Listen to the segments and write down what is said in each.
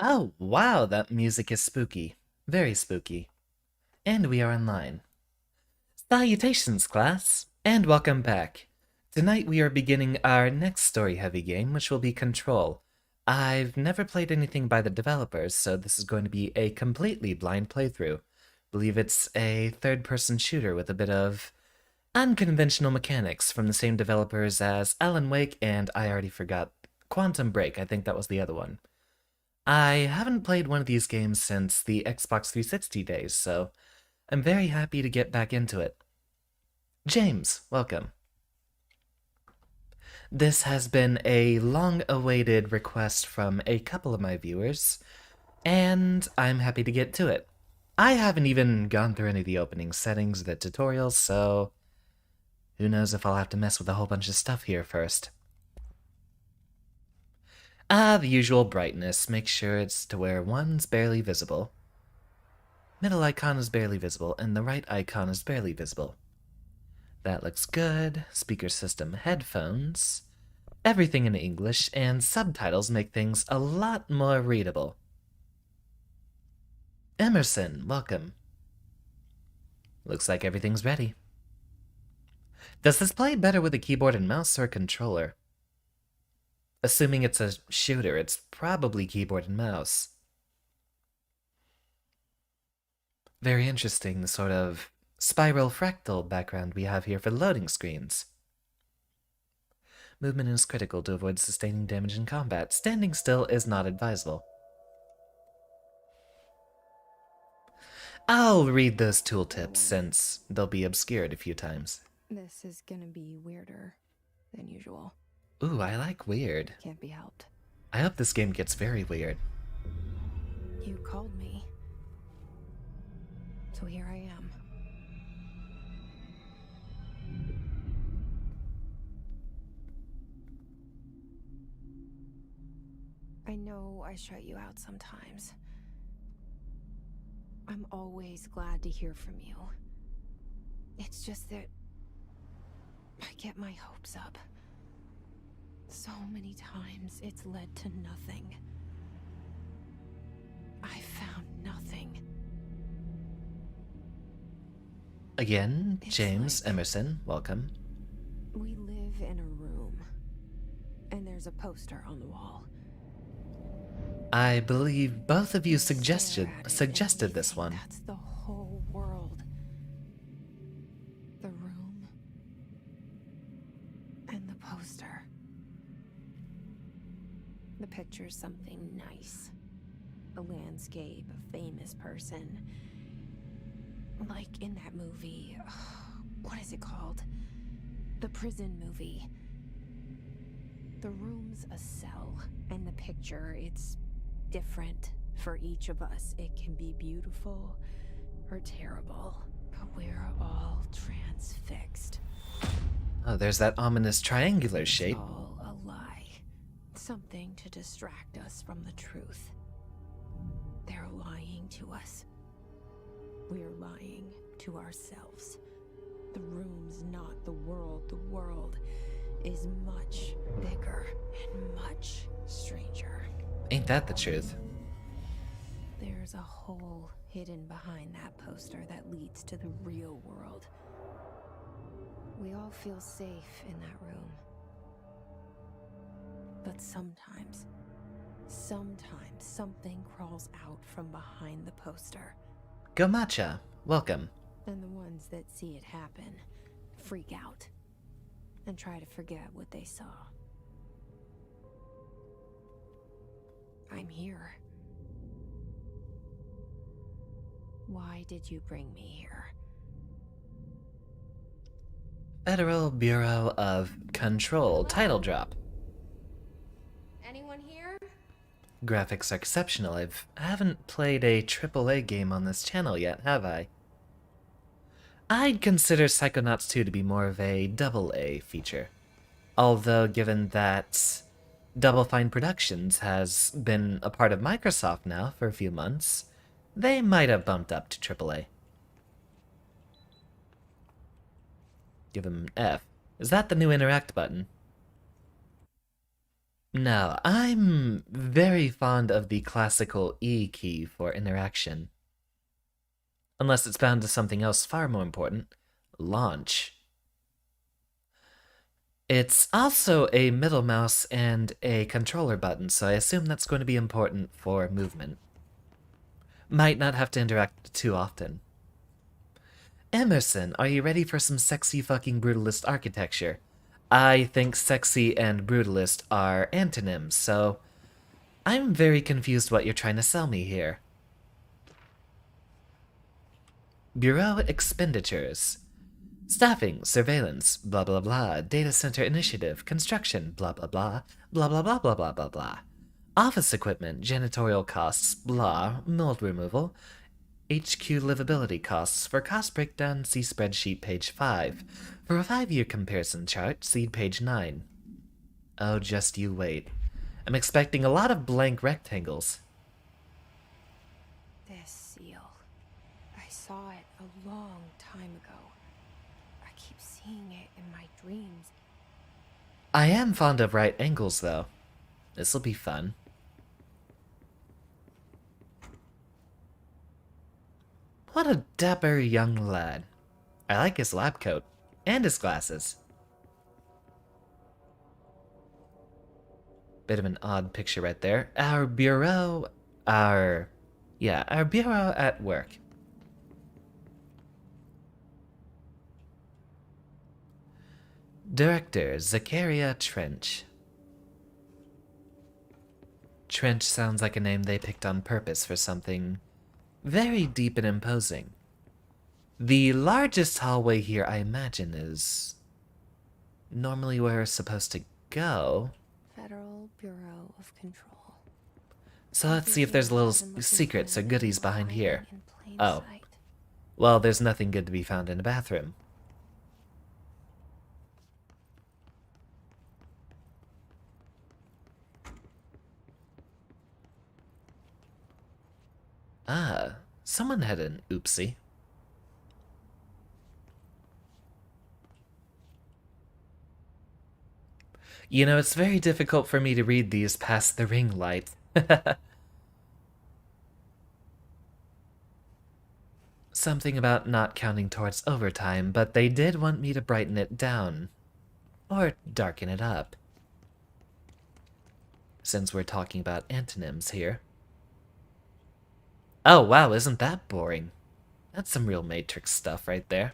Oh, wow, that music is spooky. Very spooky. And we are online. Salutations, class, and welcome back. Tonight we are beginning our next story-heavy game, which will be Control. I've never played anything by the developers, so this is going to be a completely blind playthrough. Believe it's a third-person shooter with a bit of unconventional mechanics from the same developers as Alan Wake and I already forgot Quantum Break. I think that was the other one. I haven't played one of these games since the Xbox 360 days, so I'm very happy to get back into it. James, welcome. This has been a long-awaited request from a couple of my viewers, and I'm happy to get to it. I haven't even gone through any of the opening settings or the tutorials, so who knows if I'll have to mess with a whole bunch of stuff here first. The usual brightness. Make sure it's to where one's barely visible. Middle icon is barely visible, and the right icon is barely visible. That looks good. Speaker system, headphones, everything in English, and subtitles make things a lot more readable. Emerson, welcome. Looks like everything's ready. Does this play better with a keyboard and mouse or controller? Assuming it's a shooter, it's probably keyboard and mouse. Very interesting, the sort of spiral fractal background we have here for loading screens. Movement is critical to avoid sustaining damage in combat. Standing still is not advisable. I'll read those tooltips since they'll be obscured a few times. This is gonna be weirder than usual. Ooh, I like weird. Can't be helped. I hope this game gets very weird. You called me. So here I am. I know I shut you out sometimes. I'm always glad to hear from you. It's just that I get my hopes up. So many times it's led to nothing. I found nothing. Again, It's James like Emerson, welcome. we live in a room, and there's a poster on the wall. I believe both of you Stare at it suggested and we this think one. that's the whole world. The room and the poster. The picture's something nice. A landscape, a famous person. Like in that movie. What is it called? The prison movie. The room's a cell, and the picture, it's different for each of us. It can be beautiful or terrible, but we're all transfixed. Oh, there's that ominous triangular It's shape. all a lie. Something to distract us from the truth. They're lying to us. We're lying to ourselves. The room's not the world. The world is much bigger and much stranger. Ain't that the truth? There's a hole hidden behind that poster that leads to the real world. We all feel safe in that room. But sometimes something crawls out from behind the poster. Gomacha, welcome. And the ones that see it happen freak out and try to forget what they saw. I'm here. Why did you bring me here? Federal Bureau of Control title drop. Anyone here? Graphics are exceptional. I haven't played a AAA game on this channel yet, have I? I'd consider Psychonauts 2 to be more of a AA feature. Although, given that Double Fine Productions has been a part of Microsoft now for a few months, they might have bumped up to AAA. Give them an F. Is that the new interact button? No, I'm very fond of the classical E key for interaction. Unless it's bound to something else far more important. Launch. It's also a middle mouse and a controller button, so I assume that's going to be important for movement. Might not have to interact too often. Emerson, are you ready for some sexy fucking brutalist architecture? I think sexy and brutalist are antonyms, so I'm very confused what you're trying to sell me here. Bureau expenditures. Staffing, surveillance, blah blah blah, data center initiative, construction, blah blah blah, blah blah blah blah blah blah blah. Office equipment, janitorial costs, blah, mold removal, HQ livability costs. For cost breakdown, see spreadsheet page 5. For a 5-year comparison chart, see page 9. Oh, just you wait. I'm expecting a lot of blank rectangles. This seal. I saw it a long time ago. I keep seeing it in my dreams. I am fond of right angles, though. This'll be fun. What a dapper young lad. I like his lab coat. And his glasses. Bit of an odd picture right there. Our bureau at work. Director, Zachariah Trench. Trench sounds like a name they picked on purpose for something very deep and imposing. The largest hallway here, I imagine, is normally where we're supposed to go. Federal Bureau of Control. So let's see if there's little secrets or goodies behind here. Oh. Well, there's nothing good to be found in a bathroom. Ah, someone had an oopsie. You know, it's very difficult for me to read these past the ring light. Something about not counting towards overtime, but they did want me to brighten it down. Or darken it up. Since we're talking about antonyms here. Oh wow, isn't that boring? That's some real Matrix stuff right there.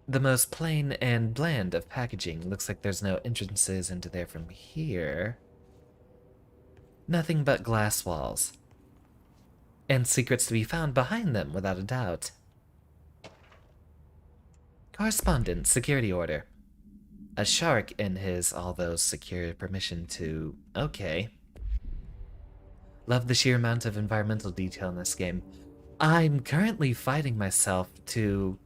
The most plain and bland of packaging. Looks like there's no entrances into there from here. Nothing but glass walls. And secrets to be found behind them, without a doubt. Correspondent, security order. A shark in his, although secure permission to... Okay. Love the sheer amount of environmental detail in this game. I'm currently fighting myself to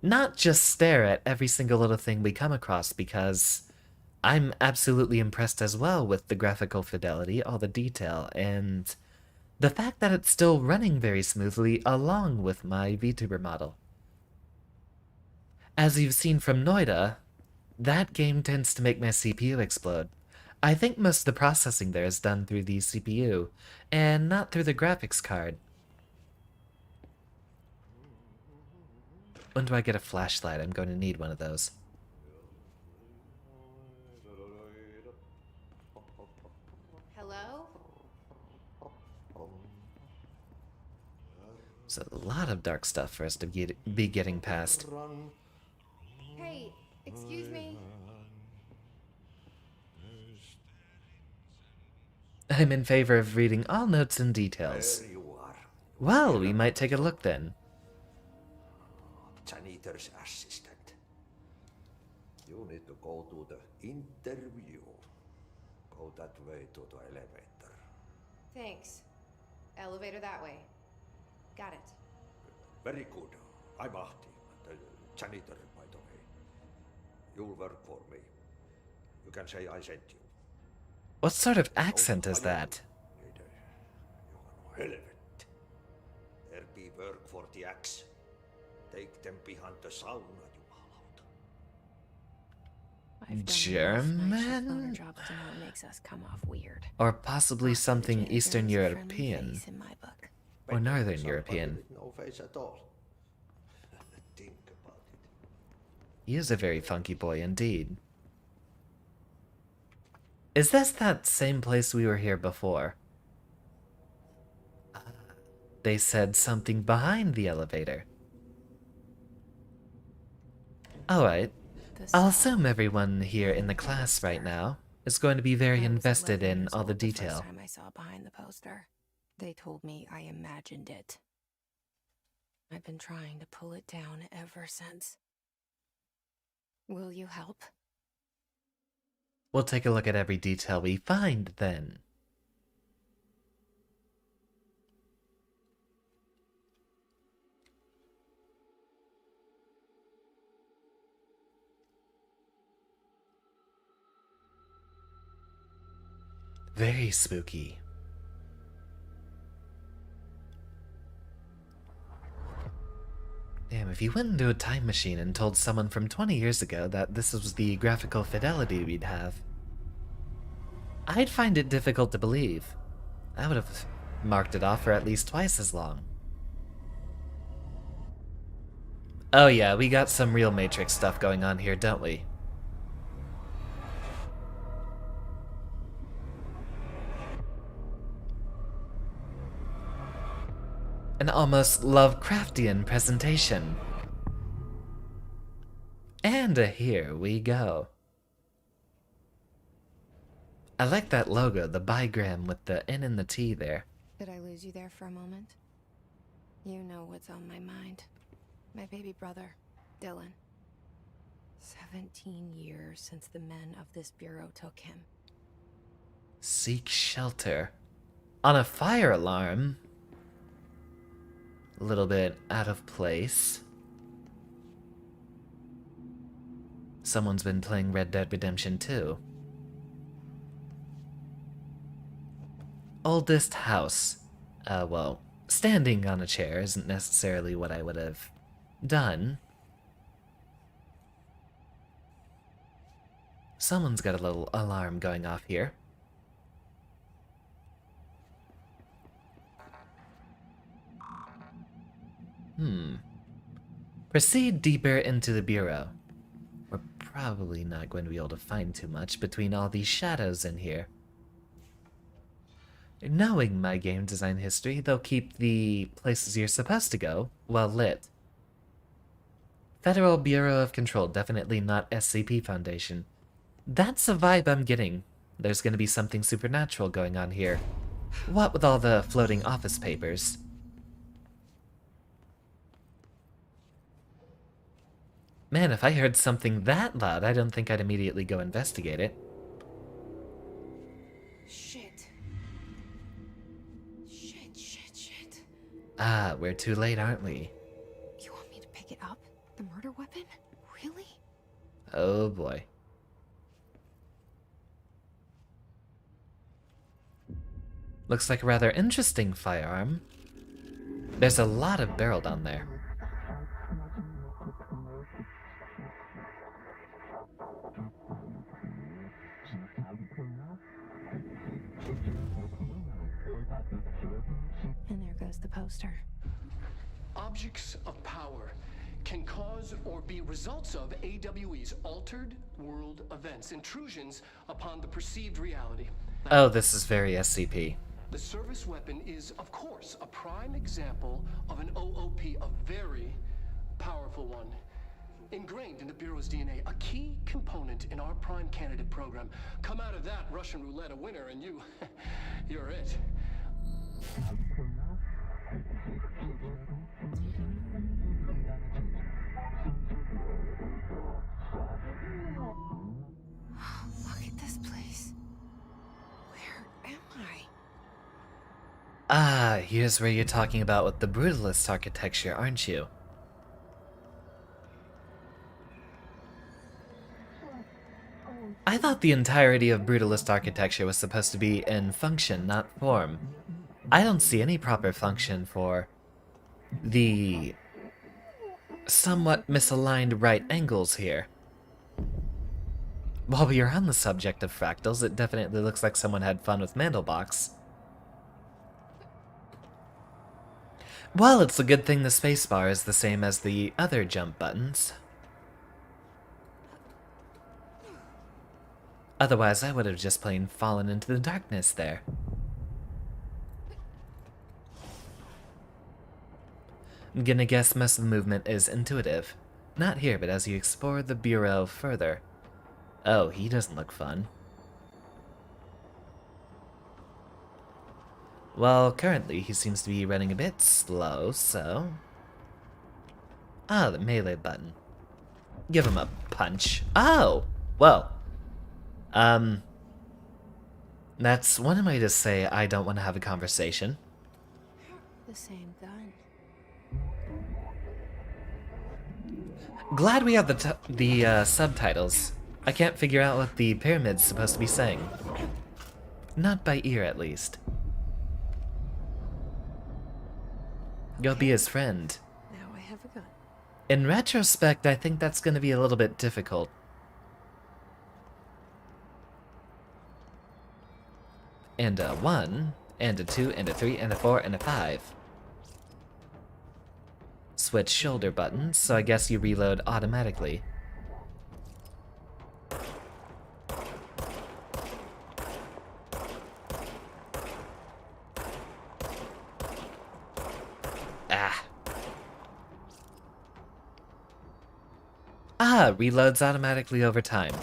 not just stare at every single little thing we come across, because I'm absolutely impressed as well with the graphical fidelity, all the detail, and the fact that it's still running very smoothly along with my VTuber model. As you've seen from Noida, that game tends to make my CPU explode. I think most of the processing there is done through the CPU, and not through the graphics card. When do I get a flashlight? I'm going to need one of those. Hello? There's a lot of dark stuff for us to be getting past. Hey, excuse me. I'm in favor of reading all notes and details. There you are. Well, we might take a look then. Janitor's assistant. You need to go to the interview. Go that way to the elevator. Thanks. Elevator that way. Got it. Very good. I'm Ahti, the janitor, by the way. You'll work for me. You can say I sent you. What sort of accent is that? Helvet. There be work for the axe. Take them behind the sauna, jumalauta. I've done enough night shift loner German? jobs to know it makes us come off weird. Or possibly something Janitor Eastern is a friendly European. face in my book. Or Northern Somebody European. with no face at all. Think about it. He is a very funky boy indeed. Is this that same place we were here before? They said something behind the elevator. Alright, I'll assume everyone here in the class right now is going to be very invested in all the detail. The first time I saw behind the poster, they told me I imagined it. I've been trying to pull it down ever since. Will you help? We'll take a look at every detail we find then. Very spooky. Damn, if you went into a time machine and told someone from 20 years ago that this was the graphical fidelity we'd have, I'd find it difficult to believe. I would have marked it off for at least twice as long. Oh yeah, we got some real Matrix stuff going on here, don't we? An almost Lovecraftian presentation. And here we go. I like that logo, the bigram with the N and the T there. Did I lose you there for a moment? You know what's on my mind. My baby brother, Dylan. 17 years since the men of this bureau took him. Seek shelter. On a fire alarm. A little bit out of place. Someone's been playing Red Dead Redemption 2. Oldest house. Well, standing on a chair isn't necessarily what I would have done. Someone's got a little alarm going off here. Proceed deeper into the bureau. We're probably not going to be able to find too much between all these shadows in here. Knowing my game design history, they'll keep the places you're supposed to go well lit. Federal Bureau of Control, definitely not SCP Foundation. That's the vibe I'm getting. There's going to be something supernatural going on here. What with all the floating office papers? Man, if I heard something that loud, I don't think I'd immediately go investigate it. Shit. Shit. Ah, we're too late, aren't we? You want me to pick it up? The murder weapon? Really? Oh boy. Looks like a rather interesting firearm. There's a lot of barrel down there. And there goes the poster. Objects of power can cause or be results of AWE's altered world events, intrusions upon the perceived reality. Oh, this is very SCP. The service weapon is, of course, a prime example of an OOP, a very powerful one. Ingrained in the Bureau's DNA, a key component in our prime candidate program. Come out of that Russian roulette a winner and you're it. Look at this place. Where am I? Ah, here's where you're talking about with the brutalist architecture, aren't you? I thought the entirety of brutalist architecture was supposed to be in function, not form. I don't see any proper function for the somewhat misaligned right angles here. While we are on the subject of fractals, it definitely looks like someone had fun with Mandelbox. Well, it's a good thing the spacebar is the same as the other jump buttons. Otherwise, I would have just plain fallen into the darkness there. I'm gonna guess most of the movement is intuitive. Not here, but as you explore the bureau further. Oh, he doesn't look fun. Well, currently he seems to be running a bit slow, so... Ah, the melee button. Give him a punch. Oh! Well. That's one way to say I don't want to have a conversation. The same gun. Glad we have the subtitles. I can't figure out what the pyramid's supposed to be saying. Not by ear, at least. Go be his friend. Now I have a gun. In retrospect, I think that's going to be a little bit difficult. And a 1, and a 2, and a 3, and a 4, and a 5. Switch shoulder buttons, so I guess you reload automatically. Reloads automatically over time.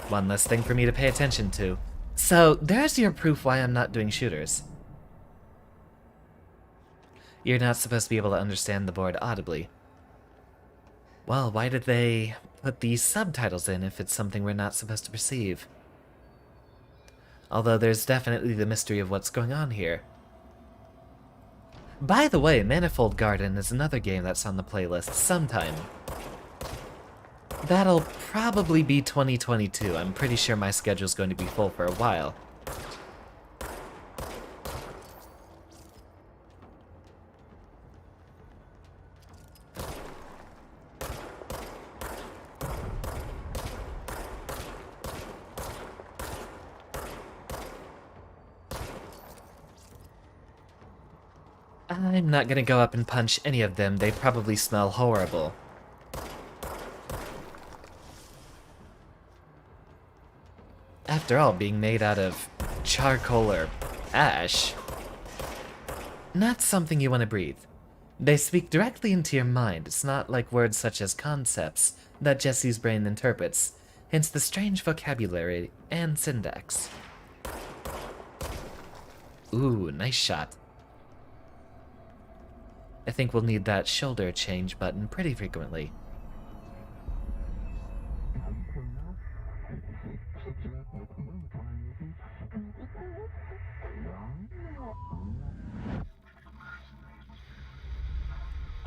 One less thing for me to pay attention to. So, there's your proof why I'm not doing shooters. You're not supposed to be able to understand the board audibly. Well, why did they put these subtitles in if it's something we're not supposed to perceive? Although there's definitely the mystery of what's going on here. By the way, Manifold Garden is another game that's on the playlist sometime. That'll probably be 2022. I'm pretty sure my schedule's going to be full for a while. I'm not gonna go up and punch any of them. They probably smell horrible. After all, being made out of charcoal or ash, not something you want to breathe. They speak directly into your mind. It's not like words such as concepts that Jesse's brain interprets, hence the strange vocabulary and syntax. Ooh, nice shot. I think we'll need that shoulder change button pretty frequently.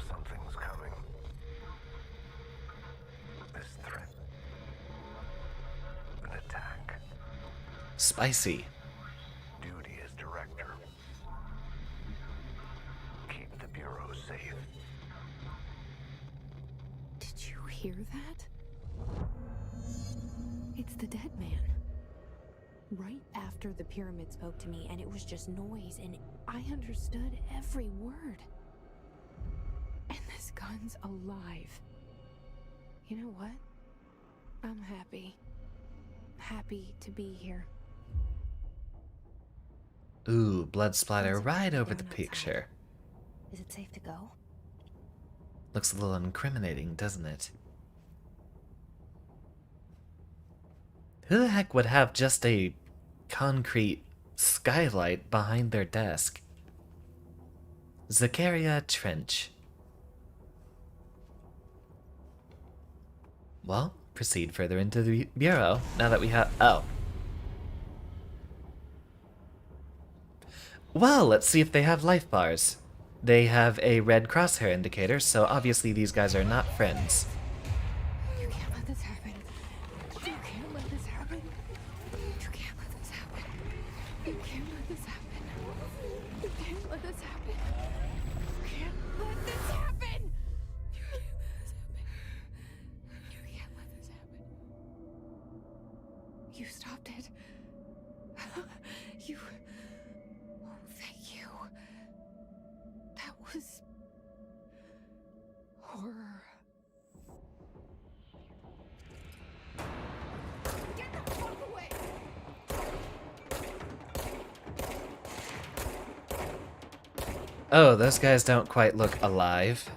Something's coming. This threat. An attack. Spicy. Duty as director. Keep the Bureau safe. Did you hear that? It's the dead man. Right after the pyramid spoke to me, and it was just noise, and I understood every word. And this gun's alive. You know what? I'm happy. Happy to be here. Ooh, blood splatter Let's right go over the down outside. picture. Is it safe to go? Looks a little incriminating, doesn't it? Who the heck would have just a concrete skylight behind their desk? Zakaria Trench. Well, proceed further into the bureau, now that we have... Oh. Well, let's see if they have life bars. They have a red crosshair indicator, so obviously these guys are not friends. You can't let this happen. You can't let this happen. You can't let this happen. You can't let this happen. You can't let this happen. You can't let this happen. You can't let this happen. You can't let this happen. You stopped it. You... Oh, thank you. That was... horror. Get the fuck away! Oh, those guys don't quite look alive.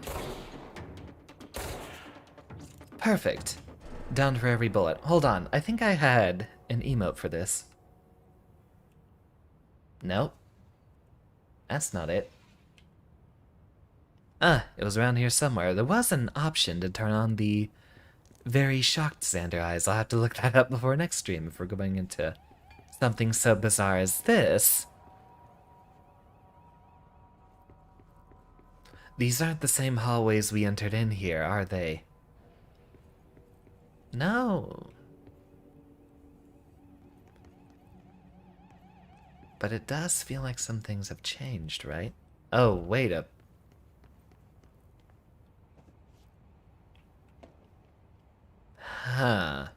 Perfect. Down for every bullet. Hold on, I think I had an emote for this. Nope. That's not it. Ah, it was around here somewhere. There was an option to turn on the very shocked Xander eyes. I'll have to look that up before next stream if we're going into something so bizarre as this. These aren't the same hallways we entered in here, are they? No. But it does feel like some things have changed, right? Oh, wait up. Huh.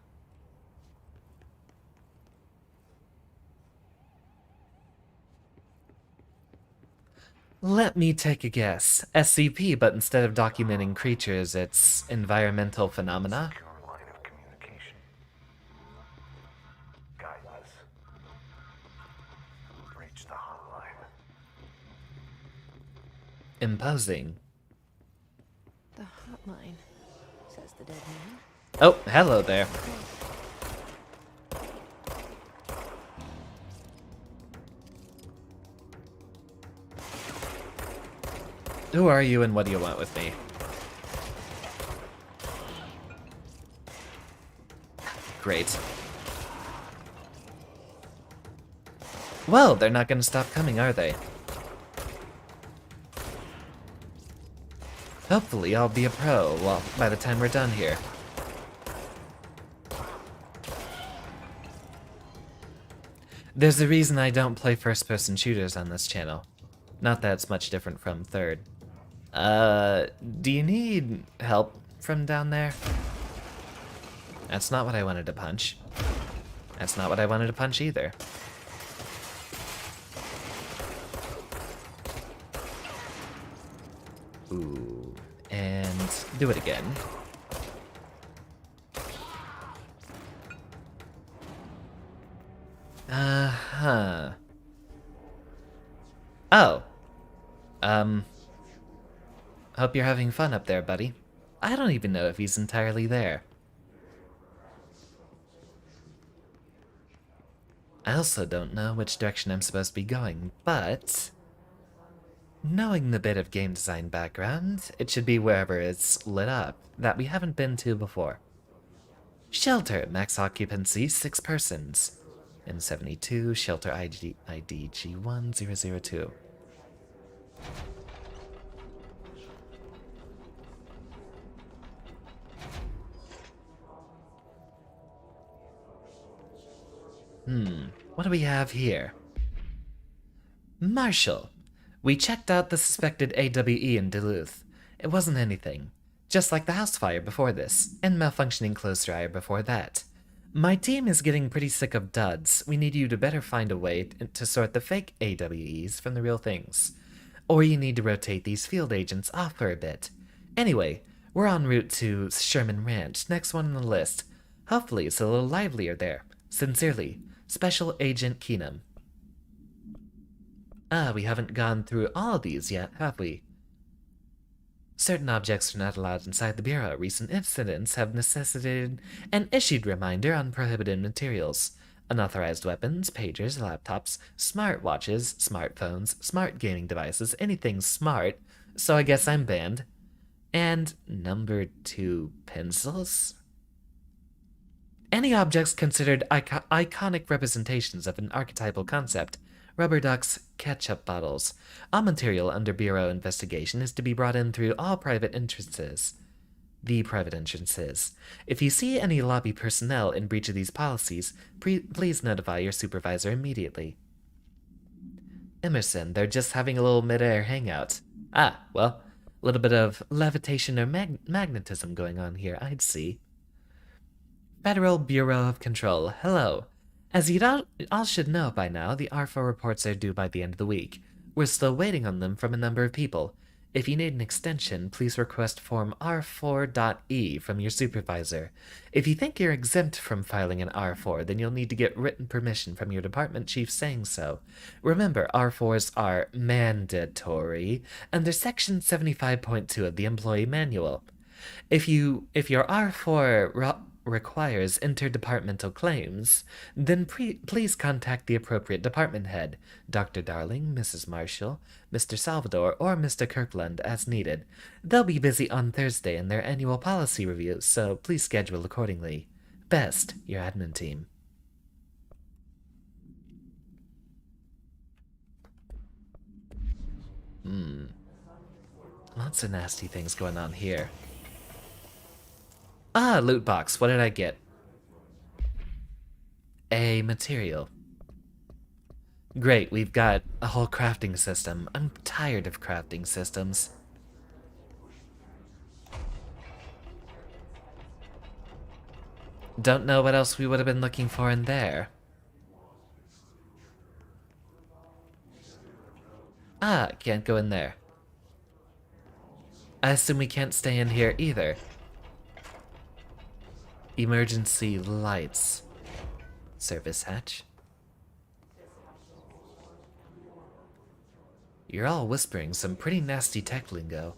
Let me take a guess. SCP, but instead of documenting creatures, it's environmental phenomena? Secure line of communication. Guidance. Reach the hotline. Imposing. The hotline, says the dead man. Oh, hello there. Who are you and what do you want with me? Great. Well, they're not gonna stop coming, are they? Hopefully I'll be a pro, well, by the time we're done here. There's a reason I don't play first-person shooters on this channel. Not that it's much different from third. Do you need help from down there? That's not what I wanted to punch. That's not what I wanted to punch either. Ooh, and do it again. Uh-huh. Oh. Hope you're having fun up there, buddy. I don't even know if he's entirely there. I also don't know which direction I'm supposed to be going, but... knowing the bit of game design background, it should be wherever it's lit up, that we haven't been to before. Shelter, max occupancy, 6 persons. M72, shelter ID G1002. What do we have here? Marshall. We checked out the suspected AWE in Duluth. It wasn't anything. Just like the house fire before this, and malfunctioning clothes dryer before that. My team is getting pretty sick of duds. We need you to better find a way to sort the fake AWEs from the real things. Or you need to rotate these field agents off for a bit. Anyway, we're en route to Sherman Ranch, next one on the list. Hopefully it's a little livelier there. Sincerely, Special Agent Keenum. Ah, we haven't gone through all of these yet, have we? Certain objects are not allowed inside the Bureau. Recent incidents have necessitated an issued reminder on prohibited materials. Unauthorized weapons, pagers, laptops, smartwatches, smartphones, smart gaming devices, anything smart, so I guess I'm banned. And number 2 pencils? Any objects considered iconic representations of an archetypal concept. Rubber ducks, ketchup bottles. All material under Bureau investigation is to be brought in through all private entrances. The private entrances. If you see any lobby personnel in breach of these policies, please notify your supervisor immediately. Emerson, they're just having a little mid-air hangout. Ah, well, a little bit of levitation or magnetism going on here, I'd see. Federal Bureau of Control, hello. As all should know by now, the R4 reports are due by the end of the week. We're still waiting on them from a number of people. If you need an extension, please request Form R4.E from your supervisor. If you think you're exempt from filing an R4, then you'll need to get written permission from your department chief saying so. Remember, R4s are mandatory, and they're Section 75.2 of the Employee Manual. If your R4 requires interdepartmental claims, then please contact the appropriate department head, Dr. Darling, Mrs. Marshall, Mr. Salvador, or Mr. Kirkland as needed. They'll be busy on Thursday in their annual policy review, so please schedule accordingly. Best, your admin team. Lots of nasty things going on here. Ah, loot box. What did I get? A material. Great, we've got a whole crafting system. I'm tired of crafting systems. Don't know what else we would have been looking for in there. Ah, can't go in there. I assume we can't stay in here either. Emergency lights. Service hatch. You're all whispering some pretty nasty tech lingo.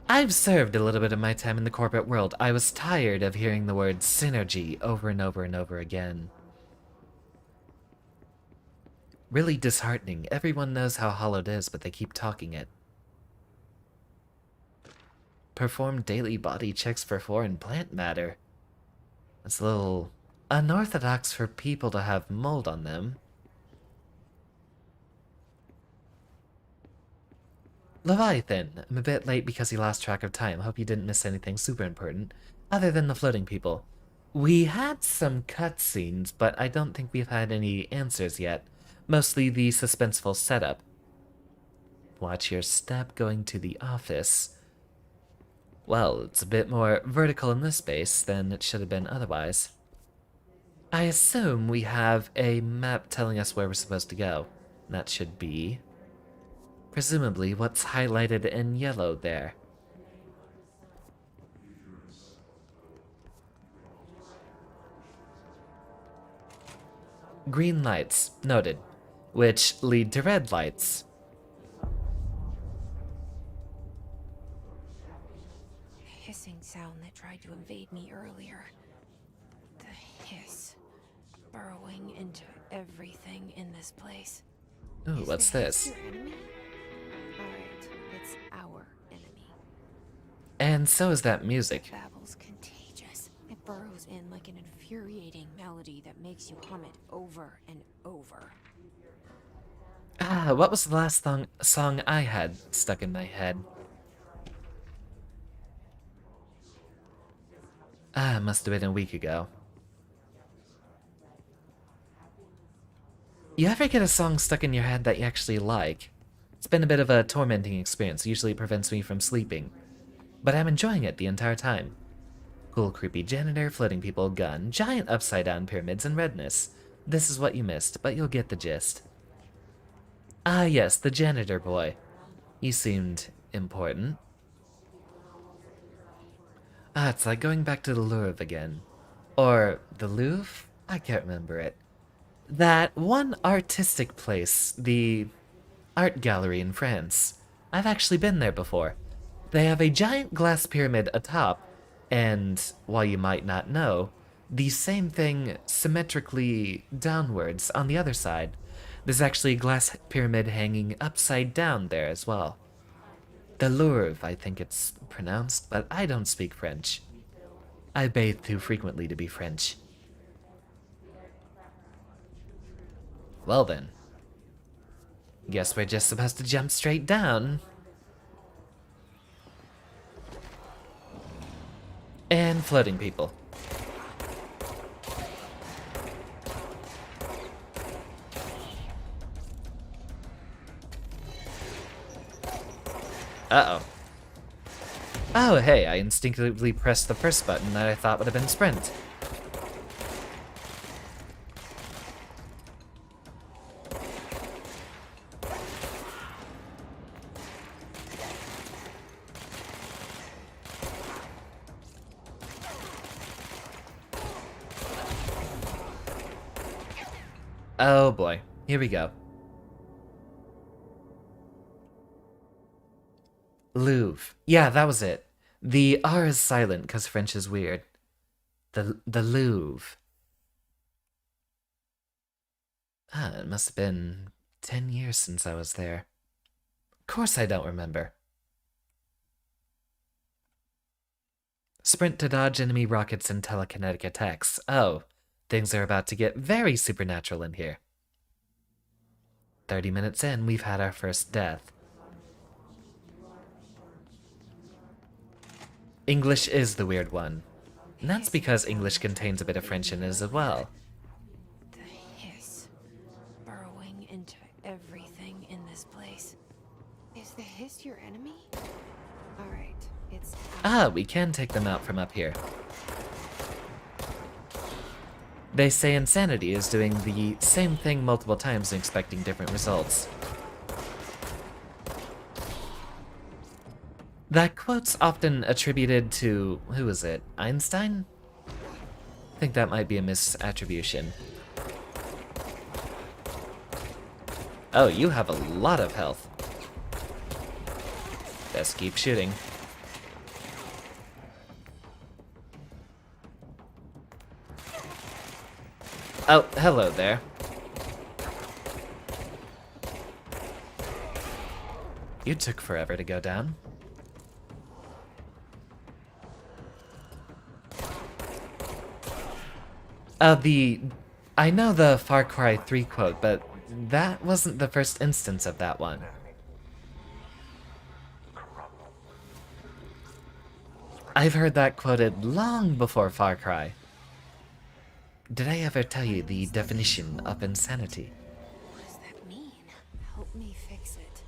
I've served a little bit of my time in the corporate world. I was tired of hearing the word synergy over and over and over again. Really disheartening. Everyone knows how hollow it is, but they keep talking it. Perform daily body checks for foreign plant matter. That's a little unorthodox for people to have mold on them. Leviathan. I'm a bit late because he lost track of time. Hope you didn't miss anything super important, other than the floating people. We had some cutscenes, but I don't think we've had any answers yet. Mostly the suspenseful setup. Watch your step going to the office. Well, it's a bit more vertical in this space than it should have been otherwise. I assume we have a map telling us where we're supposed to go. That should be, presumably, what's highlighted in yellow there. Green lights, noted, which lead to red lights. Hissing sound that tried to invade me earlier. The hiss burrowing into everything in this place. Ooh, what's this? Your enemy? Alright, it's our enemy. And so is that music. Babble's contagious. It burrows in like an infuriating melody that makes you hum it over and over. Ah, what was the last song I had stuck in my head? Ah, must have been a week ago. You ever get a song stuck in your head that you actually like? It's been a bit of a tormenting experience. Usually it prevents me from sleeping. But I'm enjoying it the entire time. Cool, creepy janitor, floating people, gun, giant upside-down pyramids, and redness. This is what you missed, but you'll get the gist. Ah yes, the janitor boy. He seemed important. Ah, it's like going back to the Louvre again. Or the Louvre? I can't remember it. That one artistic place, the art gallery in France. I've actually been there before. They have a giant glass pyramid atop, and, while you might not know, the same thing symmetrically downwards on the other side. There's actually a glass pyramid hanging upside down there as well. The Louvre, I think it's pronounced, but I don't speak French. I bathe too frequently to be French. Well then. Guess we're just supposed to jump straight down. And floating people. Uh-oh. Oh, hey, I instinctively pressed the first button that I thought would have been sprint. Oh boy. Here we go. Louvre. Yeah, that was it. The R is silent because French is weird. The Louvre. Ah, it must have been 10 years since I was there. Of course I don't remember. Sprint to dodge enemy rockets and telekinetic attacks. Oh, things are about to get very supernatural in here. 30 minutes in, we've had our first death. English is the weird one. And that's because English contains a bit of French in it as well. The hiss burrowing into everything in this place. Is the hiss your enemy? Alright, it's Ah, we can take them out from up here. They say insanity is doing the same thing multiple times and expecting different results. That quote's often attributed to, who is it, Einstein? I think that might be a misattribution. Oh, you have a lot of health. Best keep shooting. Oh, hello there. You took forever to go down. I know the Far Cry 3 quote, but that wasn't the first instance of that one. I've heard that quoted long before Far Cry. Did I ever tell you the definition of insanity? What does that mean? Help me fix it.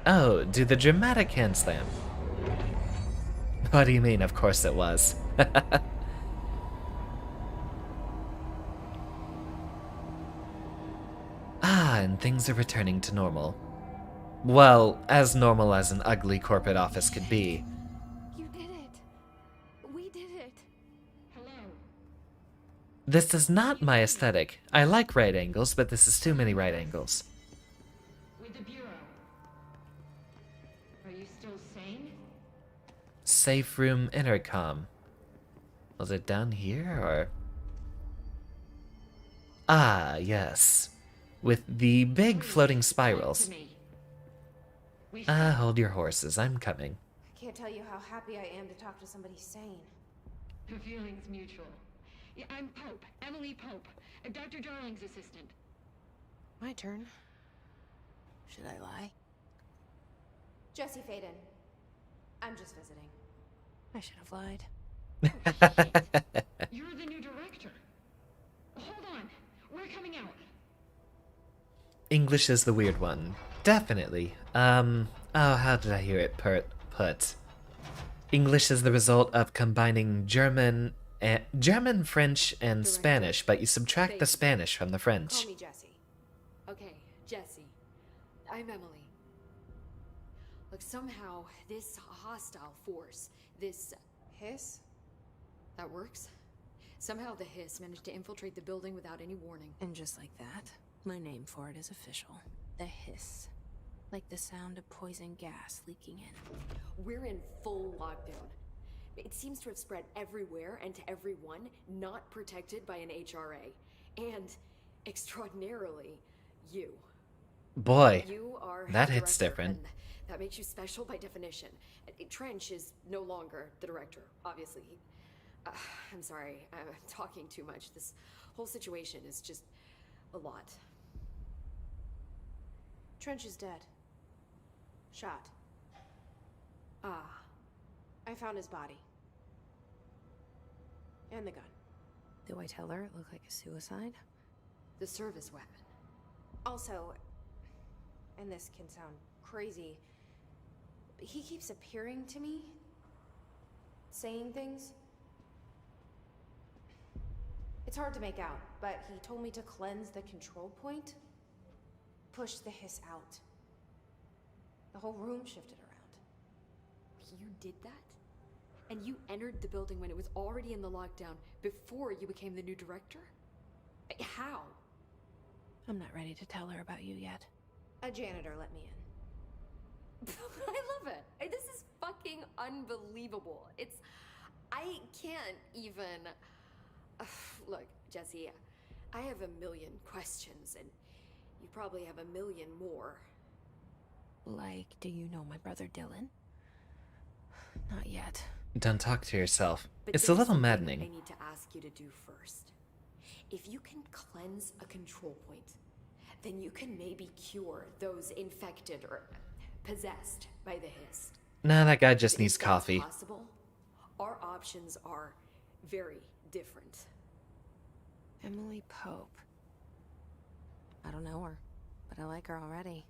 Oh, do the dramatic hand slam. What do you mean? Of course it was. Ah, and things are returning to normal. Well, as normal as an ugly corporate office could be. You did it. We did it. This is not my aesthetic. I like right angles, but this is too many right angles. With the Bureau. Are you still sane? Safe room intercom. Was it down here, or...? Ah, yes. With the big floating spirals. To me. We Ah, hold your horses. I'm coming. I can't tell you how happy I am to talk to somebody sane. The feeling's mutual. Yeah, I'm Pope, Emily Pope, Dr. Darling's assistant. My turn. Should I lie? Jesse Faden. I'm just visiting. I should have lied. You're the new director. Hold on, we're coming out. English is the weird one. Definitely. Oh, how did I hear it put? English is the result of combining German, French, and Spanish, but you subtract the Spanish from the French. Call me Jesse. Okay, Jesse. I'm Emily. Look, somehow this hostile force, this Hiss? that works. Somehow the hiss managed to infiltrate the building without any warning. And just like that, my name for it is official. The hiss. Like the sound of poison gas leaking in. We're in full lockdown. It seems to have spread everywhere and to everyone not protected by an HRA. And, extraordinarily, you. Boy, You are that the hits director, different. and that makes you special by definition. Trench is no longer the director, obviously. I'm sorry, I'm talking too much. This whole situation is just a lot. Trench is dead. Shot. Ah, I found his body. And the gun. Do I tell her it looked like a suicide? the service weapon. Also, and this can sound crazy, but he keeps appearing to me, saying things. It's hard to make out, but he told me to cleanse the control point, push the hiss out. The whole room shifted around. You did that? And you entered the building when it was already in the lockdown before you became the new director? How? I'm not ready to tell her about you yet. A janitor let me in. I love it. This is fucking unbelievable. I can't even... Look, Jesse, I have a million questions, and you probably have a million more. Like, do you know my brother Dylan? Not yet. Don't talk to yourself. But It's a there's little something maddening. I need to ask you to do first. If you can cleanse a control point, then you can maybe cure those infected or possessed by the Hist. Nah, that guy just If needs that's coffee. possible, our options are very different. Emily Pope. I don't know her, but I like her already.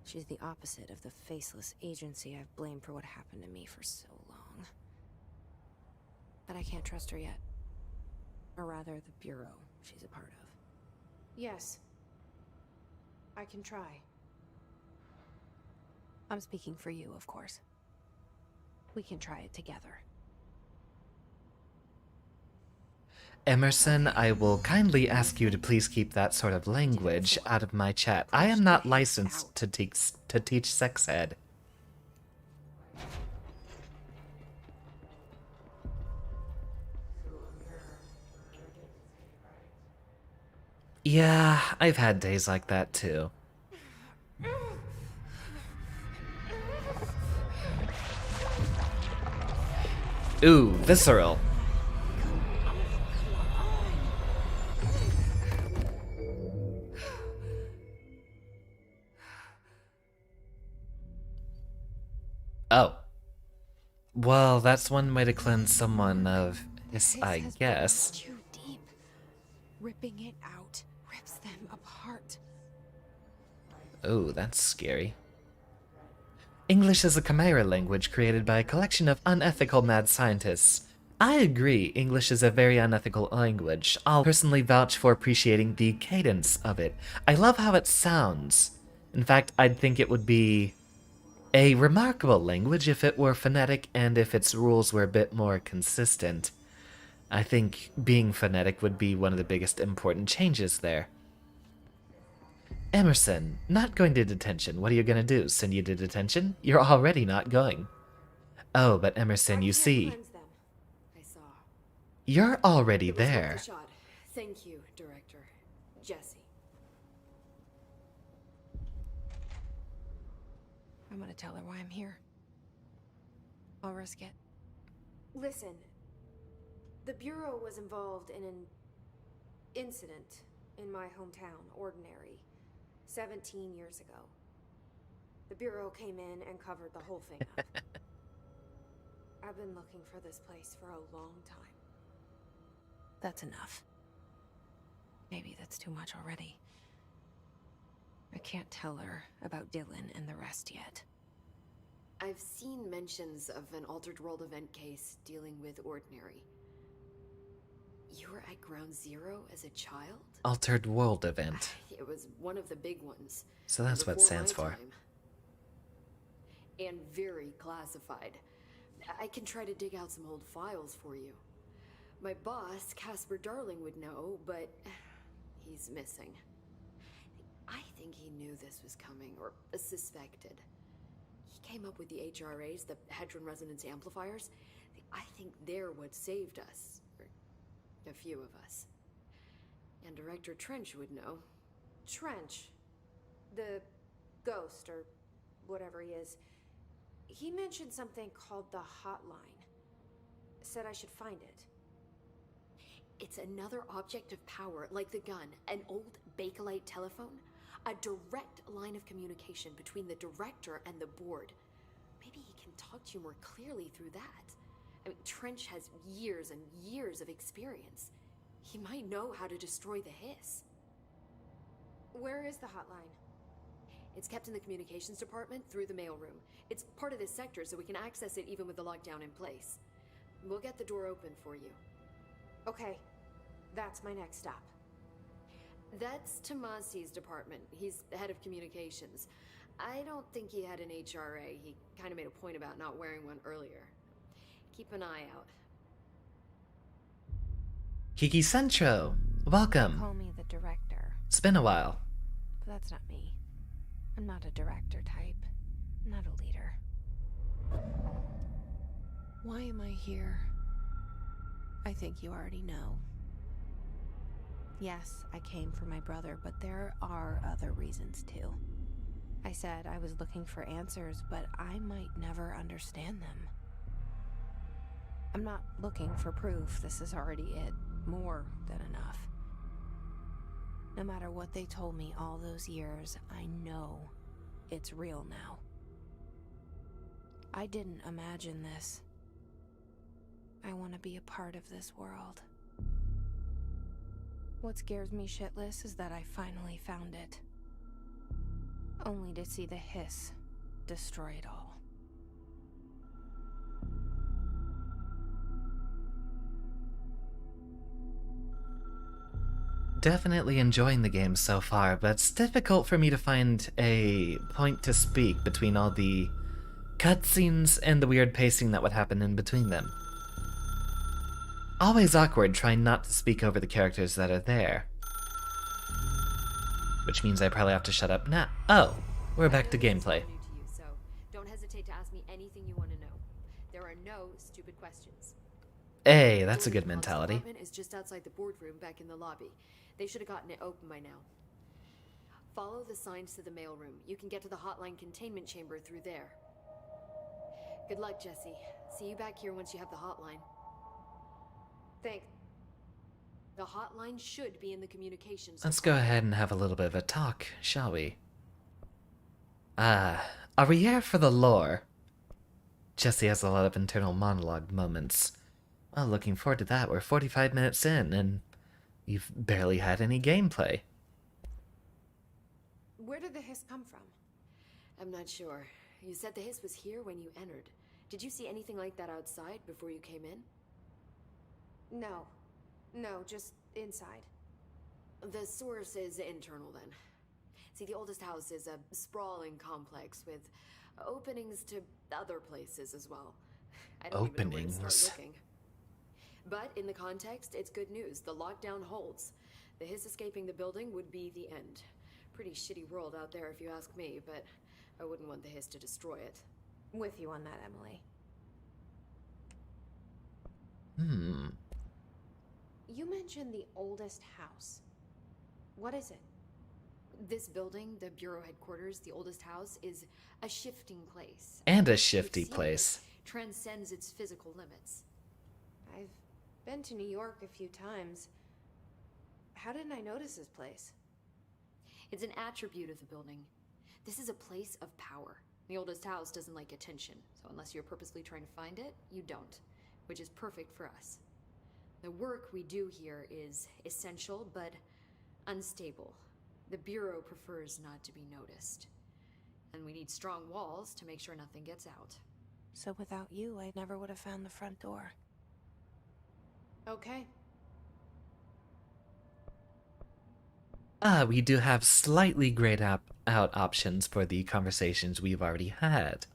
She's the opposite of the faceless agency I've blamed for what happened to me for so long. But I can't trust her yet. Or rather, the Bureau she's a part of. Yes. I can try. I'm speaking for you, of course. We can try it together. Emerson, I will kindly ask you to please keep that sort of language out of my chat. I am not licensed to teach sex ed. Yeah, I've had days like that too. Ooh, visceral. Oh. Well, that's one way to cleanse someone of his, I guess. Too deep. Ripping it out rips them apart. Oh, that's scary. English is a chimera language created by a collection of unethical mad scientists. I agree, English is a very unethical language. I'll personally vouch for appreciating the cadence of it. I love how it sounds. In fact, I'd think it would be a remarkable language if it were phonetic and if its rules were a bit more consistent. I think being phonetic would be one of the biggest important changes there. Emerson, not going to detention. What are you gonna do? Send you to detention? You're already not going. Oh, but Emerson, you see, Cleanse them. I saw. you're already It was worth there. a shot. Thank you, Director. Jesse. I'm gonna tell her why I'm here. I'll risk it. Listen, the Bureau was involved in an incident in my hometown, Ordinary, 17 years ago. The Bureau came in and covered the whole thing up. I've been looking for this place for a long time. That's enough. Maybe that's too much already. I can't tell her about Dylan and the rest yet. I've seen mentions of an Altered World event case dealing with Ordinary. You were at Ground Zero as a child? Altered World event. It was one of the big ones. So that's what it Before stands my for. time. And very classified. I can try to dig out some old files for you. My boss, Casper Darling, would know, but he's missing. I think he knew this was coming, or suspected. He came up with the HRAs, the Hadron Resonance Amplifiers. I think they're what saved us. Or a few of us. And Director Trench would know. Trench. The ghost, or whatever he is. He mentioned something called the hotline. Said I should find it. It's another object of power, like the gun, an old Bakelite telephone. A direct line of communication between the director and the board. Maybe he can talk to you more clearly through that. I mean, Trench has years and years of experience. He might know how to destroy the Hiss. Where is the hotline? It's kept in the communications department through the mailroom. It's part of this sector, so we can access it even with the lockdown in place. We'll get the door open for you. Okay, that's my next stop. That's Tomasi's department. He's the head of communications. I don't think he had an HRA. He kind of made a point about not wearing one earlier. Keep an eye out. Kiki Centro, They welcome. call me the director, It's been a while. but that's not me. I'm not a director type. I'm not a leader. Why am I here? I think you already know. Yes, I came for my brother, but there are other reasons too. I said I was looking for answers, but I might never understand them. I'm not looking for proof. This is already it. More than enough. No matter what they told me all those years, I know it's real now. I didn't imagine this. I want to be a part of this world. What scares me shitless is that I finally found it. Only to see the hiss destroy it all. Definitely enjoying the game so far, but it's difficult for me to find a point to speak between all the cutscenes and the weird pacing that would happen in between them. Always awkward trying not to speak over the characters that are there. Which means I probably have to shut up now. Oh, we're back to I know this is gameplay. all new to you, so don't hesitate to ask me anything you want to know. There are no stupid questions. Hey, that's a good The comms mentality. department is just outside the boardroom back in the lobby. They should have gotten it open by now. Follow the signs to the mailroom. You can get to the hotline containment chamber through there. Good luck, Jesse. See you back here once you have the hotline. Thanks. The hotline should be in the communications. Let's go ahead and have a little bit of a talk, shall we? Are we here for the lore? Jesse has a lot of internal monologue moments. Well, looking forward to that. We're 45 minutes in, and you've barely had any gameplay. Where did the hiss come from? I'm not sure. You said the hiss was here when you entered. Did you see anything like that outside before you came in? No. No, just inside. The source is internal then. See, the oldest house is a sprawling complex with openings to other places as well. I don't even know where to Openings? start looking. But in the context, it's good news. The lockdown holds. The hiss escaping the building would be the end. Pretty shitty world out there if you ask me, but I wouldn't want the hiss to destroy it. With you on that, Emily. You mentioned the oldest house. What is it? This building, the Bureau headquarters, the oldest house, is a shifting place. And a It shifty seems place. transcends its physical limits. I've been to New York a few times. How didn't I notice this place? It's an attribute of the building. This is a place of power. The oldest house doesn't like attention, so unless you're purposely trying to find it, you don't, which is perfect for us. The work we do here is essential, but unstable. The Bureau prefers not to be noticed. And we need strong walls to make sure nothing gets out. So without you, I never would have found the front door. Okay. We do have slightly grayed out options for the conversations we've already had.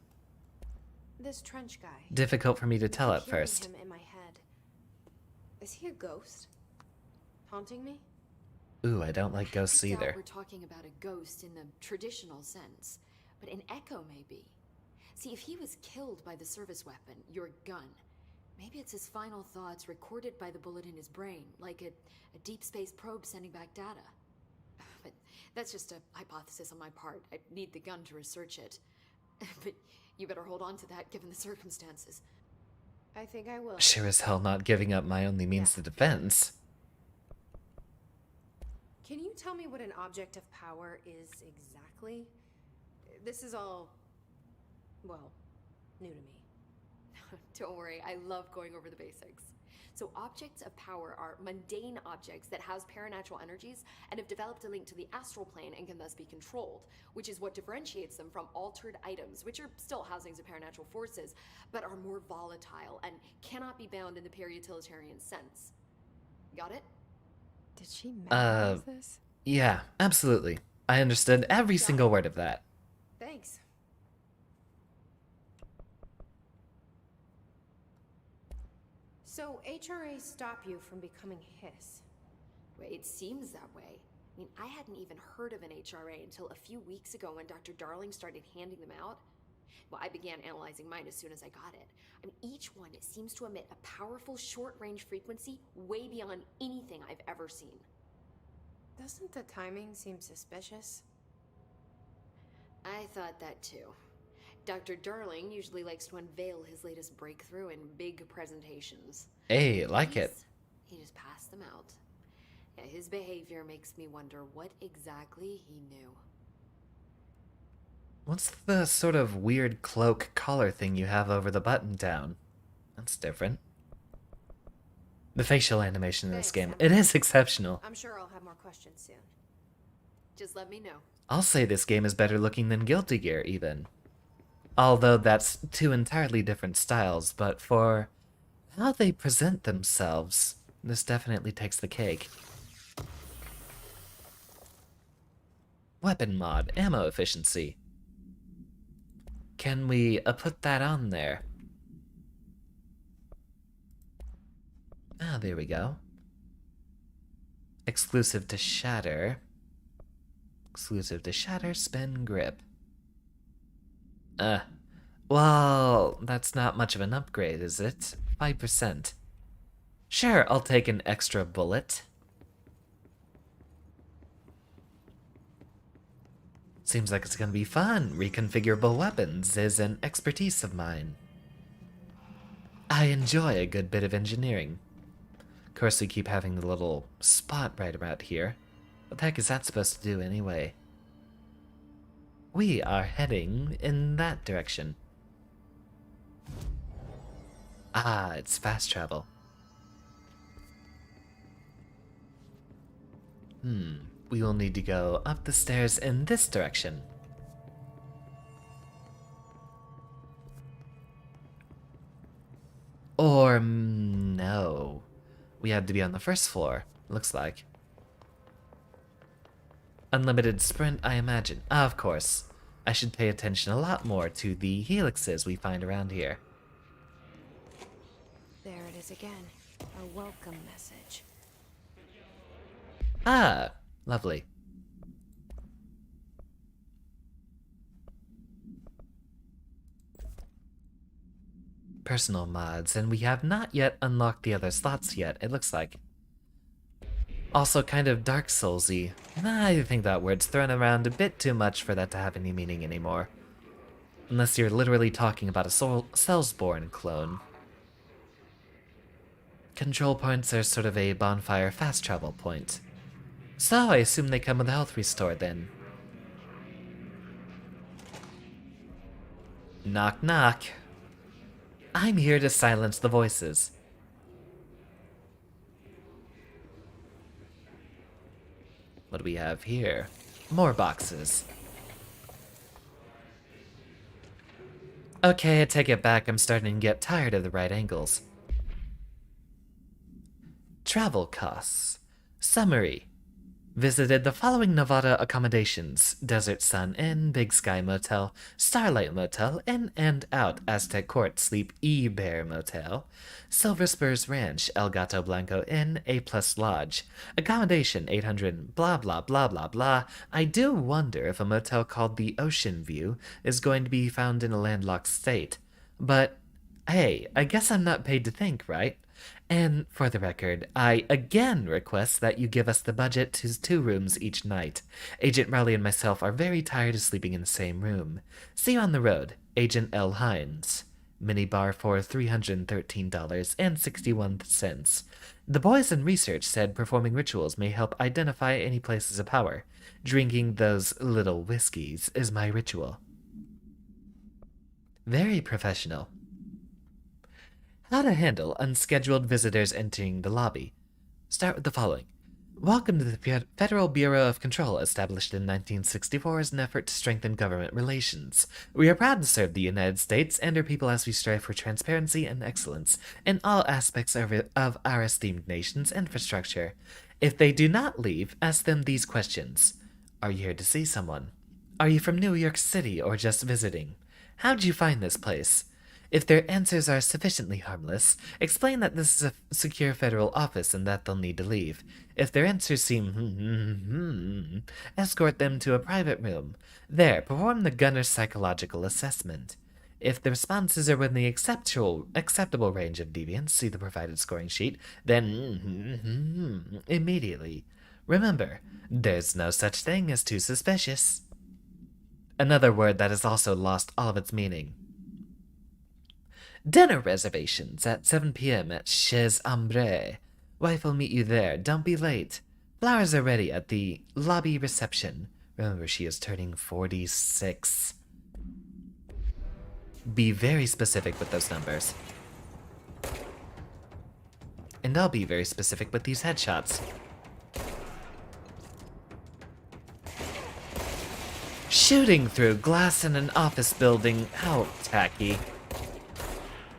This trench guy. Difficult for me to tell I'm at hearing first. him in my head. Is he a ghost? Haunting me? Ooh, I don't like ghosts I doubt either. we're talking about a ghost in the traditional sense, but an echo maybe. See, if he was killed by the service weapon, your gun, maybe it's his final thoughts recorded by the bullet in his brain, like a deep space probe sending back data. But that's just a hypothesis on my part. I'd need the gun to research it. But you better hold on to that given the circumstances. I think I will. Sure as hell not giving up my only means Yeah. of defense. Can you tell me what an object of power is exactly? This is all, well, new to me. Don't worry, I love going over the basics. So objects of power are mundane objects that house paranatural energies and have developed a link to the astral plane and can thus be controlled, which is what differentiates them from altered items, which are still housings of paranatural forces, but are more volatile and cannot be bound in the peri-utilitarian sense. Got it? Did she memorize this? Yeah, absolutely. I understood every single word of that. Thanks. HRA stop you from becoming his? Well, it seems that way. I mean, I hadn't even heard of an HRA until a few weeks ago when Dr. Darling started handing them out. Well, I began analyzing mine as soon as I got it. I mean, each one seems to emit a powerful short-range frequency way beyond anything I've ever seen. Doesn't the timing seem suspicious? I thought that too. Dr. Darling usually likes to unveil his latest breakthrough in big presentations. Hey, like it. He just passed them out. Yeah, his behavior makes me wonder what exactly he knew. What's the sort of weird cloak collar thing you have over the button down? That's different. The facial animation in this game, it is exceptional. I'm sure I'll have more questions soon. Just let me know. I'll say this game is better looking than Guilty Gear, even. Although that's two entirely different styles, but for how they present themselves, this definitely takes the cake. Weapon mod, ammo efficiency. Can we put that on there? Ah, there we go. Exclusive to Shatter. Exclusive to Shatter, spin grip. Well, that's not much of an upgrade, is it? 5%. Sure, I'll take an extra bullet. Seems like it's gonna be fun. Reconfigurable weapons is an expertise of mine. I enjoy a good bit of engineering. Of course, we keep having the little spot right about here. What the heck is that supposed to do anyway? We are heading in that direction. Ah, it's fast travel. We will need to go up the stairs in this direction. Or no. We had to be on the first floor, looks like. Unlimited sprint, I imagine. Of course. I should pay attention a lot more to the helixes we find around here. There it is again. A welcome message. Ah, lovely. Personal mods, and we have not yet unlocked the other slots yet, it looks like. Also kind of Dark Souls-y. I think that word's thrown around a bit too much for that to have any meaning anymore. Unless you're literally talking about a Soulsborne clone. Control points are sort of a bonfire fast travel point. So I assume they come with a health restore then. Knock knock. I'm here to silence the voices. What do we have here? More boxes. Okay, I take it back. I'm starting to get tired of the right angles. Travel costs. Summary. Visited the following Nevada accommodations: Desert Sun Inn, Big Sky Motel, Starlight Motel, In and Out, Aztec Court, Sleep E-Bear Motel, Silver Spurs Ranch, El Gato Blanco Inn, A-Plus Lodge, accommodation 800, blah blah blah blah blah. I do wonder if a motel called the Ocean View is going to be found in a landlocked state. But hey, I guess I'm not paid to think, right? And for the record, I again request that you give us the budget to 2 rooms each night. Agent Rowley and myself are very tired of sleeping in the same room. See you on the road, Agent L. Hines. Minibar for $313.61. The boys in research said performing rituals may help identify any places of power. Drinking those little whiskeys is my ritual. Very professional. How to handle unscheduled visitors entering the lobby. Start with the following. Welcome to the Federal Bureau of Control, established in 1964 as an effort to strengthen government relations. We are proud to serve the United States and our people as we strive for transparency and excellence in all aspects of our esteemed nation's infrastructure. If they do not leave, ask them these questions. Are you here to see someone? Are you from New York City or just visiting? How'd you find this place? If their answers are sufficiently harmless, explain that this is a secure federal office and that they'll need to leave. If their answers seem escort them to a private room. There, perform the gunner's psychological assessment. If the responses are within the acceptable range of deviance, see the provided scoring sheet, then immediately. Remember, there's no such thing as too suspicious. Another word that has also lost all of its meaning. Dinner reservations at 7 p.m. at Chez Ambre. Wife will meet you there. Don't be late. Flowers are ready at the lobby reception. Remember, she is turning 46. Be very specific with those numbers. And I'll be very specific with these headshots. Shooting through glass in an office building. How tacky.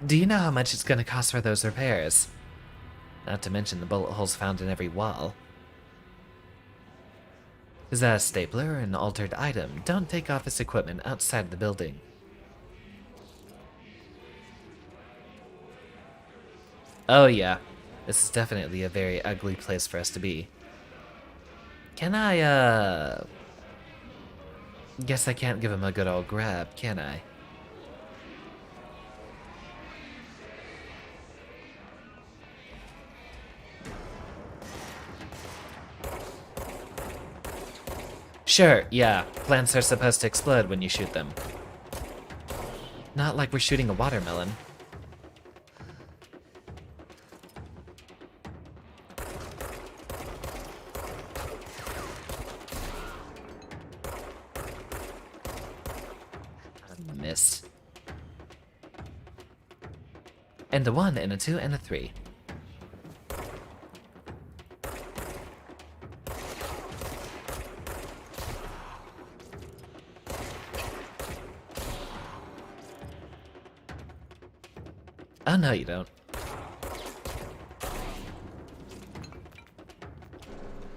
Do you know how much it's going to cost for those repairs? Not to mention the bullet holes found in every wall. Is that a stapler or an altered item? Don't take office equipment outside the building. Oh yeah, this is definitely a very ugly place for us to be. Can I, guess I can't give him a good old grab, can I? Sure, yeah, plants are supposed to explode when you shoot them. Not like we're shooting a watermelon. Miss. And a 1, and a 2, and a 3. Oh, no, you don't.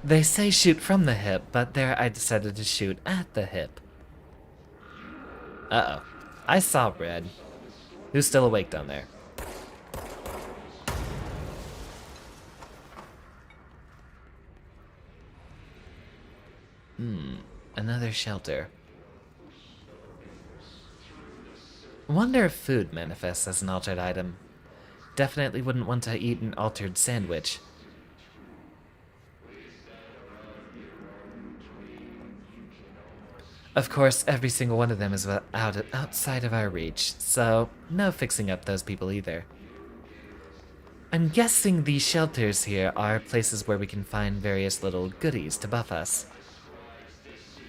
They say shoot from the hip, but there I decided to shoot at the hip. Uh-oh. I saw red. Who's still awake down there? Another shelter. Wonder if food manifests as an altered item. Definitely wouldn't want to eat an altered sandwich. Of course, every single one of them is outside of our reach, so no fixing up those people either. I'm guessing these shelters here are places where we can find various little goodies to buff us.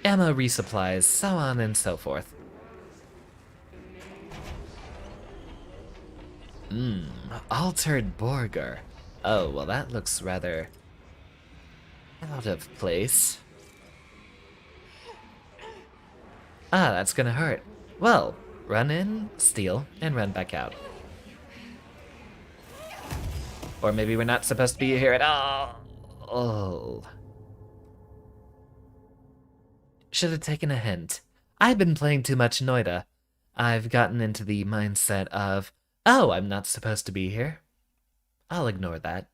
Ammo resupplies, so on and so forth. Altered burger. Oh, well that looks rather out of place. Ah, that's gonna hurt. Well, run in, steal, and run back out. Or maybe we're not supposed to be here at all. Oh. Should have taken a hint. I've been playing too much Noida. I've gotten into the mindset of, oh, I'm not supposed to be here. I'll ignore that.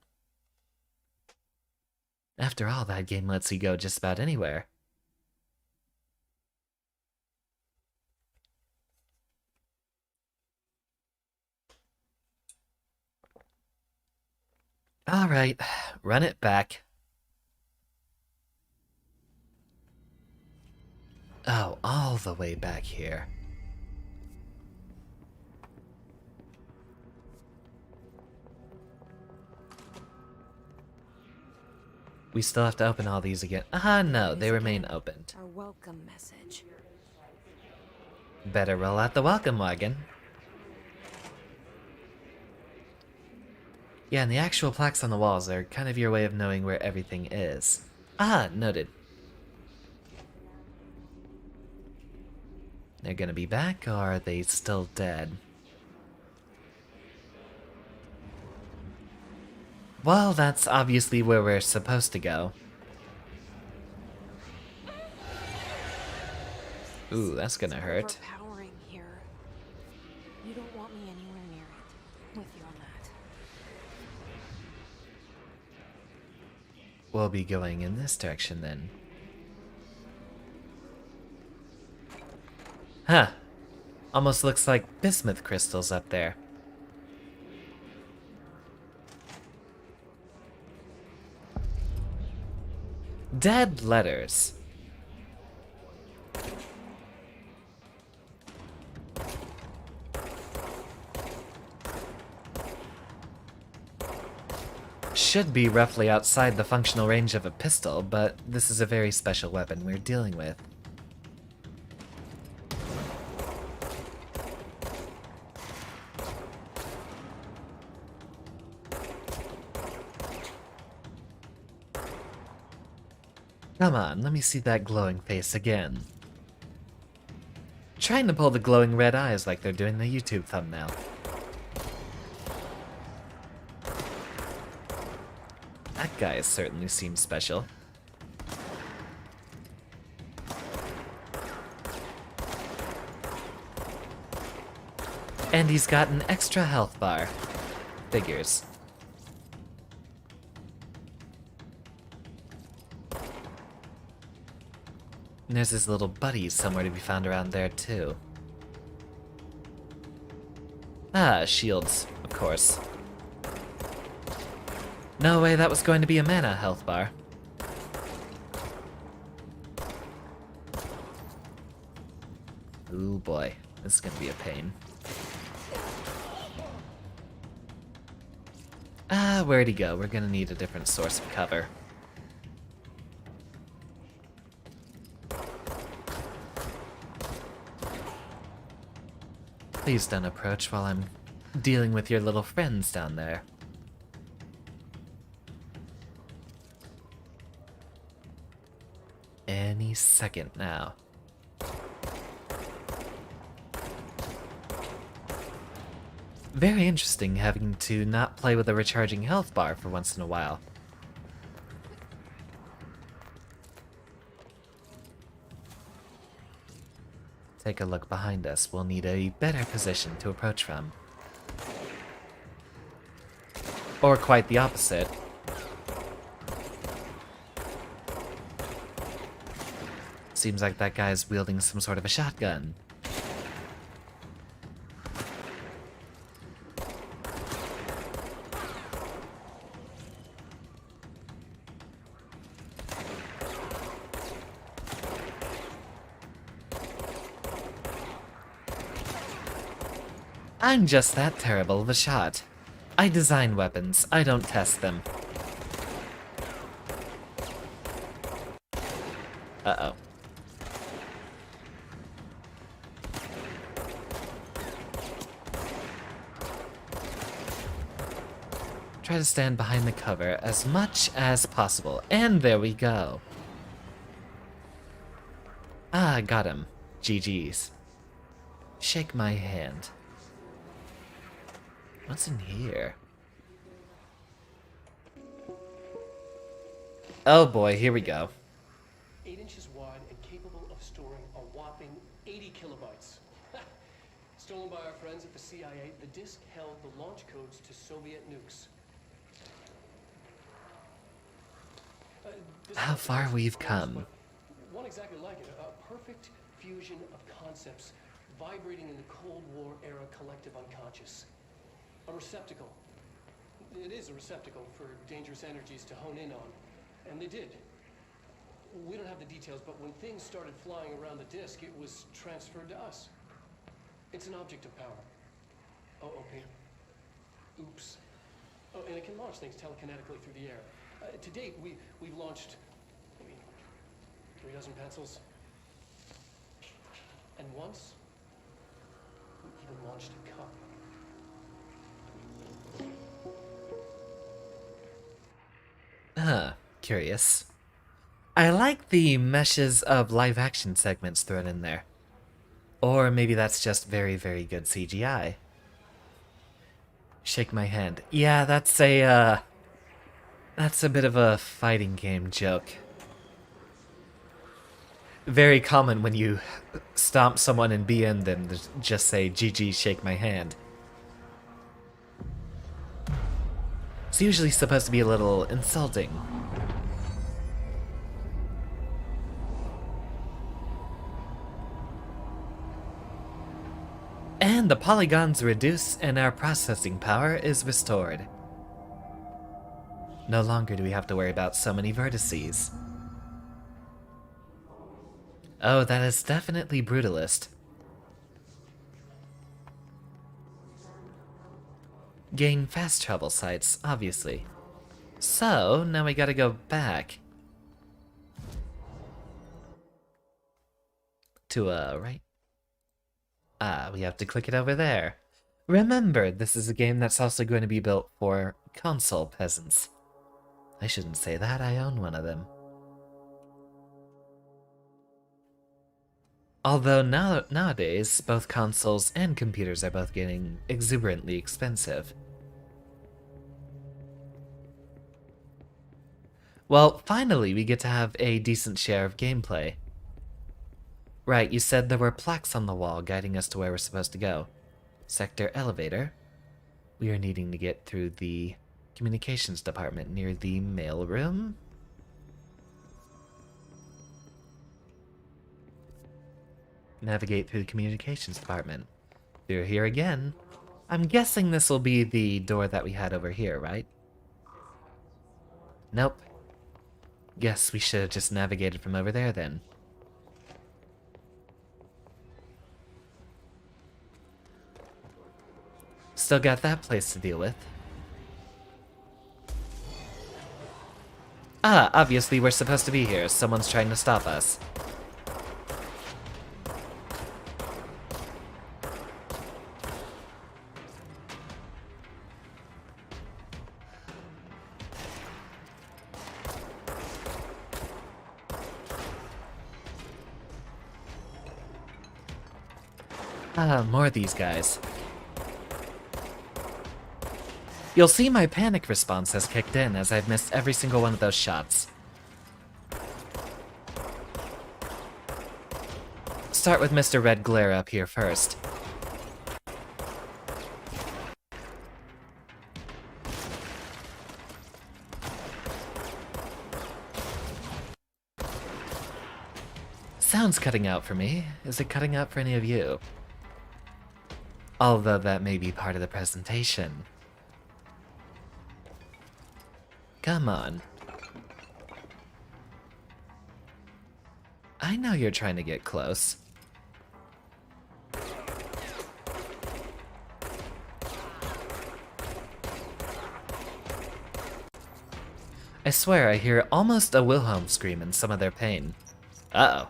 After all, that game lets you go just about anywhere. Alright, run it back. Oh, all the way back here. We still have to open all these again. No, they remain opened. Our welcome message. Better roll out the welcome wagon. Yeah, and the actual plaques on the walls are kind of your way of knowing where everything is. Noted. They're gonna be back, or are they still dead? Well, that's obviously where we're supposed to go. Ooh, that's gonna hurt. Overpowering here. You don't want me any we'll be going in this direction then. Huh. Almost looks like bismuth crystals up there. Dead letters. Should be roughly outside the functional range of a pistol, but this is a very special weapon we're dealing with. Come on, let me see that glowing face again. Trying to pull the glowing red eyes like they're doing the YouTube thumbnail. That guy certainly seems special. And he's got an extra health bar. Figures. And there's his little buddies somewhere to be found around there, too. Ah, shields, of course. No way that was going to be a mana health bar. Ooh boy, this is gonna be a pain. Ah, where'd he go? We're gonna need a different source of cover. Please don't approach while I'm dealing with your little friends down there. Any second now. Very interesting having to not play with a recharging health bar for once in a while. Take a look behind us. We'll need a better position to approach from. Or quite the opposite. Seems like that guy's wielding some sort of a shotgun. I'm just that terrible of a shot. I design weapons, I don't test them. Uh-oh. Try to stand behind the cover as much as possible. And there we go. Ah, got him. GG's. Shake my hand. What's in here? Oh boy, here we go. 8 inches wide and capable of storing a whopping 80 kilobytes. Stolen by our friends at the CIA, the disk held the launch codes to Soviet nukes. How far we've come. One exactly like it, a perfect fusion of concepts vibrating in the Cold War era collective unconscious. A receptacle. It is a receptacle for dangerous energies to hone in on. And they did. We don't have the details, but when things started flying around the disk, it was transferred to us. It's an object of power. OOP. Oops. Oh, and it can launch things telekinetically through the air. To date, we've launched maybe 3 dozen pencils. And once, we even launched a cup. Curious. I like the meshes of live-action segments thrown in there. Or maybe that's just very, very good CGI. Shake my hand. Yeah, that's a bit of a fighting game joke. Very common when you stomp someone in BN, then just say, GG, shake my hand. It's usually supposed to be a little insulting. And the polygons reduce and our processing power is restored. No longer do we have to worry about so many vertices. Oh, that is definitely brutalist. Gain fast travel sites, obviously. So, now we gotta go back. To, right? Ah, we have to click it over there. Remember, this is a game that's also going to be built for console peasants. I shouldn't say that, I own one of them. Although nowadays, both consoles and computers are both getting exuberantly expensive. Well, finally we get to have a decent share of gameplay. Right, you said there were plaques on the wall guiding us to where we're supposed to go. Sector elevator. We are needing to get through the communications department near the mail room. Navigate through the communications department. Through here again. I'm guessing this will be the door that we had over here, right? Nope. Guess we should have just navigated from over there then. Still got that place to deal with. Ah, obviously we're supposed to be here. Someone's trying to stop us. Ah, more of these guys. You'll see my panic response has kicked in as I've missed every single one of those shots. Start with Mr. Red Glare up here first. Sound's cutting out for me. Is it cutting out for any of you? Although that may be part of the presentation. Come on. I know you're trying to get close. I swear I hear almost a Wilhelm scream in some of their pain. Uh-oh.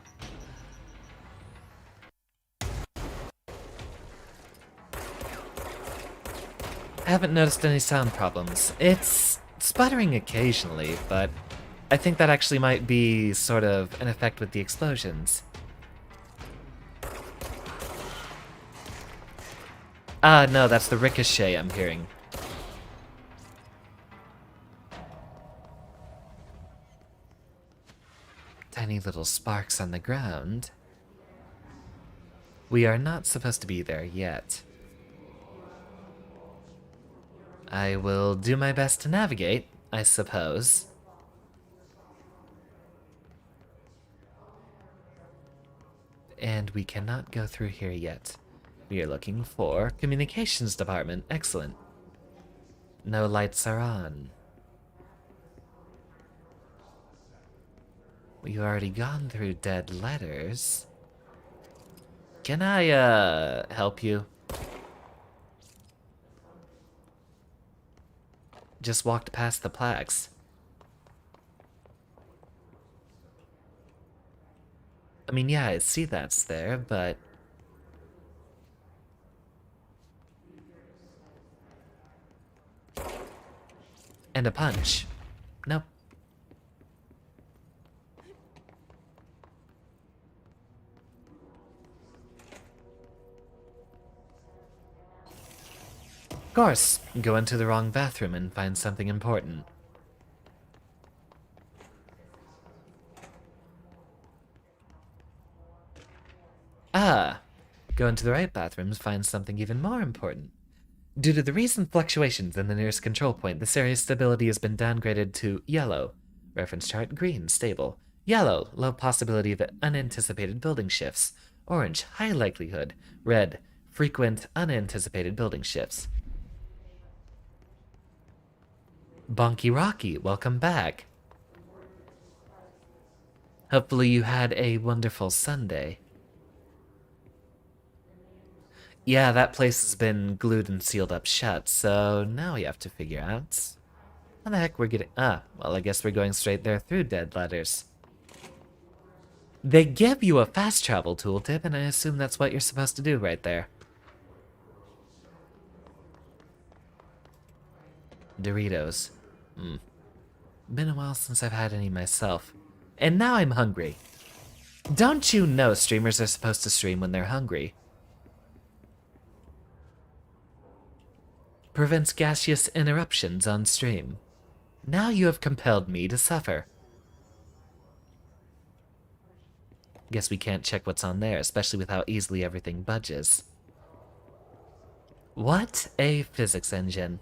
I haven't noticed any sound problems. It's sputtering occasionally, but I think that actually might be sort of an effect with the explosions. Ah, no, that's the ricochet I'm hearing. Tiny little sparks on the ground. We are not supposed to be there yet. I will do my best to navigate, I suppose. And we cannot go through here yet. We are looking for communications department. Excellent. No lights are on. We've already gone through dead letters. Can I, help you? Just walked past the plaques. I mean, yeah, I see that's there, but... And a punch. Nope. Of course, go into the wrong bathroom and find something important. Ah, go into the right bathrooms, find something even more important. Due to the recent fluctuations in the nearest control point, this area's stability has been downgraded to yellow. Reference chart, green, stable. Yellow, low possibility of unanticipated building shifts. Orange, high likelihood. Red, frequent, unanticipated building shifts. Bonky Rocky, welcome back. Hopefully you had a wonderful Sunday. Yeah, that place has been glued and sealed up shut, so now we have to figure out how the heck we're getting... well, I guess we're going straight there through dead letters. They give you a fast travel tooltip, and I assume that's what you're supposed to do right there. Doritos. Been a while since I've had any myself. And now I'm hungry. Don't you know streamers are supposed to stream when they're hungry? Prevents gaseous interruptions on stream. Now you have compelled me to suffer. Guess we can't check what's on there, especially with how easily everything budges. What a physics engine.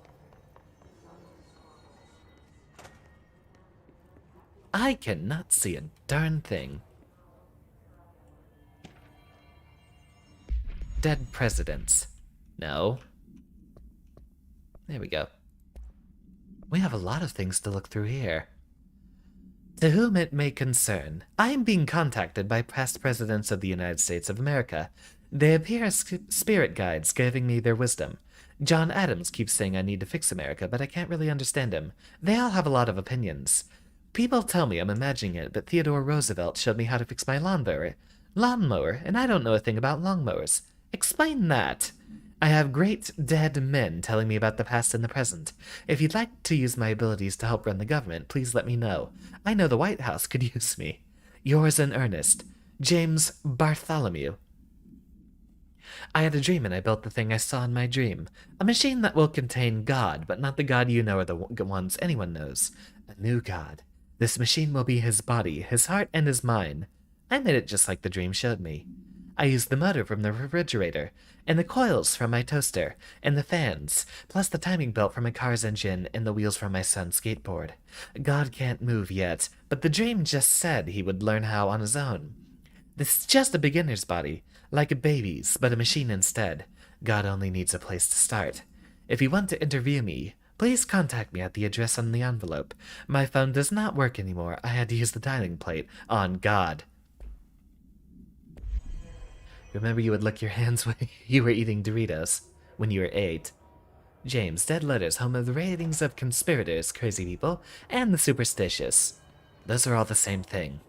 I cannot see a darn thing. Dead presidents. No. There we go. We have a lot of things to look through here. To whom it may concern, I am being contacted by past presidents of the United States of America. They appear as spirit guides giving me their wisdom. John Adams keeps saying I need to fix America, but I can't really understand him. They all have a lot of opinions. People tell me I'm imagining it, but Theodore Roosevelt showed me how to fix my lawnmower, and I don't know a thing about lawnmowers. Explain that. I have great dead men telling me about the past and the present. If you'd like to use my abilities to help run the government, please let me know. I know the White House could use me. Yours in earnest, James Bartholomew. I had a dream and I built the thing I saw in my dream. A machine that will contain God, but not the God you know or the ones anyone knows. A new God. This machine will be his body, his heart, and his mind. I made it just like the dream showed me. I used the motor from the refrigerator, and the coils from my toaster, and the fans, plus the timing belt from my car's engine and the wheels from my son's skateboard. God can't move yet, but the dream just said he would learn how on his own. This is just a beginner's body, like a baby's, but a machine instead. God only needs a place to start. If you want to interview me, please contact me at the address on the envelope. My phone does not work anymore. I had to use the dialing plate. On God. Remember you would lick your hands when you were eating Doritos when you were 8. James, Dead Letters, home of the ratings of conspirators, crazy people, and the superstitious. Those are all the same thing.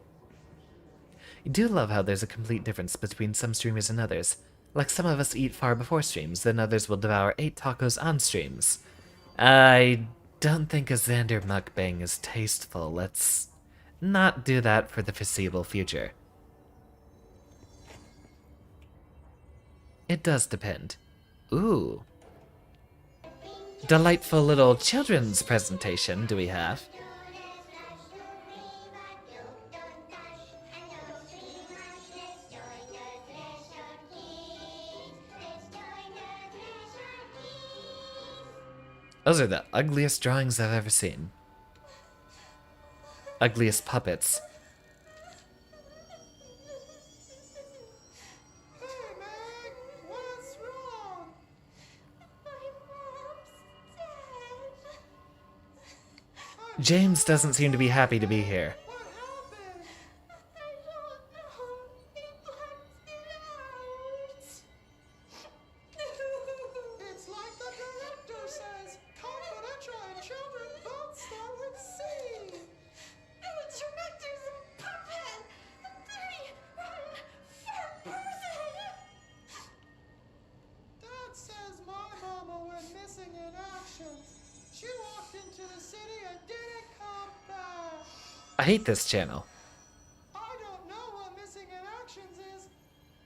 You do love how there's a complete difference between some streamers and others. Like some of us eat far before streams, then others will devour 8 tacos on streams. I don't think a Xander mukbang is tasteful. Let's not do that for the foreseeable future. It does depend. Ooh. Delightful little children's presentation do we have? Those are the ugliest drawings I've ever seen. Ugliest puppets. James doesn't seem to be happy to be here. It's like the director says, confidential and children don't start with C. The director's a puppet. A dirty, rotten, fat person. Dad says my mama went missing in action. She walked into the city and didn't come back. I hate this channel. I don't know what missing in actions is,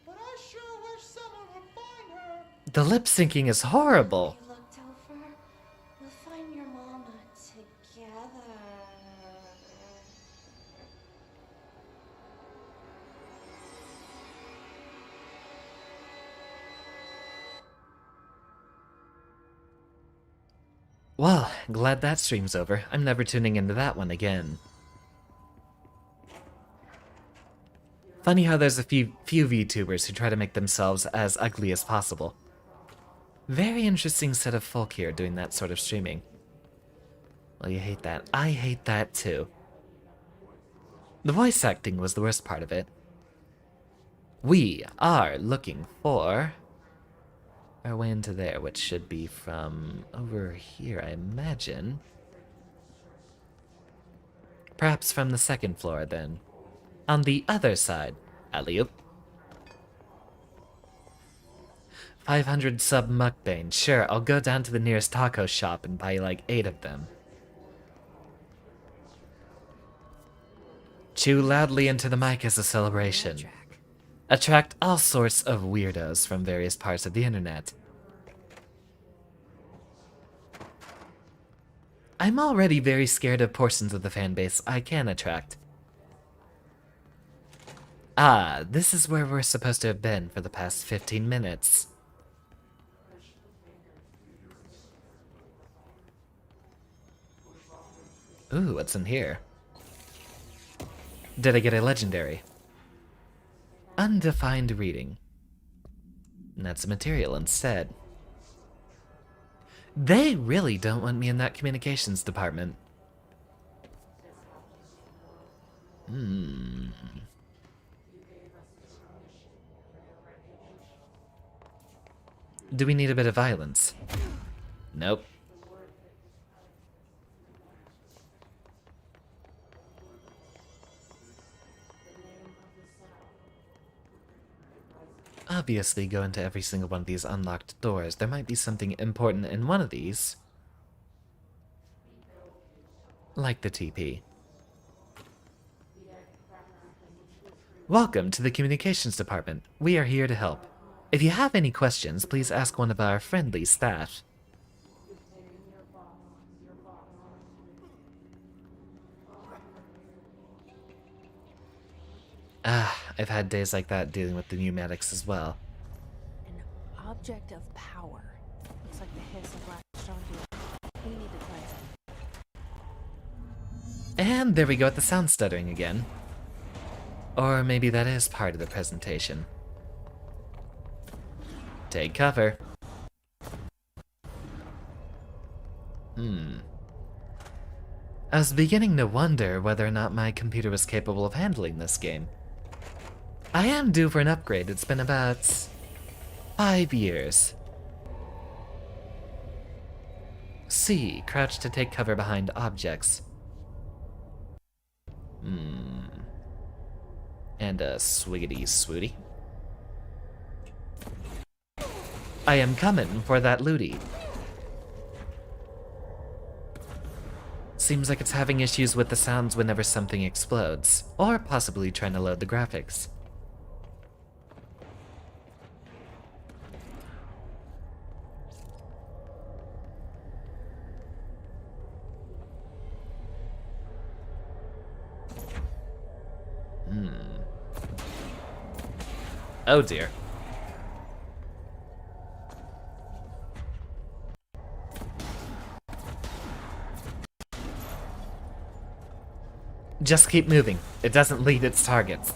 but I sure wish someone would find her. The lip syncing is horrible. We looked over. We'll find your mama together. Well, glad that stream's over. I'm never tuning into that one again. Funny how there's a few VTubers who try to make themselves as ugly as possible. Very interesting set of folk here doing that sort of streaming. Well, you hate that. I hate that too. The voice acting was the worst part of it. We are looking for our way into there, which should be from over here, I imagine. Perhaps from the second floor, then. On the other side. Alley-oop. 500 sub mukbang. Sure, I'll go down to the nearest taco shop and buy like 8 of them. Chew loudly into the mic as a celebration. Attract all sorts of weirdos from various parts of the internet. I'm already very scared of portions of the fanbase I can attract. Ah, this is where we're supposed to have been for the past 15 minutes. Ooh, what's in here? Did I get a legendary? Undefined reading. And that's a material instead. They really don't want me in that communications department. Do we need a bit of violence? Nope. Obviously, go into every single one of these unlocked doors. There might be something important in one of these. Like the TP. Welcome to the communications department. We are here to help. If you have any questions, please ask one of our friendly staff. Ah, I've had days like that dealing with the pneumatics as well. An object of power. Looks like the hiss of latched onto it. We need to cleanse it. And there we go with the sound stuttering again. Or maybe that is part of the presentation. Take cover. I was beginning to wonder whether or not my computer was capable of handling this game. I am due for an upgrade. It's been about 5 years. C. Crouch to take cover behind objects. And a swiggity swooty. I am coming for that looty. Seems like it's having issues with the sounds whenever something explodes, or possibly trying to load the graphics. Oh dear. Just keep moving. It doesn't lead its targets.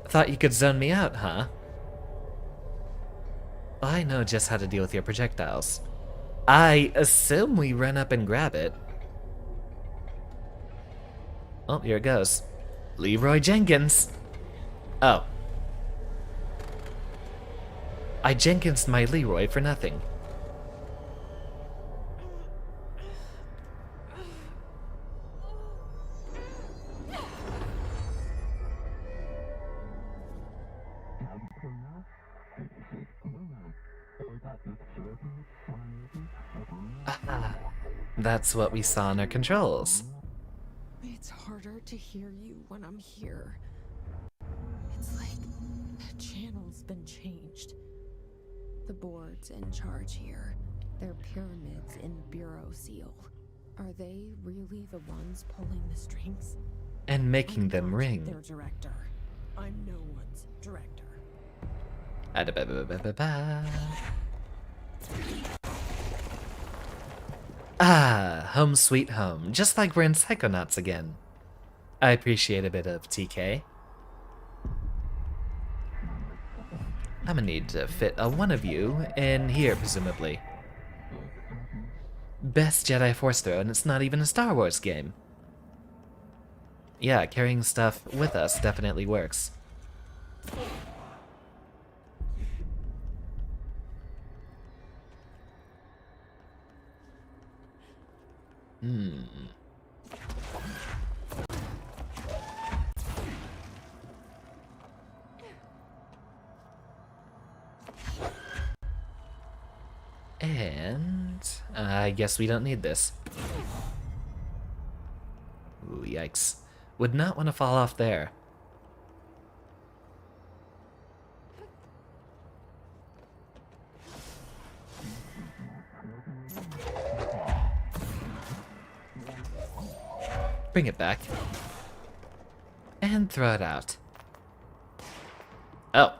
Thought you could zone me out, huh? I know just how to deal with your projectiles. I assume we run up and grab it. Oh, here it goes. Leroy Jenkins. Oh. I Jenkinsed my Leroy for nothing. That's what we saw in our controls. It's harder to hear you when I'm here. It's like the channel's been changed. The board's in charge here. They're pyramids in Bureau Seal. Are they really the ones pulling the strings? And making them ring. Their director. I'm no one's director. Ah, home sweet home. Just like we're in Psychonauts again. I appreciate a bit of TK. I'm gonna need to fit one of you in here, presumably. Best Jedi Force throw, and it's not even a Star Wars game. Yeah, carrying stuff with us definitely works. And I guess we don't need this. Ooh, yikes. Would not want to fall off there. Bring it back. And throw it out. Oh.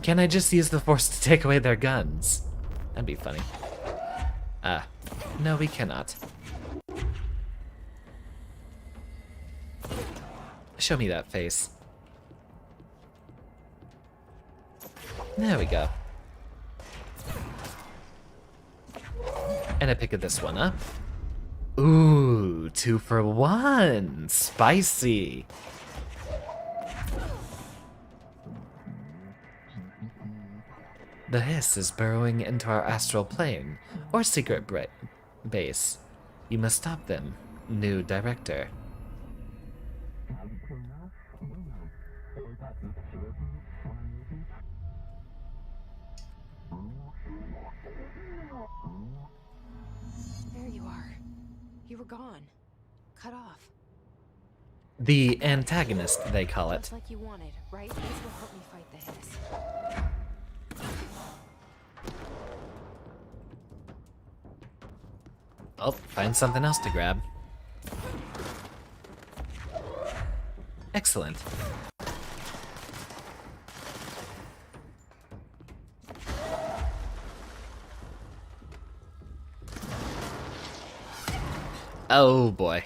Can I just use the Force to take away their guns? That'd be funny. Ah. No, we cannot. Show me that face. There we go. And I pick this one up. Ooh, 2 for 1. Spicy. The hiss is burrowing into our astral plane, or secret base. You must stop them, new director. There you are. You were gone. Cut off. The antagonist, they call it. Just like you wanted, right? This will help me fight the hiss. Oh, find something else to grab. Excellent. Oh boy.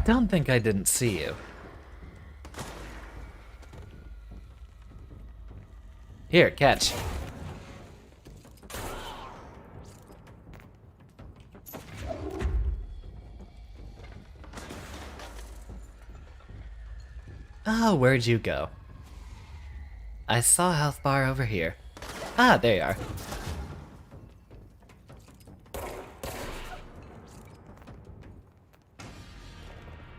Don't think I didn't see you. Here, catch. Oh, where'd you go? I saw a health bar over here. Ah, there you are.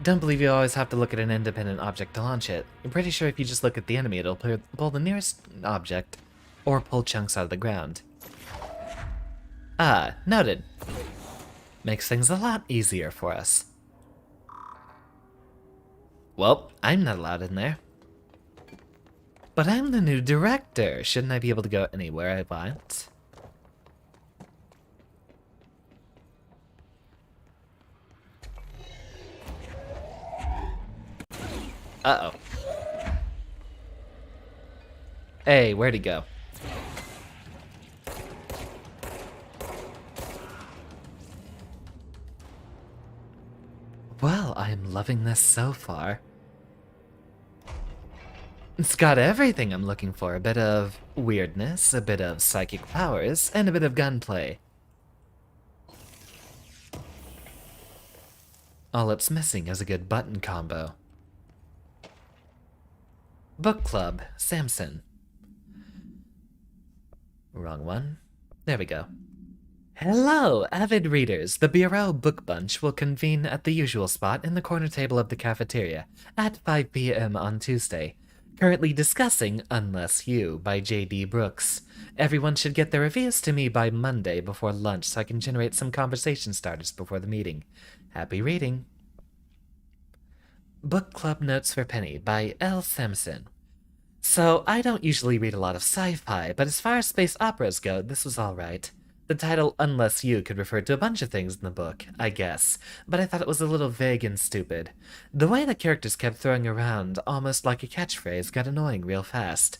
Don't believe you always have to look at an independent object to launch it. I'm pretty sure if you just look at the enemy, it'll pull the nearest object, or pull chunks out of the ground. Ah, noted. Makes things a lot easier for us. Well, I'm not allowed in there. But I'm the new director. Shouldn't I be able to go anywhere I want? Uh-oh. Hey, where'd he go? Well, I'm loving this so far. It's got everything I'm looking for. A bit of weirdness, a bit of psychic powers, and a bit of gunplay. All it's missing is a good button combo. Book Club, Samson. Wrong one. There we go. Hello, avid readers. The Bureau Book Bunch will convene at the usual spot in the corner table of the cafeteria at 5 p.m. on Tuesday. Currently discussing Unless You by J.D. Brooks. Everyone should get their reviews to me by Monday before lunch so I can generate some conversation starters before the meeting. Happy reading. Book Club Notes for Penny by L. Sampson. So, I don't usually read a lot of sci-fi, but as far as space operas go, this was alright. The title Unless You could refer to a bunch of things in the book, I guess, but I thought it was a little vague and stupid. The way the characters kept throwing around, almost like a catchphrase, got annoying real fast.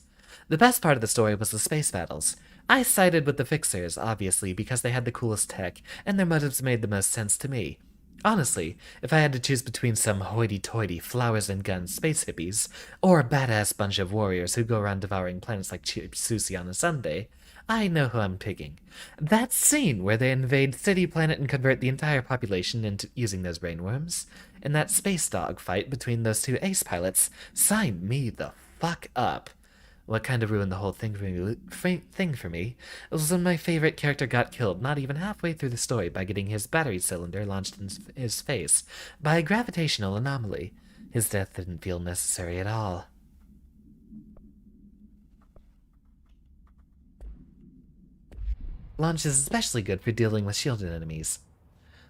The best part of the story was the space battles. I sided with the fixers, obviously, because they had the coolest tech, and their motives made the most sense to me. Honestly, if I had to choose between some hoity-toity flowers and guns space hippies, or a badass bunch of warriors who go around devouring planets like cheap sushi on a Sunday, I know who I'm picking. That scene where they invade City Planet and convert the entire population into using those brainworms, and that space dog fight between those two ace pilots, signed me the fuck up. What kind of ruined the whole thing for me was when my favorite character got killed not even halfway through the story by getting his battery cylinder launched in his face by a gravitational anomaly. His death didn't feel necessary at all. Launch is especially good for dealing with shielded enemies.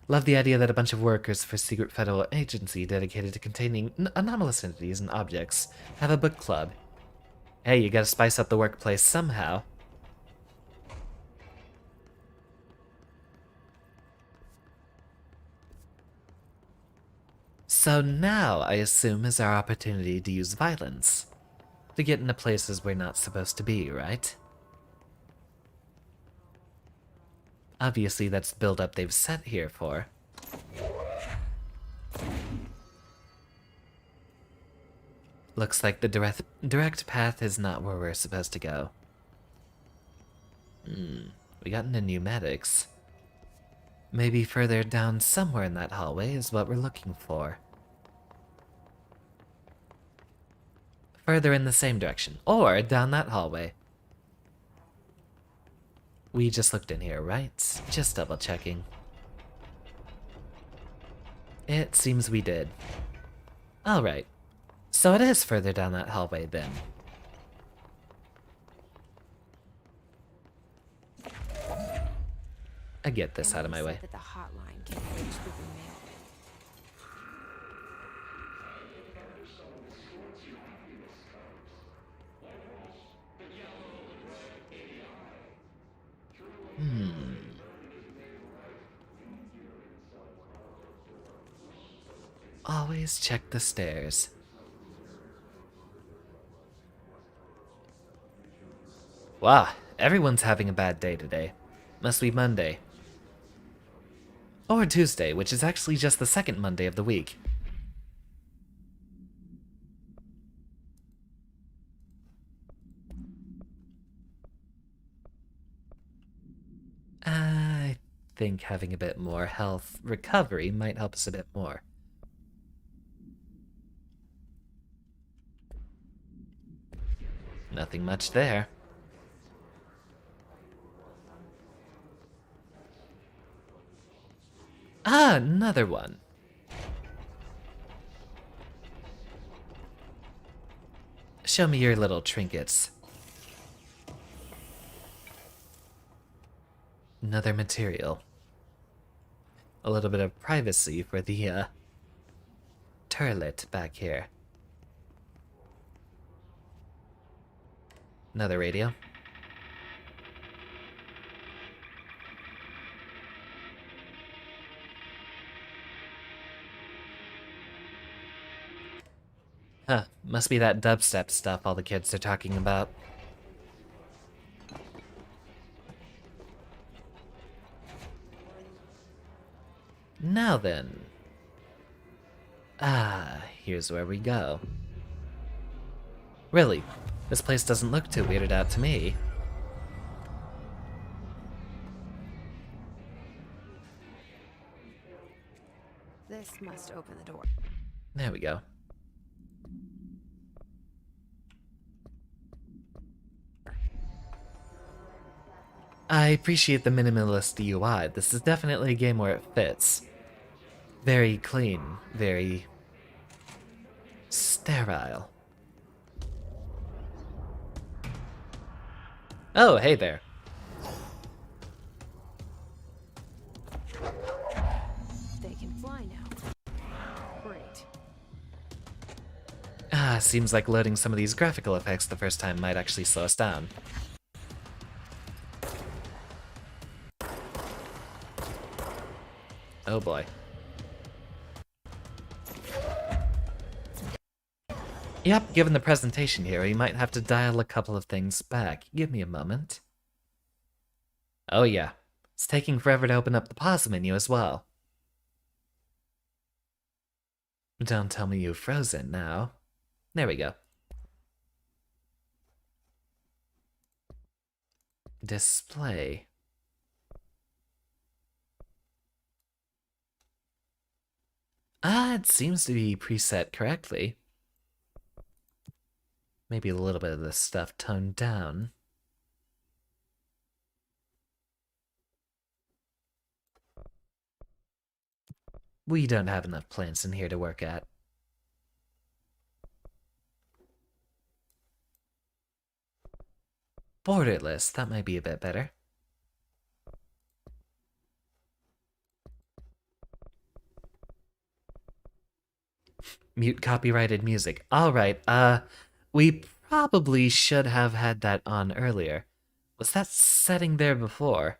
Love the idea that a bunch of workers for a secret federal agency dedicated to containing anomalous entities and objects have a book club. Hey, you gotta spice up the workplace somehow. So now, I assume, is our opportunity to use violence. To get into places we're not supposed to be, right? Obviously, that's the build-up they've set here for. Looks like the direct path is not where we're supposed to go. We got into pneumatics. Maybe further down somewhere in that hallway is what we're looking for. Further in the same direction, or down that hallway. We just looked in here, right? Just double checking. It seems we did. Alright. So it is further down that hallway then. I get this out of my way. That the hotline can be reached through the mail. Always check the stairs. Wow, everyone's having a bad day today. Must be Monday. Or Tuesday, which is actually just the second Monday of the week. I think having a bit more health recovery might help us a bit more. Nothing much there. Ah, another one. Show me your little trinkets. Another material. A little bit of privacy for the, turlet back here. Another radio. Huh, must be that dubstep stuff all the kids are talking about. Now then. Ah, here's where we go. Really, this place doesn't look too weirded out to me. This must open the door. There we go. I appreciate the minimalist UI. This is definitely a game where it fits. Very clean, very sterile. Oh, hey there. They can fly now. Great. Ah, seems like loading some of these graphical effects the first time might actually slow us down. Oh boy. Yep, given the presentation here, we might have to dial a couple of things back. Give me a moment. Oh yeah, it's taking forever to open up the pause menu as well. Don't tell me you've frozen now. There we go. Display. It seems to be preset correctly. Maybe a little bit of this stuff toned down. We don't have enough plants in here to work at. Borderless, that might be a bit better. Mute copyrighted music. Alright, we probably should have had that on earlier. Was that setting there before?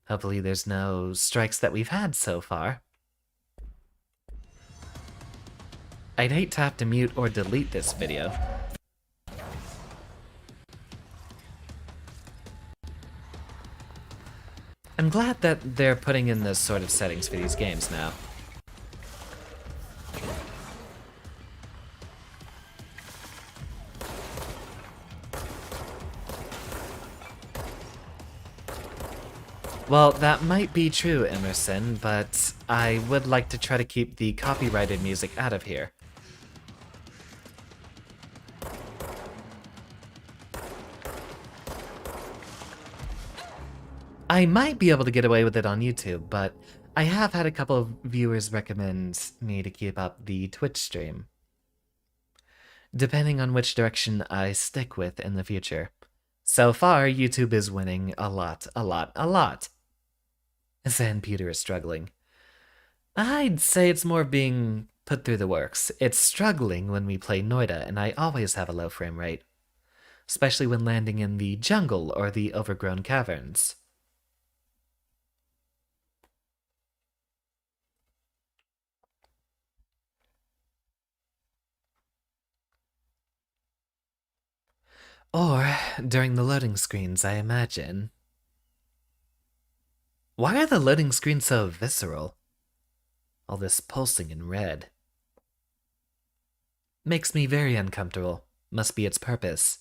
Hopefully there's no strikes that we've had so far. I'd hate to have to mute or delete this video. I'm glad that they're putting in this sort of settings for these games now. Well, that might be true, Emerson, but I would like to try to keep the copyrighted music out of here. I might be able to get away with it on YouTube, but I have had a couple of viewers recommend me to keep up the Twitch stream, depending on which direction I stick with in the future. So far, YouTube is winning a lot. Zanpeter is struggling. I'd say it's more being put through the works. It's struggling when we play Noida, and I always have a low frame rate, especially when landing in the jungle or the overgrown caverns. Or during the loading screens, I imagine. Why are the loading screens so visceral? All this pulsing in red. Makes me very uncomfortable. Must be its purpose.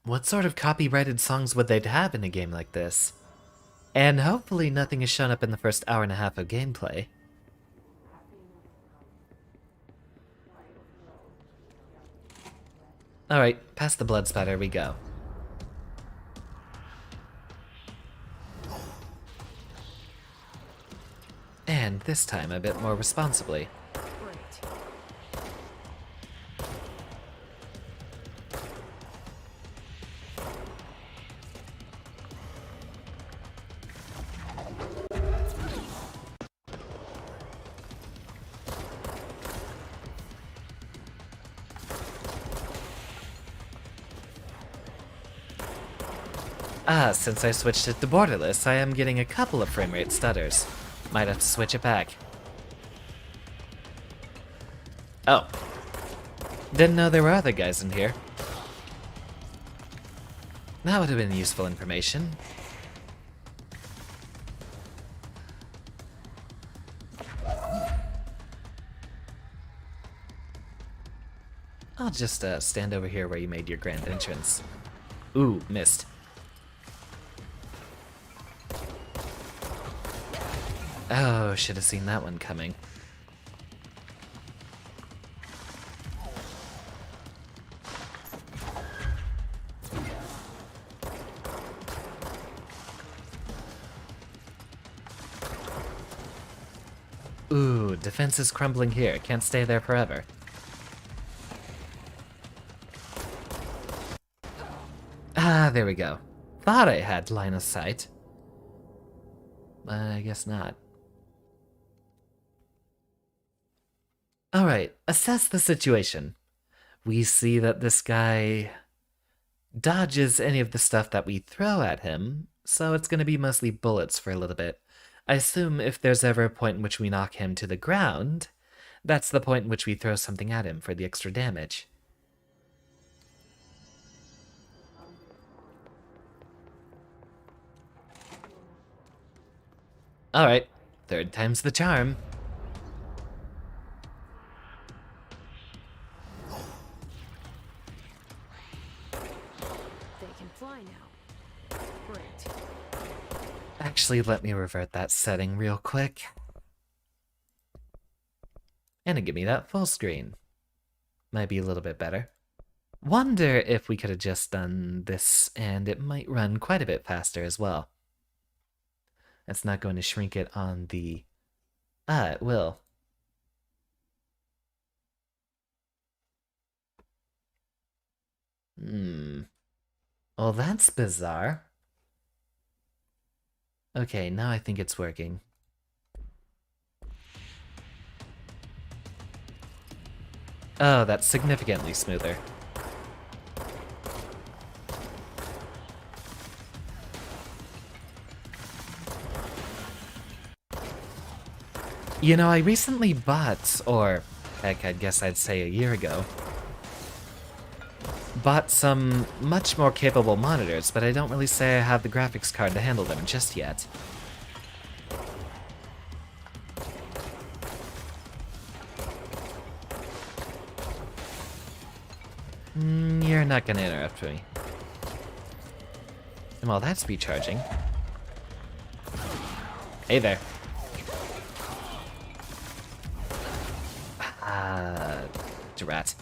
What sort of copyrighted songs would they have in a game like this? And hopefully nothing has shown up in the first hour and a half of gameplay. Alright, past the blood spatter we go. And this time a bit more responsibly. Since I switched it to borderless, I am getting a couple of frame rate stutters. Might have to switch it back. Oh. Didn't know there were other guys in here. That would have been useful information. I'll just stand over here where you made your grand entrance. Ooh, missed. Oh, should have seen that one coming. Ooh, defense is crumbling here. Can't stay there forever. There we go. Thought I had line of sight. I guess not. Alright, assess the situation. We see that this guy dodges any of the stuff that we throw at him, so it's going to be mostly bullets for a little bit. I assume if there's ever a point in which we knock him to the ground, that's the point in which we throw something at him for the extra damage. Alright, third time's the charm. They can fly now. Great. Actually, let me revert that setting real quick. And give me that full screen. Might be a little bit better. Wonder if we could have just done this and it might run quite a bit faster as well. That's not going to shrink it on the... Ah, it will. Well, that's bizarre. Okay, now I think it's working. Oh, that's significantly smoother. You know, I recently bought, or heck, I guess I'd say a year ago, bought some much more capable monitors, but I don't really say I have the graphics card to handle them just yet. You're not gonna interrupt me. And while that's recharging... Hey there. Drat.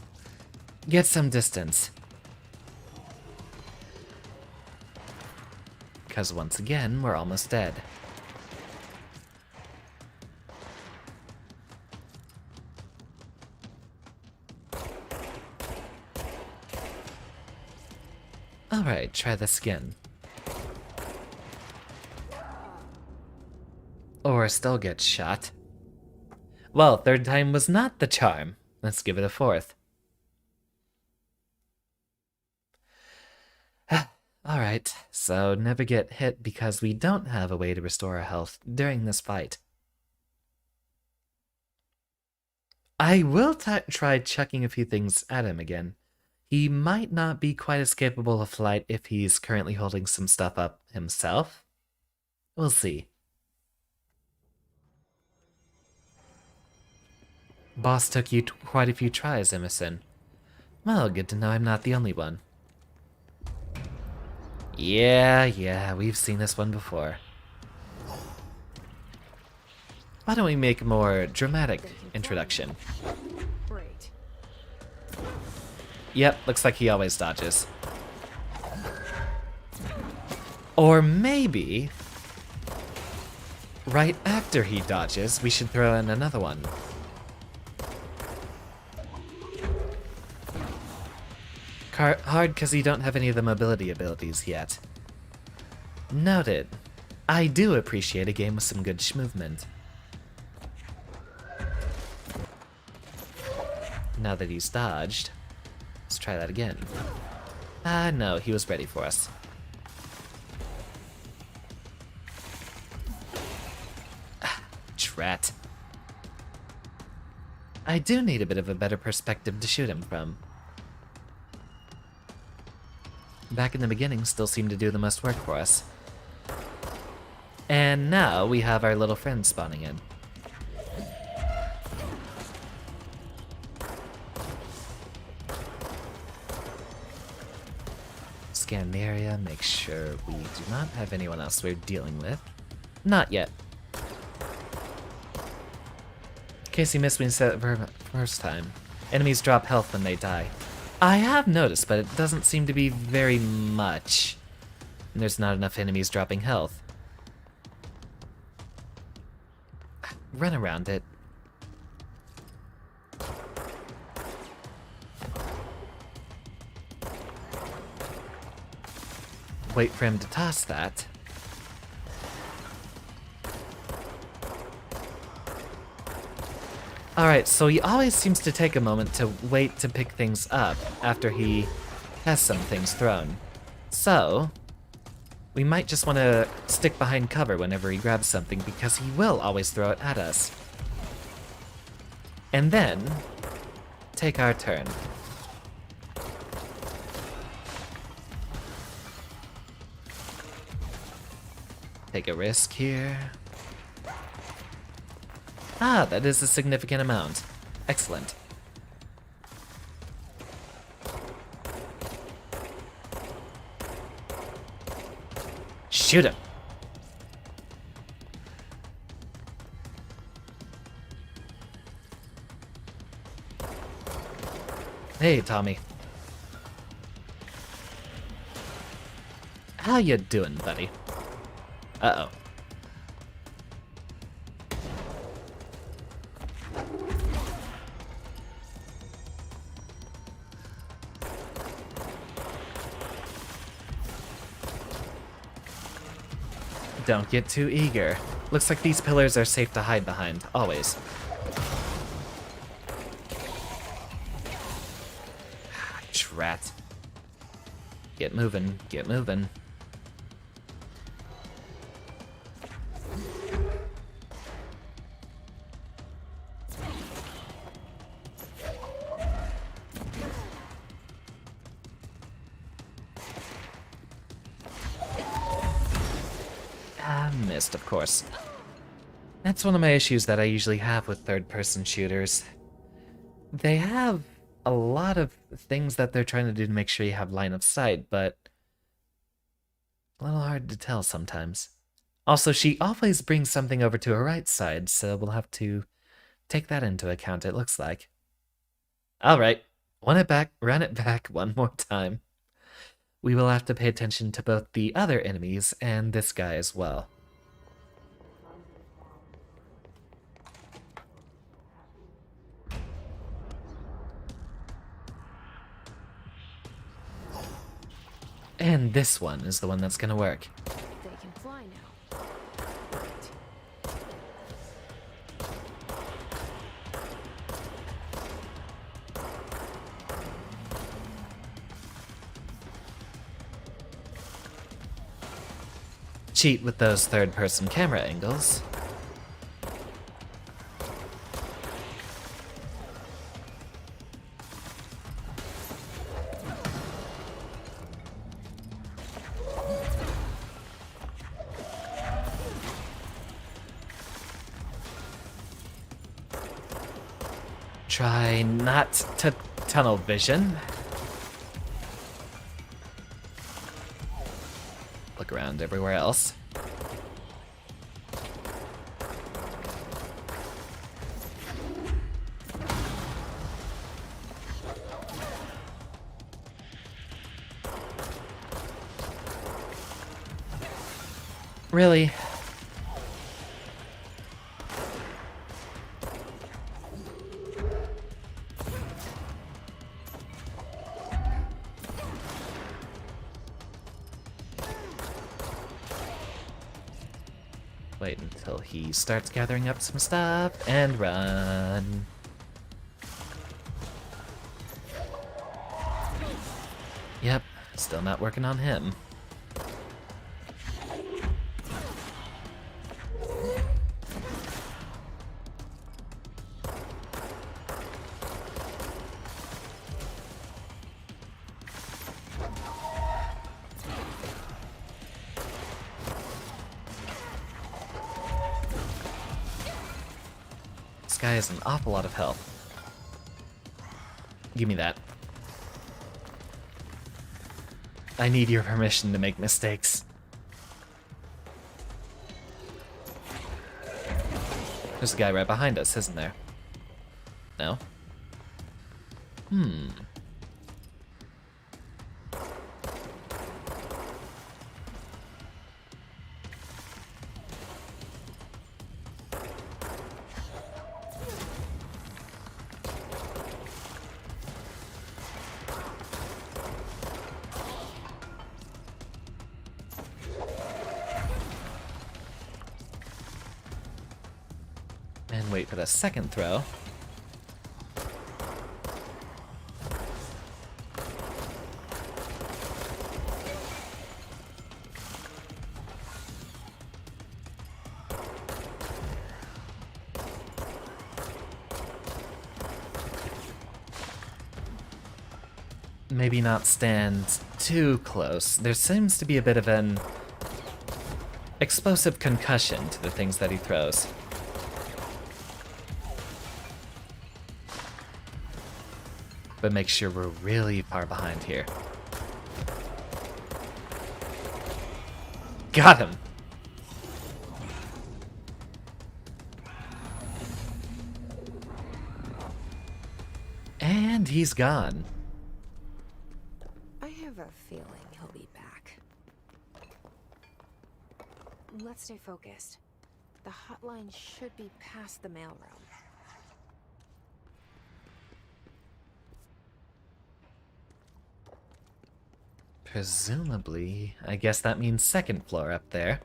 Get some distance. Because once again, we're almost dead. Alright, try this again. Or still get shot. Well, third time was not the charm. Let's give it a fourth. Alright, so never get hit because we don't have a way to restore our health during this fight. I will try chucking a few things at him again. He might not be quite as capable of flight if he's currently holding some stuff up himself. We'll see. Boss took you quite a few tries, Emerson. Well, good to know I'm not the only one. Yeah, we've seen this one before. Why don't we make a more dramatic introduction? Great. Yep, looks like he always dodges. Or maybe, right after he dodges, we should throw in another one. Hard because you don't have any of the mobility abilities yet. Noted. I do appreciate a game with some good movement. Now that he's dodged, let's try that again. No, he was ready for us. Drat. I do need a bit of a better perspective to shoot him from. Back in the beginning still seemed to do the most work for us. And now we have our little friend spawning in. Scan the area, make sure we do not have anyone else we're dealing with. Not yet. In case you missed me said it first time. Enemies drop health when they die. I have noticed, but it doesn't seem to be very much. And there's not enough enemies dropping health. Run around it. Wait for him to toss that. Alright, so he always seems to take a moment to wait to pick things up after he has some things thrown. So, we might just want to stick behind cover whenever he grabs something because he will always throw it at us. And then, take our turn. Take a risk here. Ah, that is a significant amount. Excellent. Shoot him! Hey, Tommy. How you doing, buddy? Uh-oh. Don't get too eager. Looks like these pillars are safe to hide behind, always. Drat. Get moving, get moving. Missed, of course. That's one of my issues that I usually have with third-person shooters. They have a lot of things that they're trying to do to make sure you have line of sight, but a little hard to tell sometimes. Also, she always brings something over to her right side, so we'll have to take that into account, it looks like. Alright, run it back one more time. We will have to pay attention to both the other enemies and this guy as well. And this one is the one that's gonna work. They can fly now. Right. Cheat with those third-person camera angles. Try not to tunnel vision. Look around everywhere else. Really? Wait until he starts gathering up some stuff and run. Yep, still not working on him. This guy has an awful lot of health. Give me that. I need your permission to make mistakes. There's a guy right behind us, isn't there? No? And wait for the second throw. Maybe not stand too close. There seems to be a bit of an explosive concussion to the things that he throws. but make sure we're really far behind here. Got him! And he's gone. I have a feeling he'll be back. Let's stay focused. The hotline should be past the mailroom. Presumably, I guess that means second floor up there.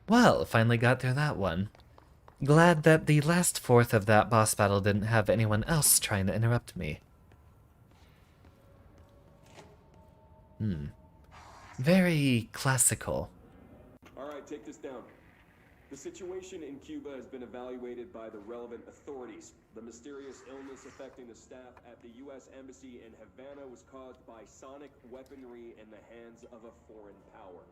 Well, finally got through that one. Glad that the last fourth of that boss battle didn't have anyone else trying to interrupt me. Very classical. Alright, take this down. The situation in Cuba has been evaluated by the relevant authorities. The mysterious illness affecting the staff at the U.S. Embassy in Havana was caused by sonic weaponry in the hands of a foreign power.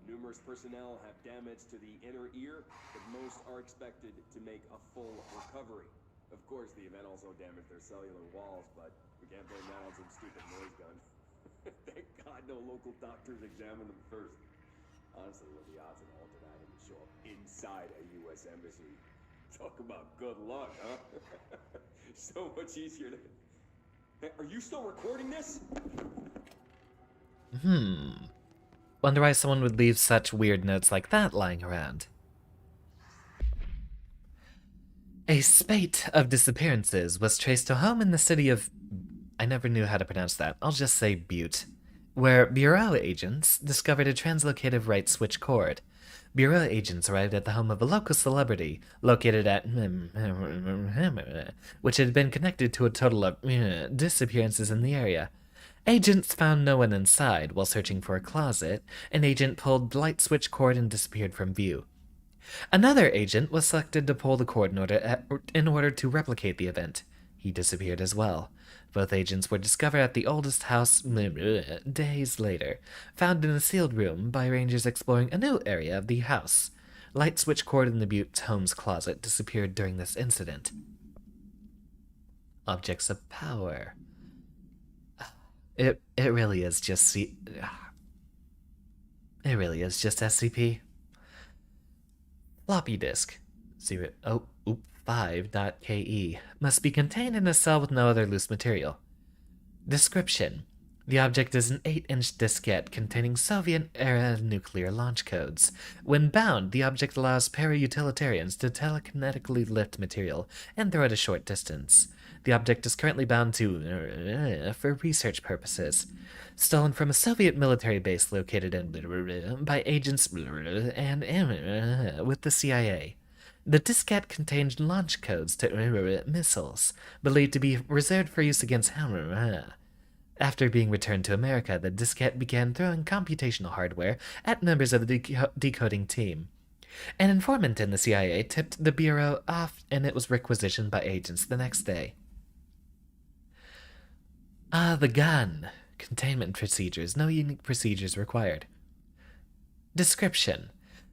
Numerous personnel have damage to the inner ear, but most are expected to make a full recovery. Of course, the event also damaged their cellular walls, but we can't blame that on some stupid noise gun. Thank God no local doctors examined them first. Honestly, what are the odds an altered item would show up inside a U.S. embassy? Talk about good luck, huh? So much easier to... Hey, are you still recording this? Wonder why someone would leave such weird notes like that lying around. A spate of disappearances was traced to a home in the city of... I never knew how to pronounce that. I'll just say Butte. Where Bureau agents discovered a translocative right switch cord. Bureau agents arrived at the home of a local celebrity located at... which had been connected to a total of disappearances in the area. Agents found no one inside. While searching for a closet, an agent pulled the light switch cord and disappeared from view. Another agent was selected to pull the cord in order to replicate the event. He disappeared as well. Both agents were discovered at the oldest house days later, found in a sealed room by rangers exploring a new area of the house. Light switch cord in the Butte home's closet disappeared during this incident. Objects of power. It really is just It really is just SCP. Floppy disk 5.ke must be contained in a cell with no other loose material. Description: the object is an 8-inch diskette containing Soviet-era nuclear launch codes. When bound, the object allows para-utilitarians to telekinetically lift material and throw it a short distance. The object is currently bound to for research purposes. Stolen from a Soviet military base located in by agents and with the CIA. The diskette contained launch codes to missiles, believed to be reserved for use against After being returned to America, the diskette began throwing computational hardware at members of the decoding team. An informant in the CIA tipped the Bureau off, and it was requisitioned by agents the next day. The gun. Containment procedures. No unique procedures required. Description: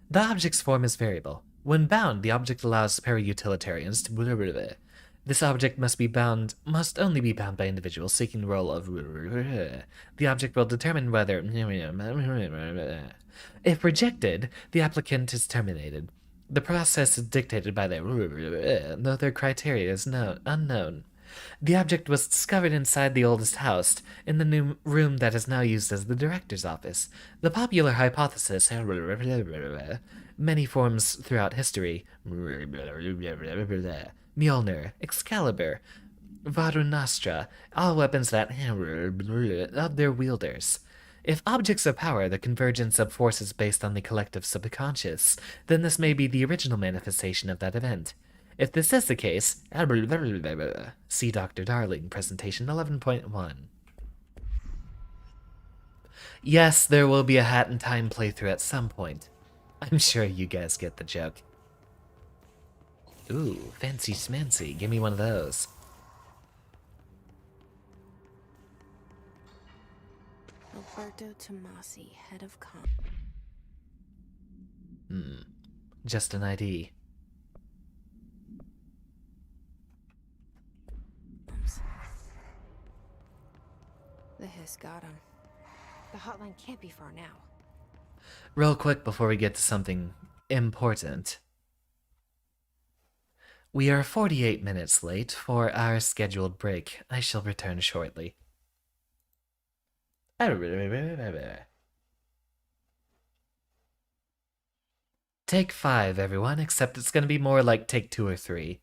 the object's form is variable. When bound, the object allows para-utilitarians to... This object must only be bound by individuals seeking the role of... The object will determine whether... If rejected, the applicant is terminated. The process is dictated by though their criteria is unknown. The object was discovered inside the oldest house, in the new room that is now used as the director's office. The popular hypothesis, many forms throughout history, Mjolnir, Excalibur, Varunastra, all weapons that of their wielders. If objects of power are the convergence of forces based on the collective subconscious, then this may be the original manifestation of that event. If this is the case, see Dr. Darling, presentation 11.1. Yes, there will be a Hat in Time playthrough at some point. I'm sure you guys get the joke. Ooh, fancy schmancy. Give me one of those. Alberto Tomasi, head of com. Just an ID. The hiss got him. The hotline can't be far now. Real quick before we get to something important. We are 48 minutes late for our scheduled break. I shall return shortly. Take 5, everyone, except it's gonna be more like take 2 or 3.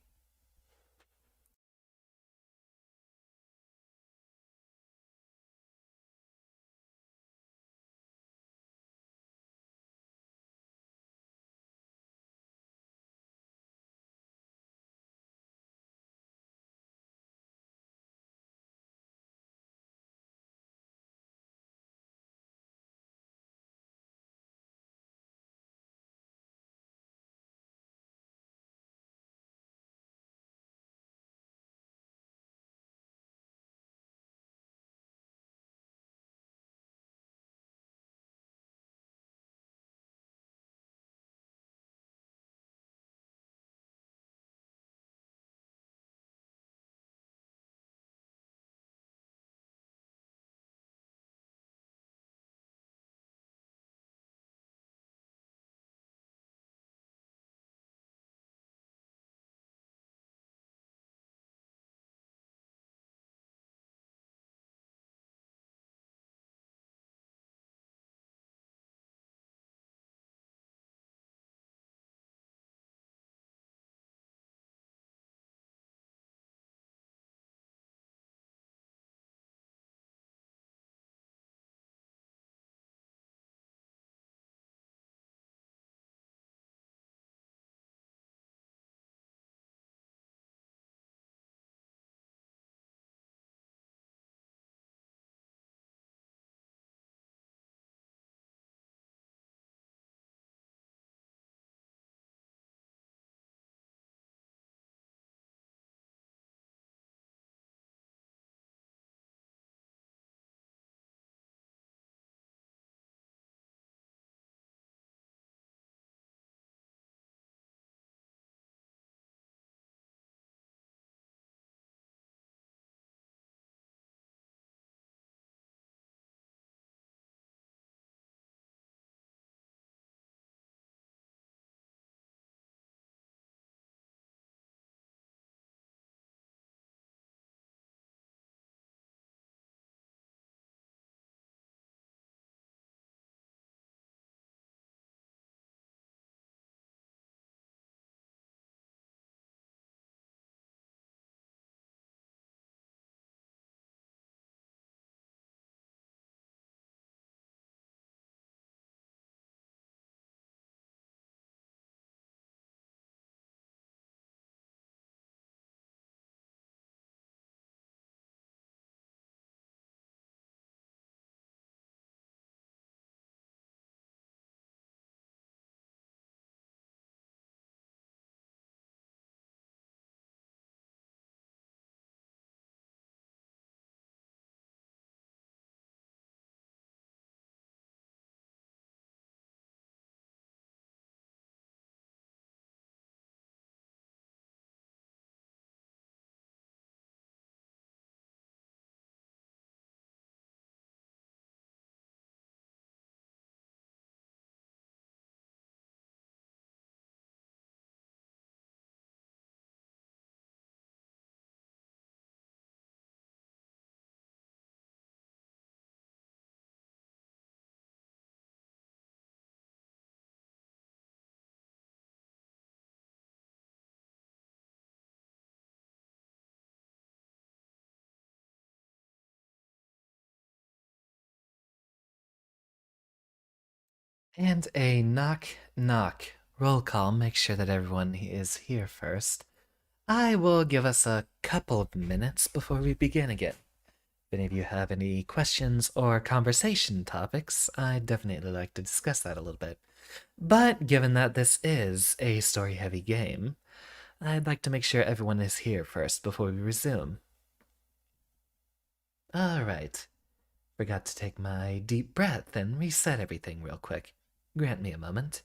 And a knock, knock. Roll call, make sure that everyone is here first. I will give us a couple of minutes before we begin again. If any of you have any questions or conversation topics, I'd definitely like to discuss that a little bit. But given that this is a story-heavy game, I'd like to make sure everyone is here first before we resume. Alright. Forgot to take my deep breath and reset everything real quick. Grant me a moment.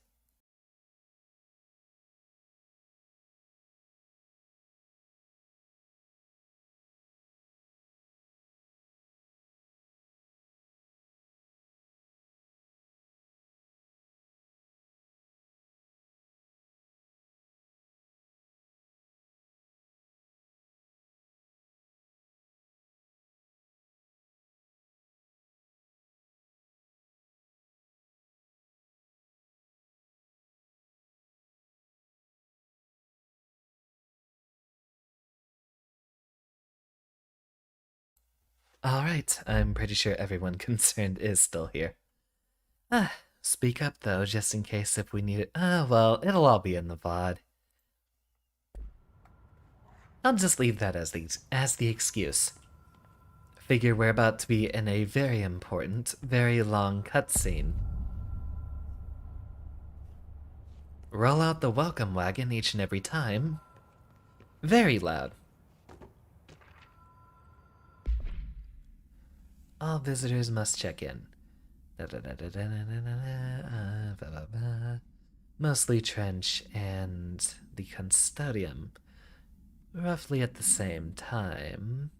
Alright, I'm pretty sure everyone concerned is still here. Speak up though, just in case if we need it. Well, it'll all be in the VOD. I'll just leave that as the excuse. Figure we're about to be in a very important, very long cutscene. Roll out the welcome wagon each and every time. Very loud. All visitors must check in. Mostly Trench and the Custodium. Roughly at the same time.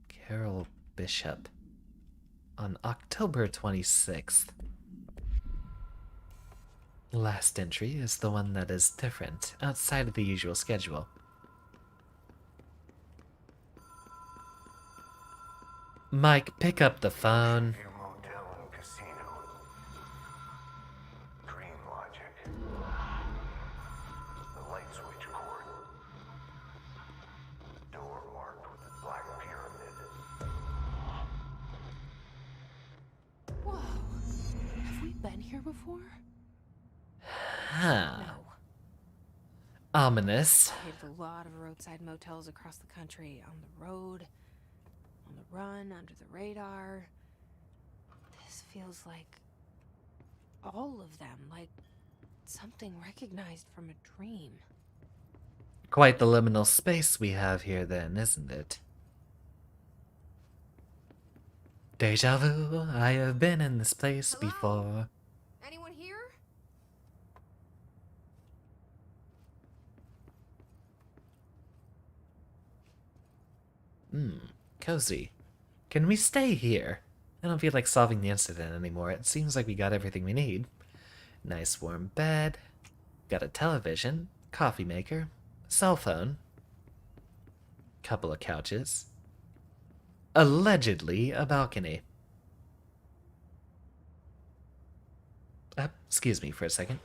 Carol Bishop. On October 26th. Last entry is the one that is different, outside of the usual schedule. Mike, pick up the phone. View Motel and Casino. Dream Logic. The light switch cord. Door marked with the black pyramid. Whoa. Have we been here before? Huh. No. Ominous. There's a lot of roadside motels across the country, on the road, on the run, under the radar. This feels like all of them, like something recognized from a dream. Quite the liminal space we have here then, isn't it? Deja vu, I have been in this place Hello? before. Anyone here? Cozy. Can we stay here? I don't feel like solving the incident anymore. It seems like we got everything we need. Nice warm bed. Got a television, coffee maker, cell phone. Couple of couches. Allegedly a balcony. Excuse me for a second.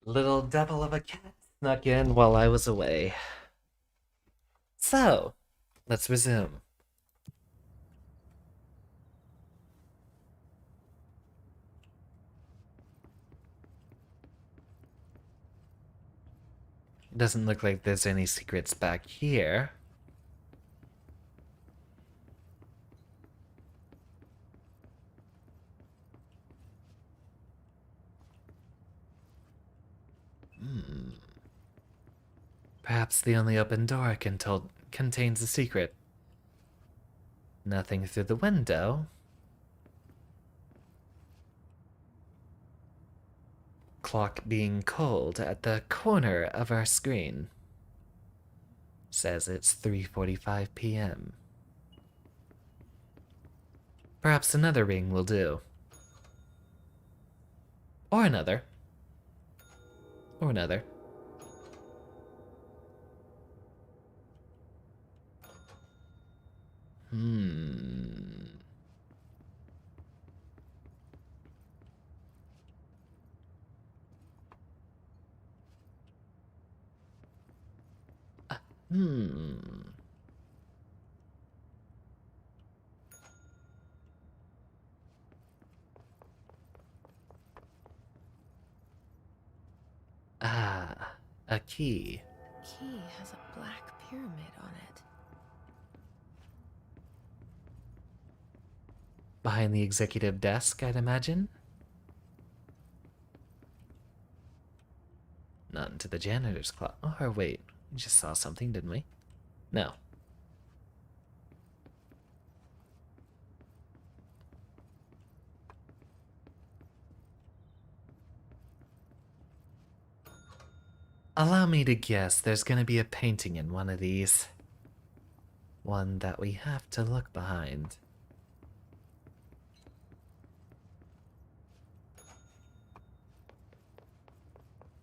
Little devil of a cat snuck in while I was away. So, let's resume. Doesn't look like there's any secrets back here. Perhaps the only open door contains a secret. Nothing through the window. Clock being cold at the corner of our screen. Says it's 3:45 p.m. Perhaps another ring will do. Or another. Or another. A key. Key has a black pyramid on it. Behind the executive desk, I'd imagine. Not into the janitor's closet. Or wait, we just saw something, didn't we? No. Allow me to guess, there's gonna be a painting in one of these. One that we have to look behind.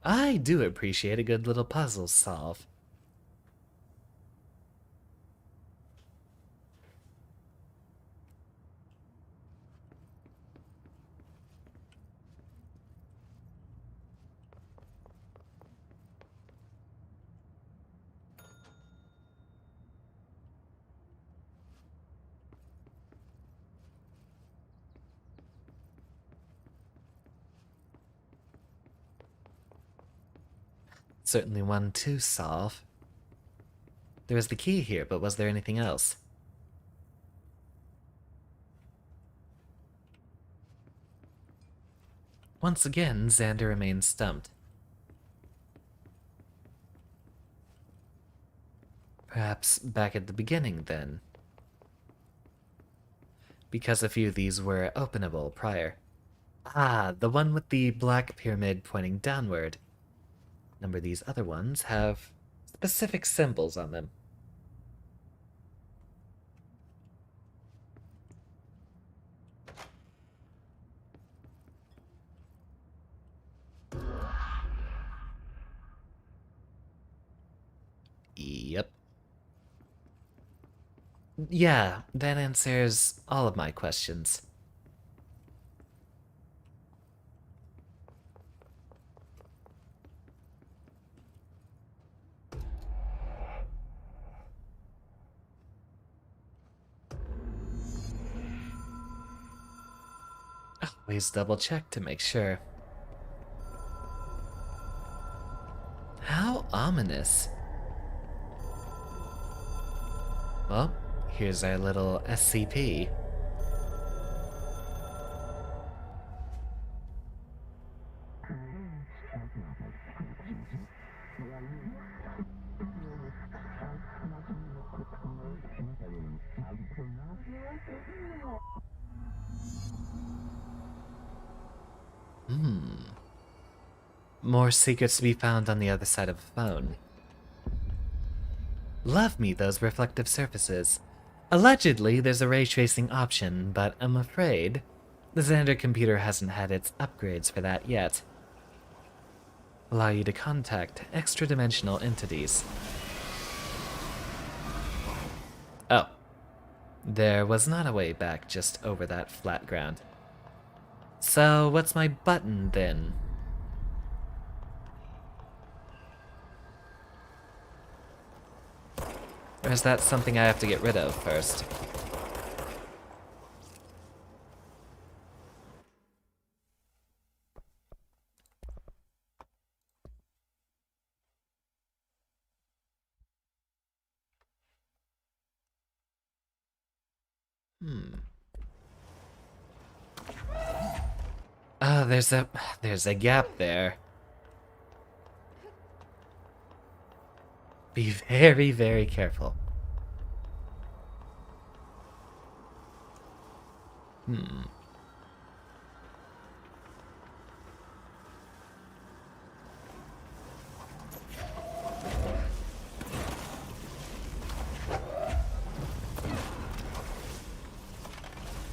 I do appreciate a good little puzzle solve. Certainly one to solve. There was the key here, but was there anything else? Once again, Xander remains stumped. Perhaps back at the beginning, then. Because a few of these were openable prior. Ah, the one with the black pyramid pointing downward. A number of these other ones have specific symbols on them. Yep. Yeah, that answers all of my questions. Always double check to make sure. How ominous. Well, here's our little SCP. More secrets to be found on the other side of the phone. Love me those reflective surfaces. Allegedly, there's a ray tracing option, but I'm afraid the Xander computer hasn't had its upgrades for that yet. Allow you to contact extra-dimensional entities. Oh. There was not a way back just over that flat ground. So, what's my button, then? Or is that something I have to get rid of first? Oh, there's a gap there. Be very, very careful.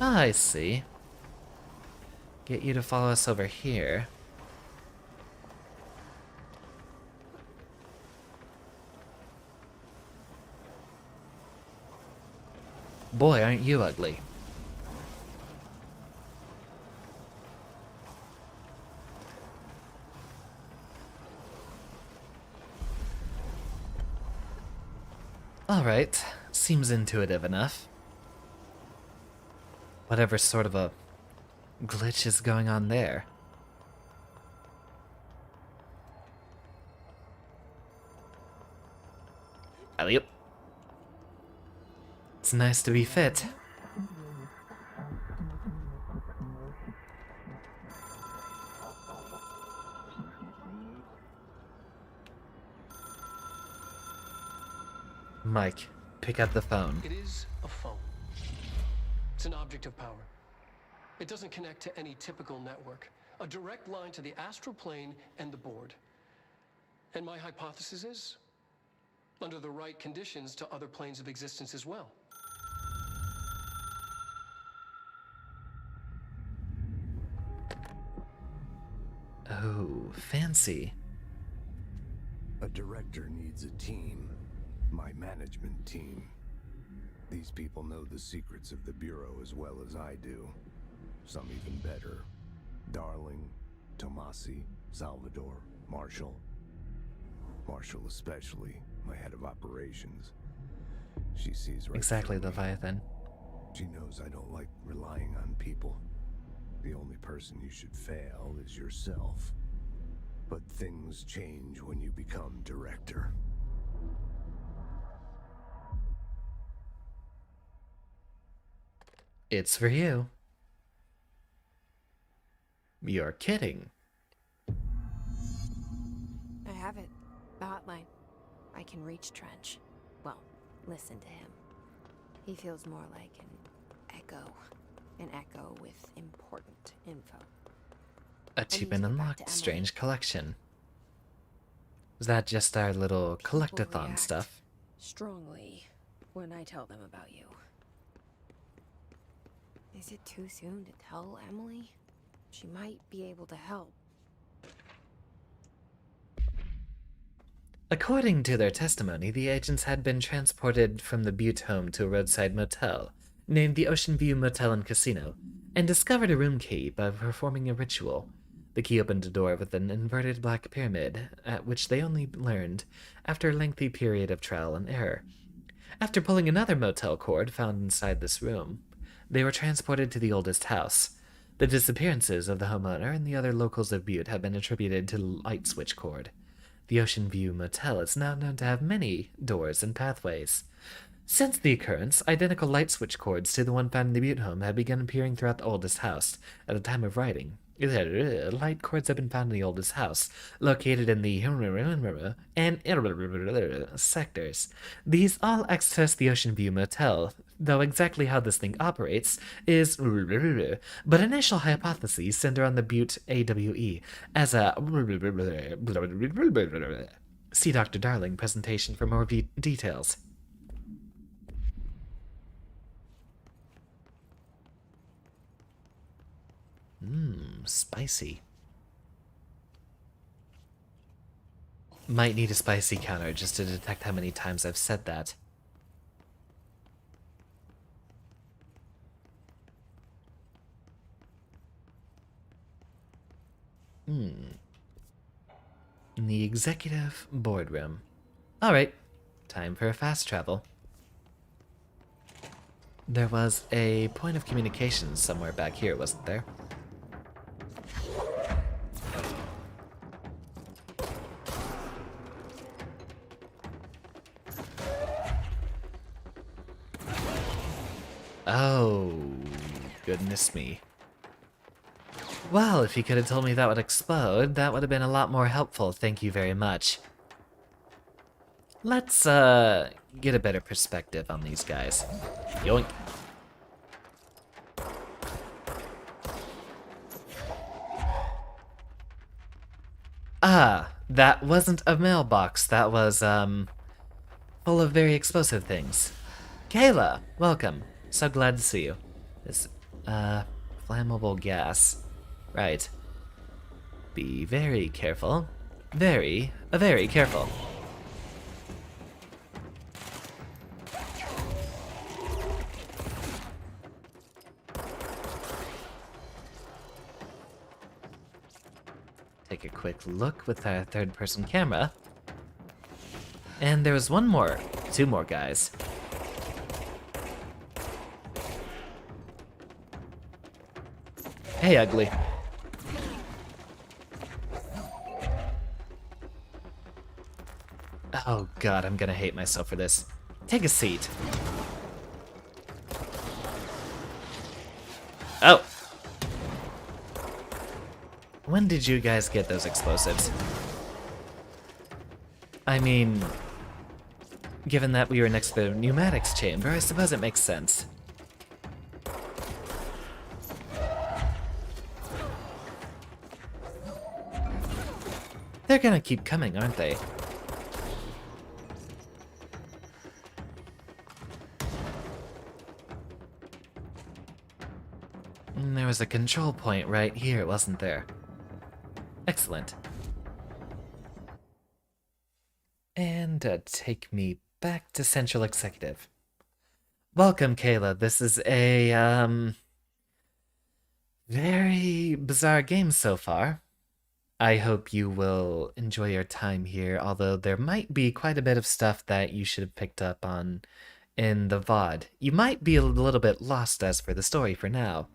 Ah, I see. Get you to follow us over here. Boy, aren't you ugly. Alright, seems intuitive enough. Whatever sort of a glitch is going on there. Alley-oop. It's nice to be fit. Mike, pick up the phone. It is a phone. It's an object of power. It doesn't connect to any typical network. A direct line to the astral plane and the board. And my hypothesis is, under the right conditions, to other planes of existence as well. Oh, fancy. A director needs a team. My management team. These people know the secrets of the Bureau as well as I do. Some even better. Darling, Tomasi, Salvador, Marshall. Marshall especially, my head of operations. She sees right Exactly, through me. Leviathan. She knows I don't like relying on people. The only person you should fail is yourself. But things change when you become director. It's for you. You're kidding. I have it. The hotline. I can reach Trench. Well, listen to him. He feels more like an echo. An echo with important info. Achievement to get back unlocked. to Emily. Strange collection. Is that just our little People collectathon react stuff? strongly when I tell them about you. Is it too soon to tell Emily? She might be able to help. According to their testimony, the agents had been transported from the Butte home to a roadside motel, named the Ocean View Motel and Casino, and discovered a room key by performing a ritual. The key opened a door with an inverted black pyramid, at which they only learned after a lengthy period of trial and error. After pulling another motel cord found inside this room, they were transported to the oldest house. The disappearances of the homeowner and the other locals of Butte have been attributed to the light switch cord. The Ocean View Motel is now known to have many doors and pathways. Since the occurrence, identical light switch cords to the one found in the Butte home have begun appearing throughout the oldest house. At the time of writing, light cords have been found in the oldest house, located in the and sectors. These all access the Ocean View Motel, though exactly how this thing operates is but initial hypotheses center on the Butte AWE as a see Dr. Darling presentation for more details. Spicy. Might need a spicy counter just to detect how many times I've said that. In the executive boardroom. Alright, time for a fast travel. There was a point of communication somewhere back here, wasn't there? Oh, goodness me. Well, if you could have told me that would explode, that would have been a lot more helpful, thank you very much. Let's, get a better perspective on these guys. Yoink. Ah, that wasn't a mailbox, that was, full of very explosive things. Kayla, welcome. So glad to see you. This, flammable gas. Right. Be very careful. Very careful. Take a quick look with our third-person camera. And there was two more guys. Hey, ugly. Oh god, I'm gonna hate myself for this. Take a seat. Oh! When did you guys get those explosives? I mean, given that we were next to the pneumatics chamber, I suppose it makes sense. They're gonna keep coming, aren't they? There was a control point right here, wasn't there? Excellent. And take me back to Central Executive. Welcome, Kayla. This is a, very bizarre game so far. I hope you will enjoy your time here, although there might be quite a bit of stuff that you should have picked up on in the VOD. You might be a little bit lost as for the story for now.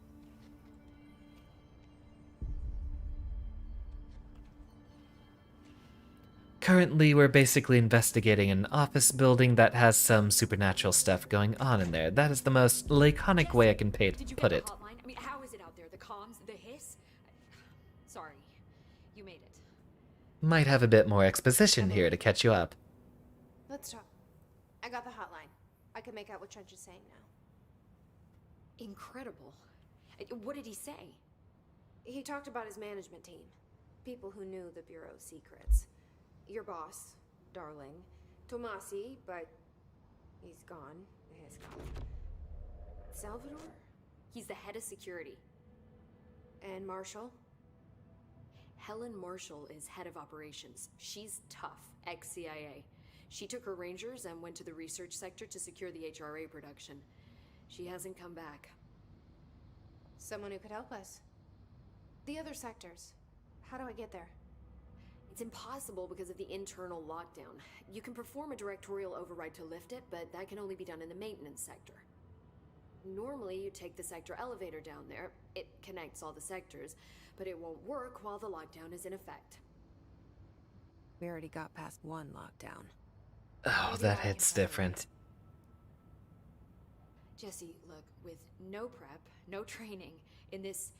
Currently, we're basically investigating an office building that has some supernatural stuff going on in there. That is the most laconic way I can put it. Did you get the hotline? I mean, how is it out there? The comms, the hiss? Sorry, you made it. Might have a bit more exposition here to catch you up. Let's talk. I got the hotline. I can make out what Trench is saying now. Incredible. What did he say? He talked about his management team. People who knew the Bureau's secrets. Your boss, Darling. Tomasi, but he's gone. His gone. Salvador? He's the head of security. And Marshall? Helen Marshall is head of operations. She's tough, ex-CIA. She took her Rangers and went to the research sector to secure the HRA production. She hasn't come back. Someone who could help us. The other sectors. How do I get there? It's impossible because of the internal lockdown. You can perform a directorial override to lift it, but that can only be done in the maintenance sector. Normally, you take the sector elevator down there. It connects all the sectors, but it won't work while the lockdown is in effect. We already got past one lockdown. Oh, that hits different. Jesse, look, with no prep, no training, in this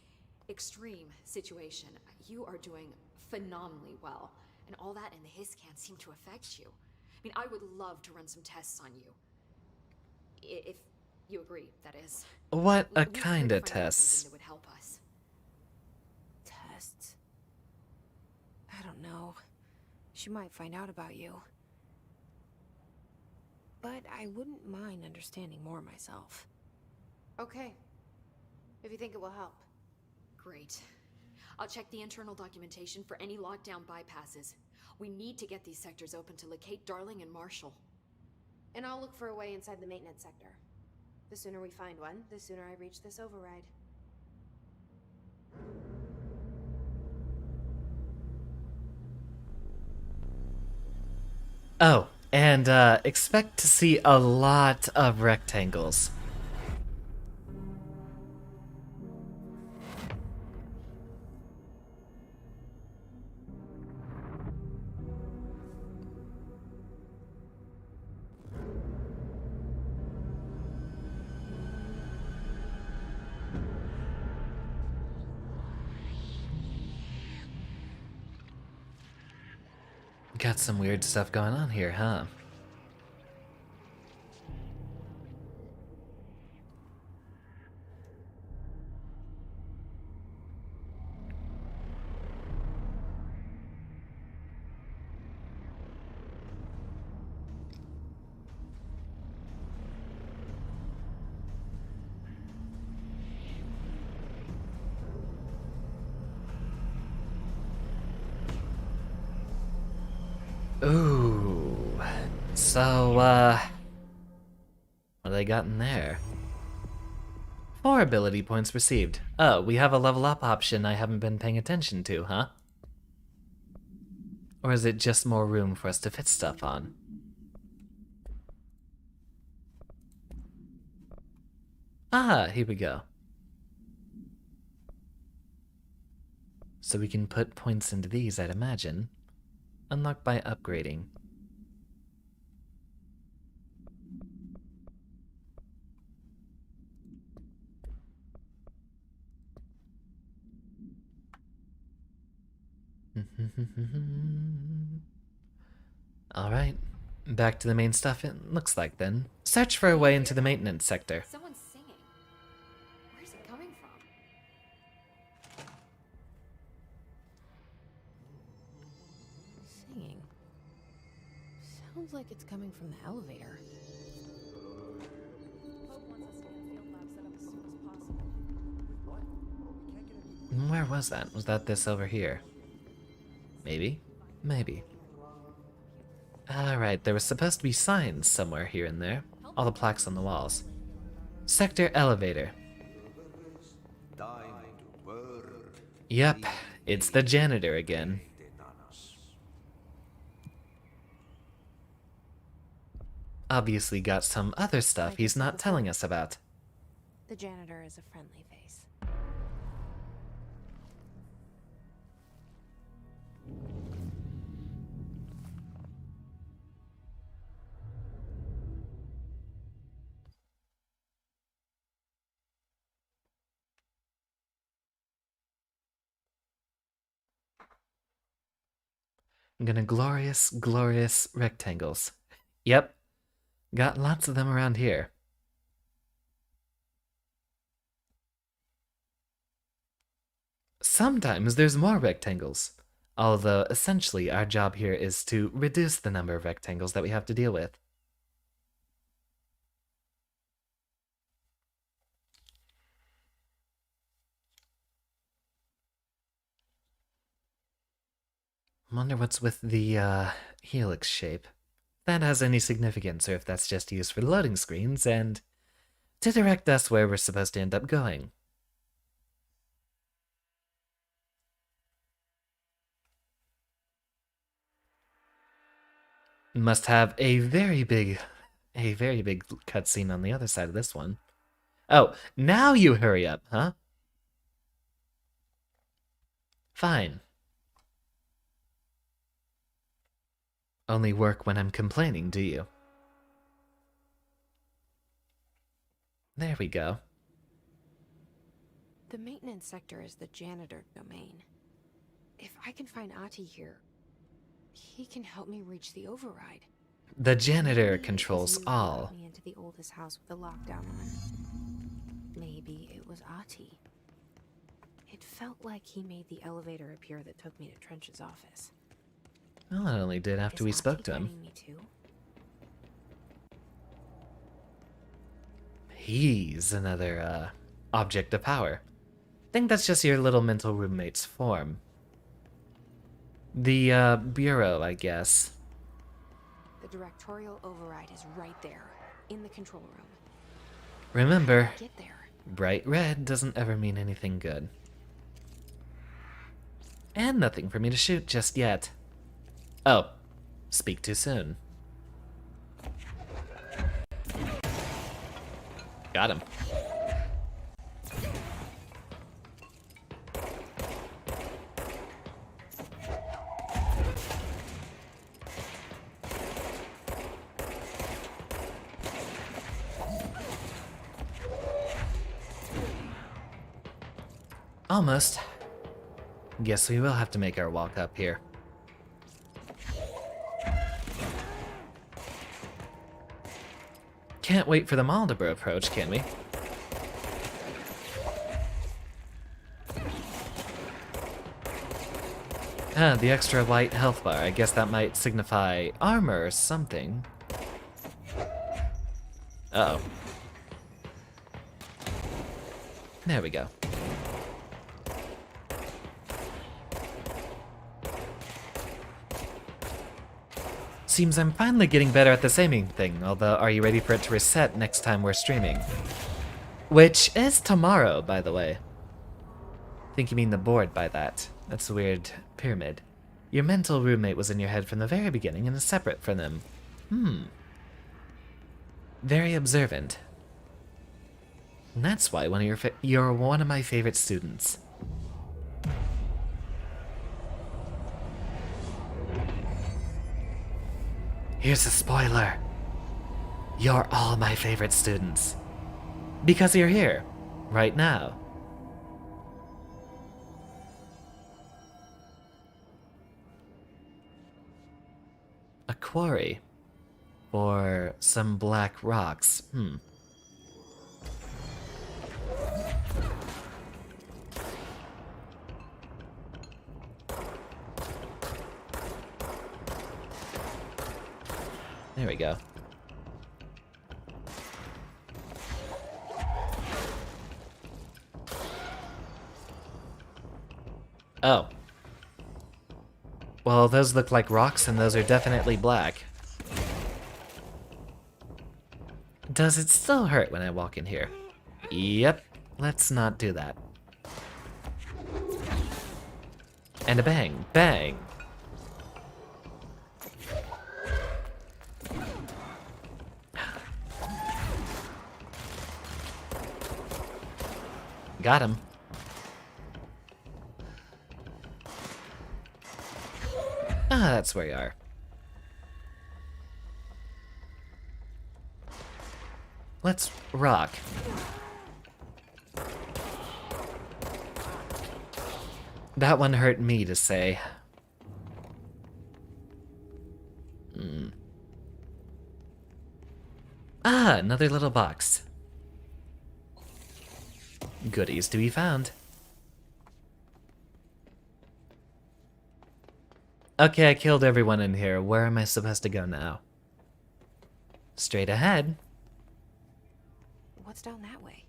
extreme situation, you are doing phenomenally well. And all that in the hiss can't seem to affect you. I mean, I would love to run some tests on you. If you agree, that is. What a We could kind of find out tests? something that would help us. Tests? I don't know. She might find out about you. But I wouldn't mind understanding more myself. Okay. If you think it will help. Great. I'll check the internal documentation for any lockdown bypasses. We need to get these sectors open to locate Darling and Marshall. And I'll look for a way inside the maintenance sector. The sooner we find one, the sooner I reach this override. Oh, and expect to see a lot of rectangles. Got some weird stuff going on here, huh? Ooh. So, what do they got in there? 4 ability points received. Oh, we have a level up option I haven't been paying attention to, huh? Or is it just more room for us to fit stuff on? Ah, here we go. So we can put points into these, I'd imagine. Unlocked by upgrading. Alright, back to the main stuff it looks like then. Search for a way into the maintenance sector. Someone's singing. Where's it coming from? Singing. Sounds like it's coming from the elevator. Pope wants us to get a field lab set up as soon as possible. Where was that? Was that this over here? Maybe? Maybe. Alright, there was supposed to be signs somewhere here and there. All the plaques on the walls. Sector elevator. Yep, it's the janitor again. Obviously got some other stuff he's not telling us about. The janitor is a friendly face. I'm gonna glorious, glorious rectangles. Yep, got lots of them around here. Sometimes there's more rectangles. Although, essentially, our job here is to reduce the number of rectangles that we have to deal with. Wonder what's with the, helix shape. If that has any significance, or if that's just used for loading screens, and to direct us where we're supposed to end up going. Must have a very big cutscene on the other side of this one. Oh, now you hurry up, huh? Fine. Only work when I'm complaining, do you? There we go. The maintenance sector is the janitor domain. If I can find Ahti here, he can help me reach the override. The janitor Maybe controls his move all. got me into the oldest house with the lockdown on. Maybe it was Ahti. It felt like he made the elevator appear that took me to Trench's office. Well, it only did after we Is spoke Ahti to him. guiding me too? He's another, object of power. Think that's just your little mental roommate's form. The, bureau, I guess. The directorial override is right there, in the control room. Remember, Get there. bright red doesn't ever mean anything good. And nothing for me to shoot just yet. Oh, speak too soon. Got him. Almost. Guess we will have to make our walk up here. Can't wait for the Maldiver approach, can we? Ah, the extra white health bar. I guess that might signify armor or something. Uh-oh. There we go. Seems I'm finally getting better at this aiming thing, although are you ready for it to reset next time we're streaming? Which is tomorrow, by the way. Think you mean the board by that. That's a weird pyramid. Your mental roommate was in your head from the very beginning and is separate from them. Very observant. And that's why you're one of my favorite students. Here's a spoiler. You're all my favorite students. Because you're here, right now. A quarry. For some black rocks. There we go. Oh. Well, those look like rocks, and those are definitely black. Does it still hurt when I walk in here? Yep. Let's not do that. And a bang. Bang! Got him. Ah, that's where you are. Let's rock. That one hurt me to say. Ah, another little box. Goodies to be found. Okay, I killed everyone in here. Where am I supposed to go now? Straight ahead. What's down that way?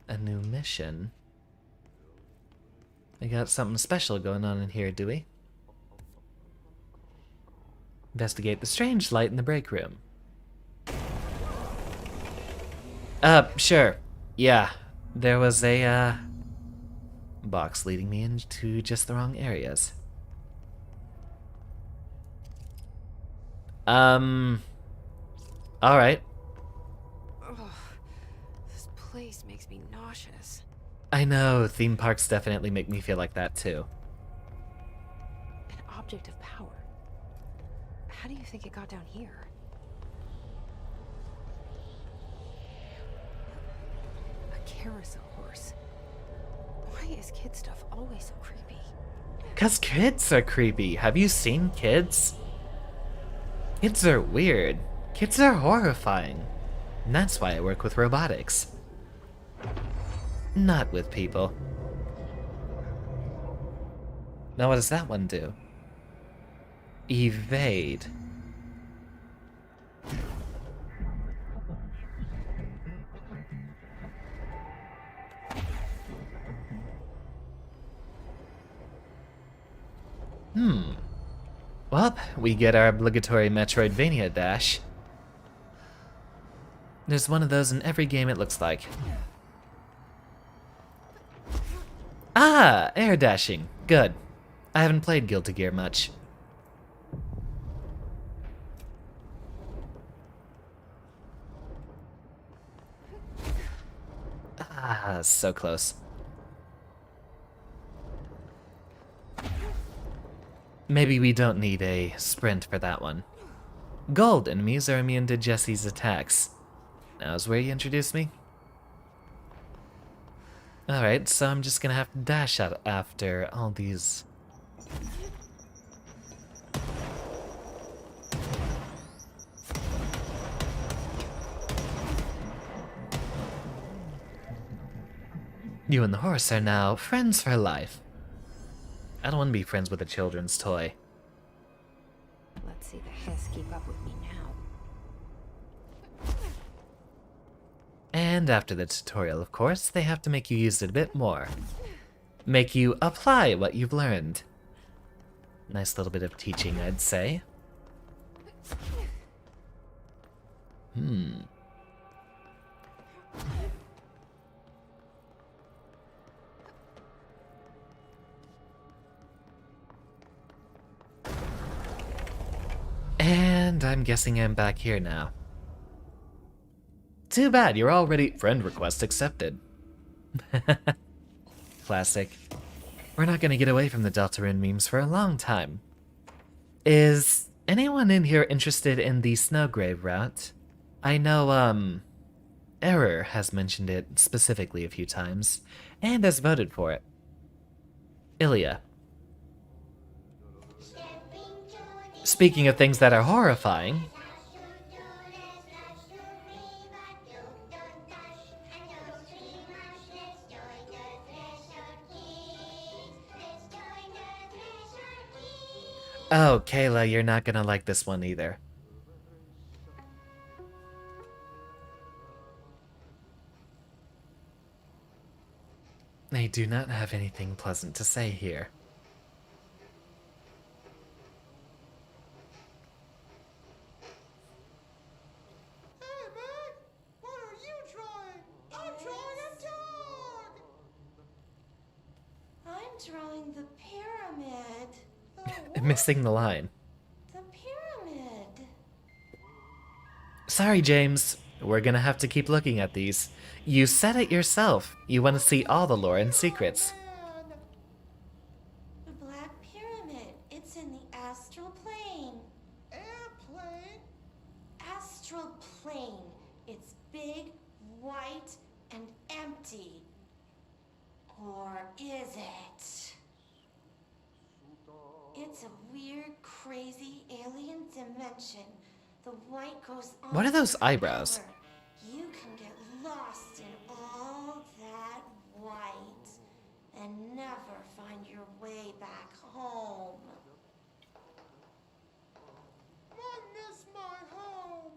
A new mission. We got something special going on in here, do we? Investigate the strange light in the break room. Sure. Yeah. There was a, box leading me into just the wrong areas. Alright. Ugh, this place makes me nauseous. I know, theme parks definitely make me feel like that too. An object of power. How do you think it got down here? A carousel horse. Why is kid stuff always so creepy? 'Cause kids are creepy. Have you seen kids? Kids are weird. Kids are horrifying. And that's why I work with robotics. Not with people. Now what does that one do? Evade. Well, we get our obligatory Metroidvania dash. There's one of those in every game, it looks like. Ah, air dashing. Good. I haven't played Guilty Gear much. Ah, so close. Maybe we don't need a sprint for that one. Gold enemies are immune to Jesse's attacks. Now's where you introduce me. Alright, so I'm just gonna have to dash out after all these. You and the horse are now friends for life. I don't want to be friends with a children's toy. Let's see the Hiss keep up with me now. And after the tutorial, of course, they have to make you use it a bit more. Make you apply what you've learned. Nice little bit of teaching, I'd say. And I'm guessing I'm back here now. Too bad, you're already friend request accepted. Classic. We're not gonna get away from the Deltarune memes for a long time. Is anyone in here interested in the Snowgrave route? I know, Error has mentioned it specifically a few times, and has voted for it. Ilya. Speaking of things that are horrifying, oh, Kayla, you're not gonna like this one either. They do not have anything pleasant to say here. drawing the pyramid. Oh, Missing the line. the pyramid. Sorry, James. We're gonna have to keep looking at these. You said it yourself. You want to see all the lore and secrets. The Black Pyramid. It's in the astral plane. Airplane? Astral plane. It's big, white, and empty. Or is it? It's a weird, crazy alien dimension. The white goes on. What are those eyebrows? forever. You can get lost in all that white and never find your way back home. I miss my home.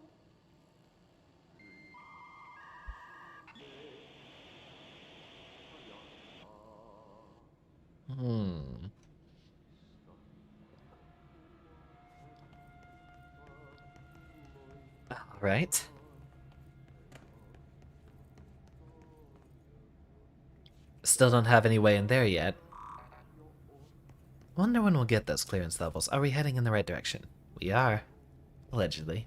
Alright. Still don't have any way in there yet. Wonder when we'll get those clearance levels. Are we heading in the right direction? We are. Allegedly.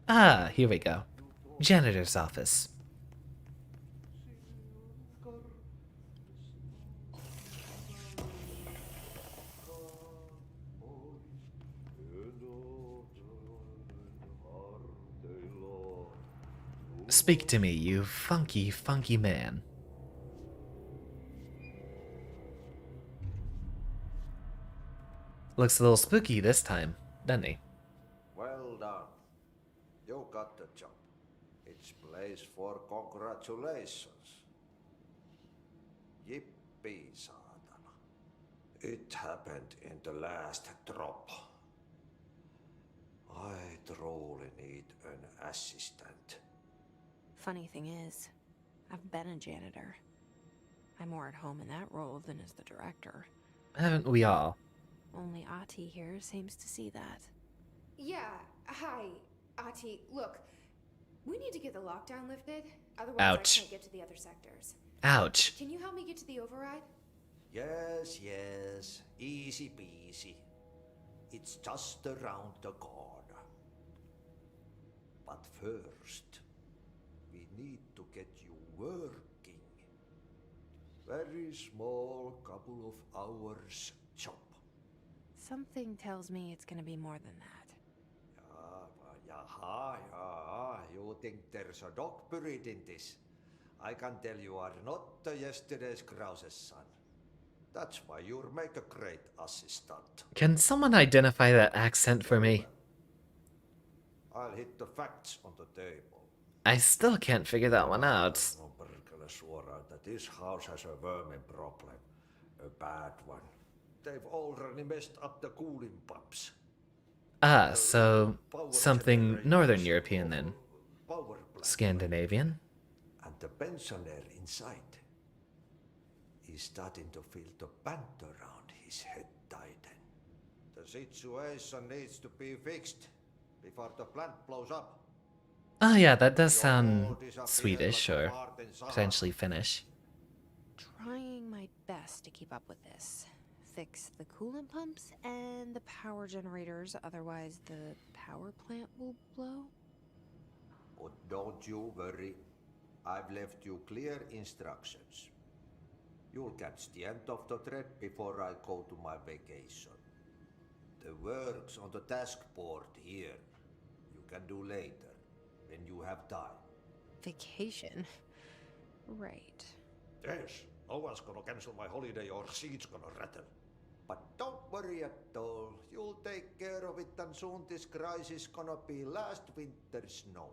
Ah, here we go. Janitor's office. Speak to me, you funky, funky man. Looks a little spooky this time, doesn't he? Well done. You got the job. It's place for congratulations. Yippee, saatana. It happened in the last drop. I truly need an assistant. Funny thing is, I've been a janitor. I'm more at home in that role than as the director. Haven't we all? Only Ati here seems to see that. Yeah, hi, Ati. Look, we need to get the lockdown lifted. Otherwise, Ouch. I can't get to the other sectors. Ouch. Can you help me get to the override? Yes, yes. Easy peasy. It's just around the corner. But first, we need to get you working. Very small, couple of hours job. Something tells me it's gonna be more than that. Yaha. You think there's a dog buried in this? I can tell you are not the yesterday's Krause's son. That's why you'll make a great assistant. Can someone identify that accent for me? I'll hit the facts on the table. I still can't figure that one out. On perkele suoraan that this house has a vermin problem. A bad one. They've already messed up the cooling pumps. Ah, so something Northern European then. Power plant. Scandinavian? And the pensioner inside is starting to feel the band around his head tighten. The situation needs to be fixed before the plant blows up. Oh yeah, that does sound Swedish or potentially Finnish. Trying my best to keep up with this. Fix the coolant pumps and the power generators, otherwise the power plant will blow. But don't you worry. I've left you clear instructions. You'll catch the end of the thread before I go to my vacation. The work's on the task board here. You can do later, when you have time. Vacation? Right. Yes, no one's gonna cancel my holiday or seat's gonna rattle. But don't worry at all. You'll take care of it and soon this crisis gonna be last winter's snow.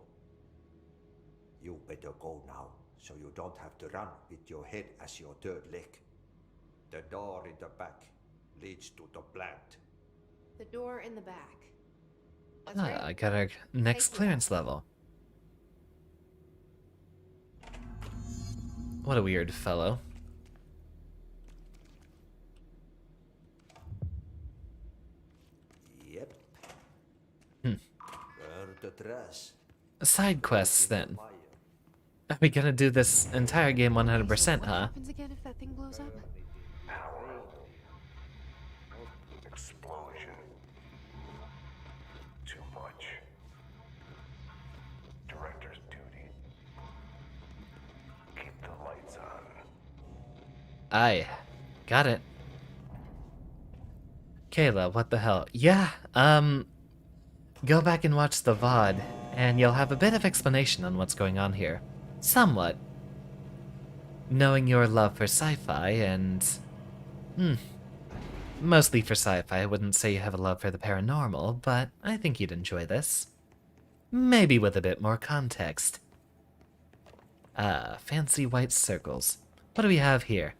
You better go now, so you don't have to run with your head as your third leg. The door in the back leads to the plant. The door in the back. That's Ah, right. I got our next clearance level. What a weird fellow. Yep. Hmm. Burn the trash. Side quests then. Are we gonna do this entire game 100%, What huh? happens again if that thing blows up? explosion. Too much. Director's duty. Keep the lights on. Aye. Got it. Kayla, what the hell? Yeah, go back and watch the VOD, and you'll have a bit of explanation on what's going on here. Somewhat. Knowing your love for sci-fi and... mostly for sci-fi, I wouldn't say you have a love for the paranormal, but I think you'd enjoy this. Maybe with a bit more context. Ah, fancy white circles. What do we have here?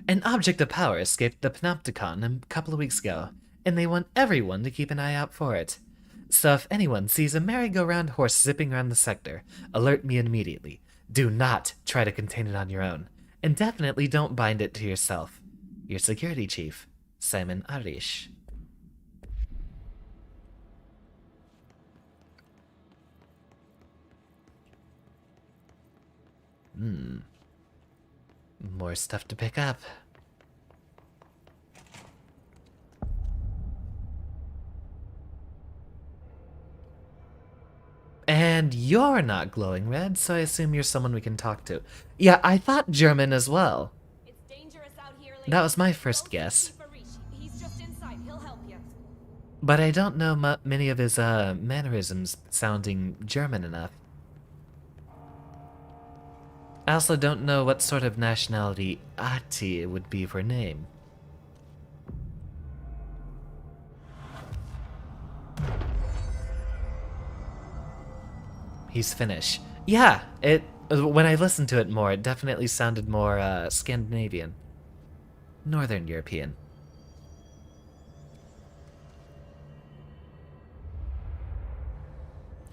An object of power escaped the Panopticon a couple of weeks ago, and they want everyone to keep an eye out for it. So if anyone sees a merry-go-round horse zipping around the sector, alert me immediately. Do not try to contain it on your own, and definitely don't bind it to yourself. Your security chief, Simon Arish. More stuff to pick up. And you're not glowing red, so I assume you're someone we can talk to. Yeah, I thought German as well. It's dangerous out here, That was my first guess. He's just inside. He'll help you. But I don't know many of his mannerisms sounding German enough. I also don't know what sort of nationality Ati would be for name. He's Finnish. Yeah, when I listened to it more, it definitely sounded more Scandinavian. Northern European.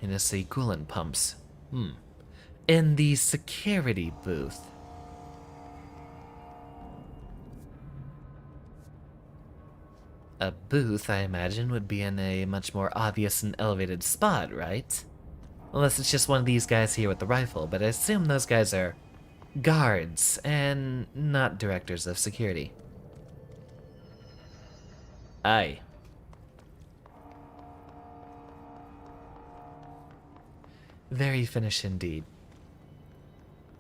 And I see coolant pumps. In the security booth. A booth, I imagine, would be in a much more obvious and elevated spot, right? Unless it's just one of these guys here with the rifle, but I assume those guys are guards and not directors of security. Aye. Very Finnish indeed.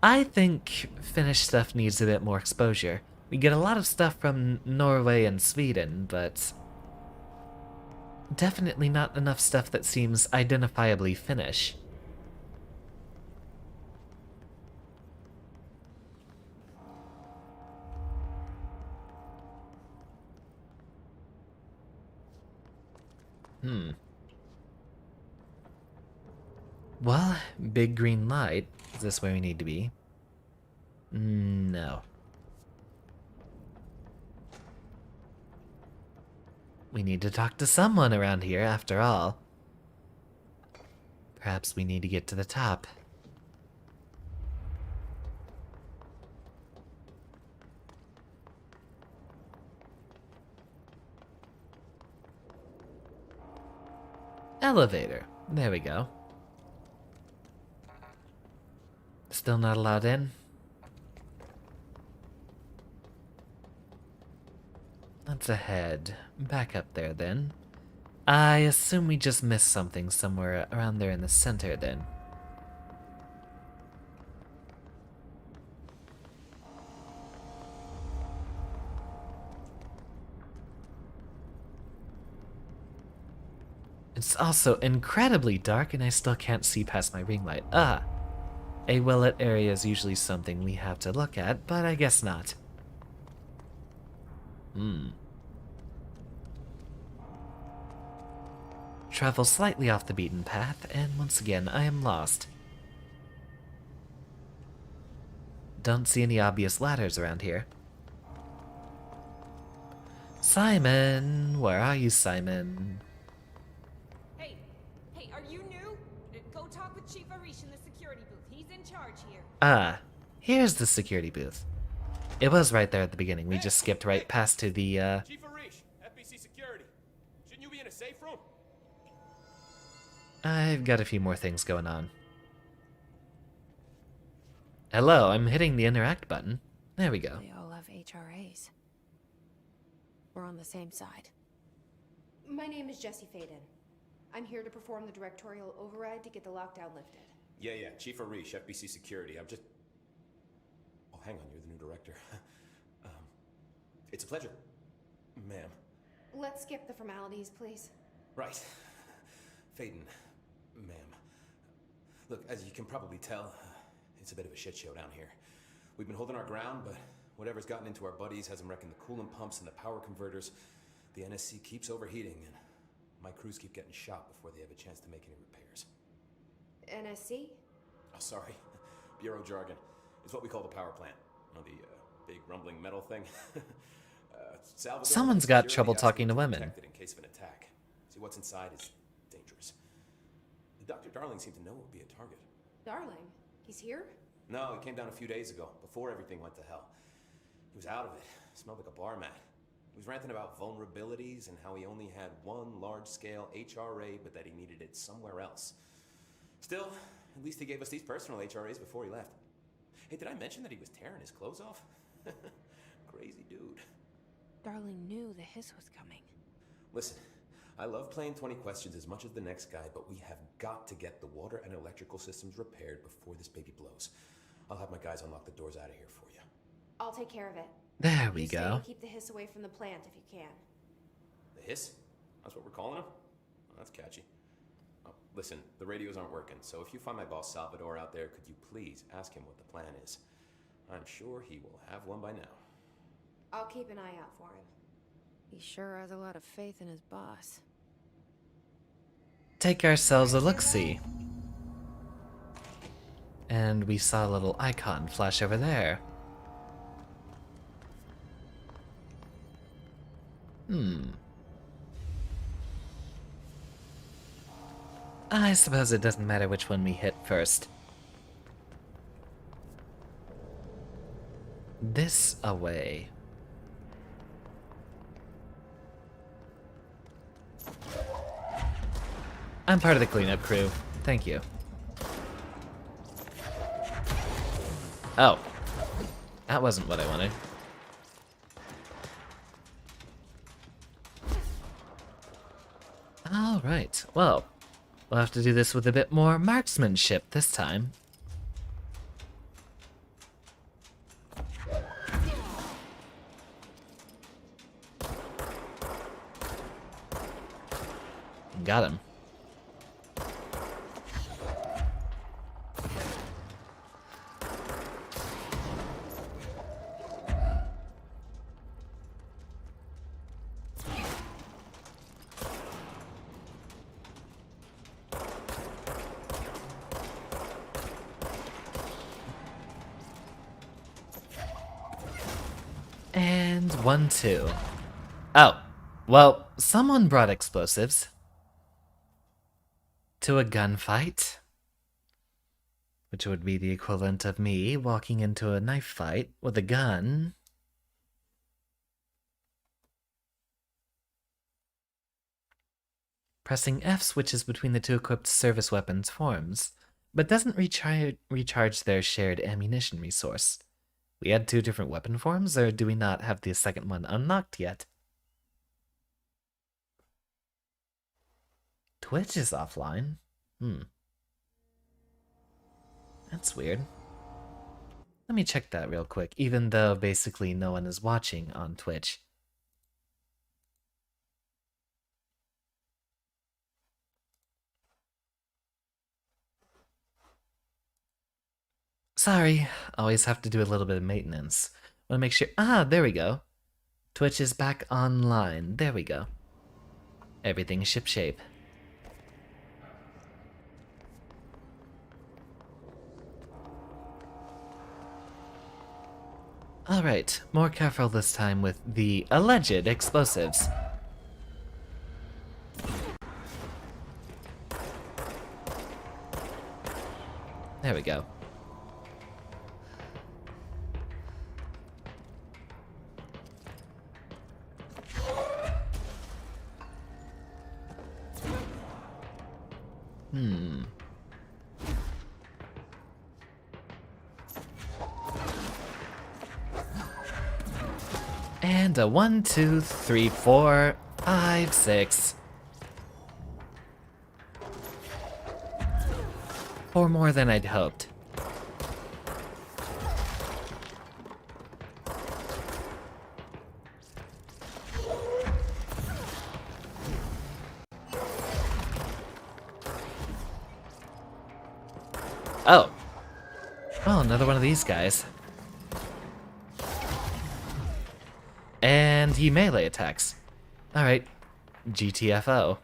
I think Finnish stuff needs a bit more exposure. We get a lot of stuff from Norway and Sweden, but definitely not enough stuff that seems identifiably Finnish. Well, big green light. Is this where we need to be? No. We need to talk to someone around here, after all. Perhaps we need to get to the top. Elevator. There we go. Still not allowed in? Let's head back up there then. I assume we just missed something somewhere around there in the center then. It's also incredibly dark and I still can't see past my ring light. Ah! A well-lit area is usually something we have to look at, but I guess not. Travel slightly off the beaten path, and once again, I am lost. Don't see any obvious ladders around here. Simon! Where are you, Simon? Hey, are you new? Go talk with Chief Arish in the security booth. He's in charge here. Ah, here's the security booth. It was right there at the beginning. We just skipped right past to the, Chief Arish, FBC Security. Shouldn't you be in a safe room? I've got a few more things going on. Hello, I'm hitting the interact button. There we go. They all have HRAs. we're on the same side. My name is Jesse Faden. I'm here to perform the directorial override to get the lockdown lifted. Yeah, Chief Arish, FBC Security. I'm just... Oh, hang on, you're the new director. It's a pleasure, ma'am. Let's skip the formalities, please. Right. Faden, ma'am. Look, as you can probably tell, it's a bit of a shit show down here. We've been holding our ground, but whatever's gotten into our buddies has them wrecking the coolant pumps and the power converters. The NSC keeps overheating, and my crews keep getting shot before they have a chance to make any repairs. NSC? Oh, sorry. Bureau jargon. It's what we call the power plant. You know, the big rumbling metal thing. Salvador Someone's got security trouble asked talking me to women. protect it in case of an attack. See, what's inside is dangerous. Dr. Darling seemed to know it would be a target. Darling? He's here? No, he came down a few days ago, before everything went to hell. He was out of it. Smelled like a bar mat. He was ranting about vulnerabilities and how he only had one large-scale HRA, but that he needed it somewhere else. Still, at least he gave us these personal HRAs before he left. Hey, did I mention that he was tearing his clothes off? Crazy dude. Darling knew the hiss was coming. Listen, I love playing 20 questions as much as the next guy, but we have got to get the water and electrical systems repaired before this baby blows. I'll have my guys unlock the doors out of here for you. I'll take care of it. There we You stay go. and keep the hiss away from the plant if you can. The hiss? That's what we're calling him? Oh, that's catchy. Oh, listen, the radios aren't working, so if you find my boss Salvador out there, could you please ask him what the plan is? I'm sure he will have one by now. I'll keep an eye out for him. He sure has a lot of faith in his boss. Take ourselves a look-see. And we saw a little icon flash over there. I suppose it doesn't matter which one we hit first. This away. I'm part of the cleanup crew. Thank you. Oh. That wasn't what I wanted. Alright, well, we'll have to do this with a bit more marksmanship this time. Got him. And 1-2. Oh, well, someone brought explosives. To a gunfight. Which would be the equivalent of me walking into a knife fight with a gun. Pressing F switches between the two equipped service weapons forms, but doesn't recharge their shared ammunition resource. We had two different weapon forms, or do we not have the second one unlocked yet? Twitch is offline. That's weird. Let me check that real quick, even though basically no one is watching on Twitch. Sorry, always have to do a little bit of maintenance. Want to make sure... Ah, there we go. Twitch is back online. There we go. Everything's shipshape. Alright, more careful this time with the alleged explosives. There we go. And a 1, 2, 3, 4, 5, 6. 4 more than I'd hoped. Oh. Oh, another one of these guys. And he melee attacks. Alright. GTFO.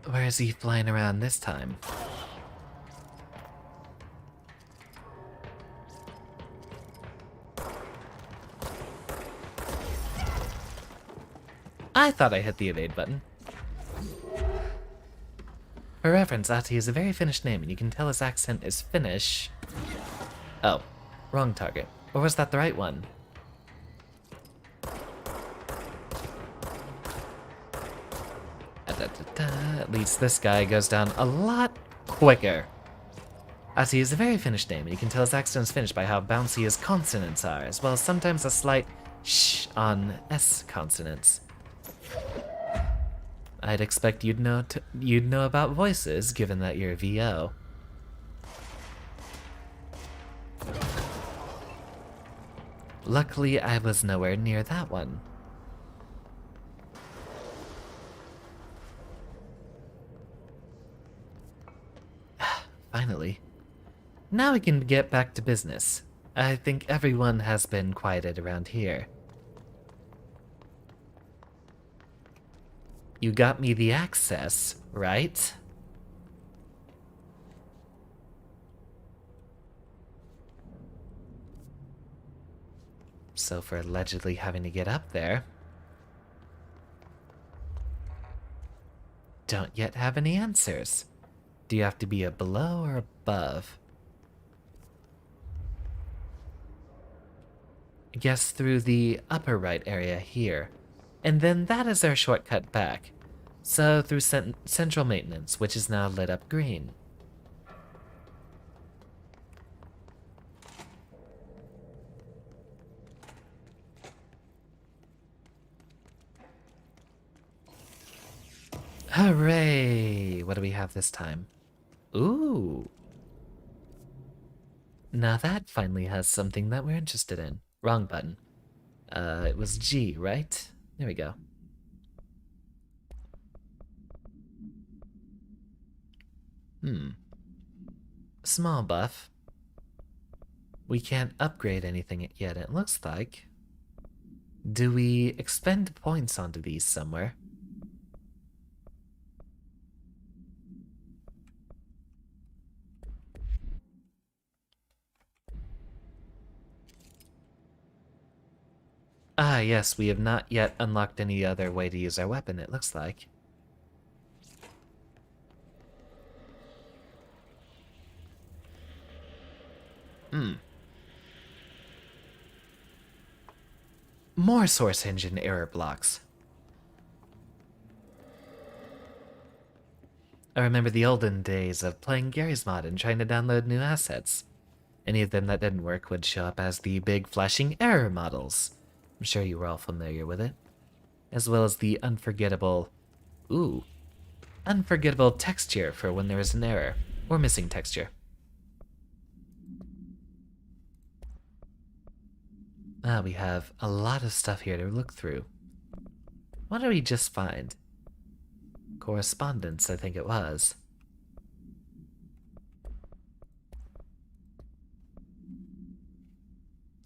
Where is he flying around this time? I thought I hit the evade button. For reference, Ati is a very Finnish name, and you can tell his accent is Finnish. Oh, wrong target. Or was that the right one? At least this guy goes down a lot quicker. Ati is a very Finnish name, and you can tell his accent is Finnish by how bouncy his consonants are, as well as sometimes a slight sh on S consonants. I'd expect you'd know about voices, given that you're VO. Luckily, I was nowhere near that one. Finally. Now we can get back to business. I think everyone has been quieted around here. You got me the access, right? So for allegedly having to get up there, don't yet have any answers. Do you have to be a below or above? I guess through the upper right area here. And then that is our shortcut back. So through central maintenance, which is now lit up green. Hooray! What do we have this time? Ooh. Now that finally has something that we're interested in. Wrong button. It was G, right? There we go. Small buff. We can't upgrade anything yet, it looks like. Do we expend points onto these somewhere? Ah, yes, we have not yet unlocked any other way to use our weapon, it looks like. More source engine error blocks. I remember the olden days of playing Gary's Mod and trying to download new assets. Any of them that didn't work would show up as the big flashing error models. I'm sure you were all familiar with it. As well as the unforgettable texture for when there is an error, or missing texture. Ah, we have a lot of stuff here to look through. What did we just find? Correspondence, I think it was.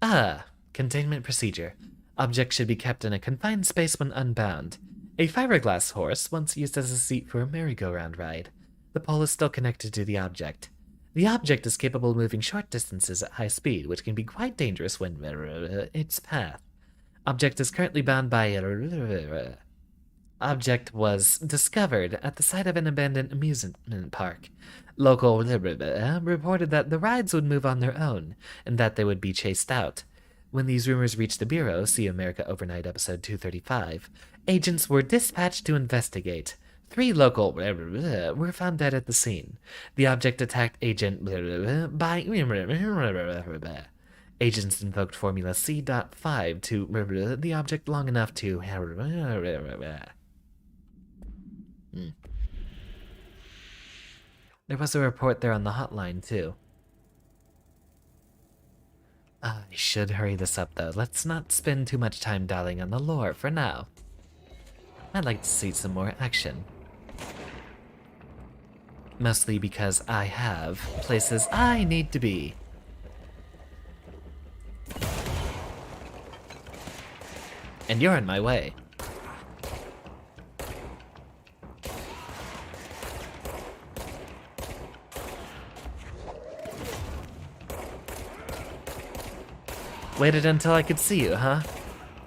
Ah, containment procedure. Objects should be kept in a confined space when unbound. A fiberglass horse once used as a seat for a merry-go-round ride. The pole is still connected to the object. The object is capable of moving short distances at high speed, which can be quite dangerous when its path. Object is currently bound by Object was discovered at the site of an abandoned amusement park. Local reported that the rides would move on their own, and that they would be chased out. When these rumors reached the Bureau, see America Overnight episode 235, agents were dispatched to investigate. 3 local were found dead at the scene. The object attacked agent by agents invoked Formula C.5 to the object long enough to There was a report there on the hotline too. I should hurry this up though. Let's not spend too much time dialing on the lore for now. I'd like to see some more action. Mostly because I have places I need to be. And you're in my way. Waited until I could see you, huh?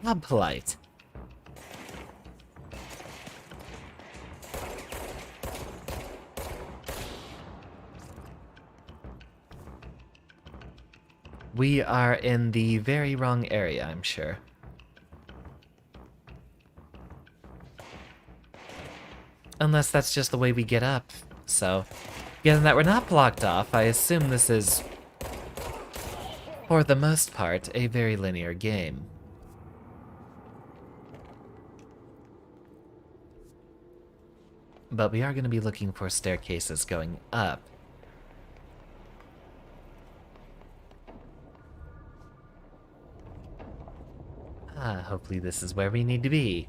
How polite. We are in the very wrong area, I'm sure. Unless that's just the way we get up. So, given that we're not blocked off, I assume this is, for the most part, a very linear game. But we are going to be looking for staircases going up. Hopefully this is where we need to be.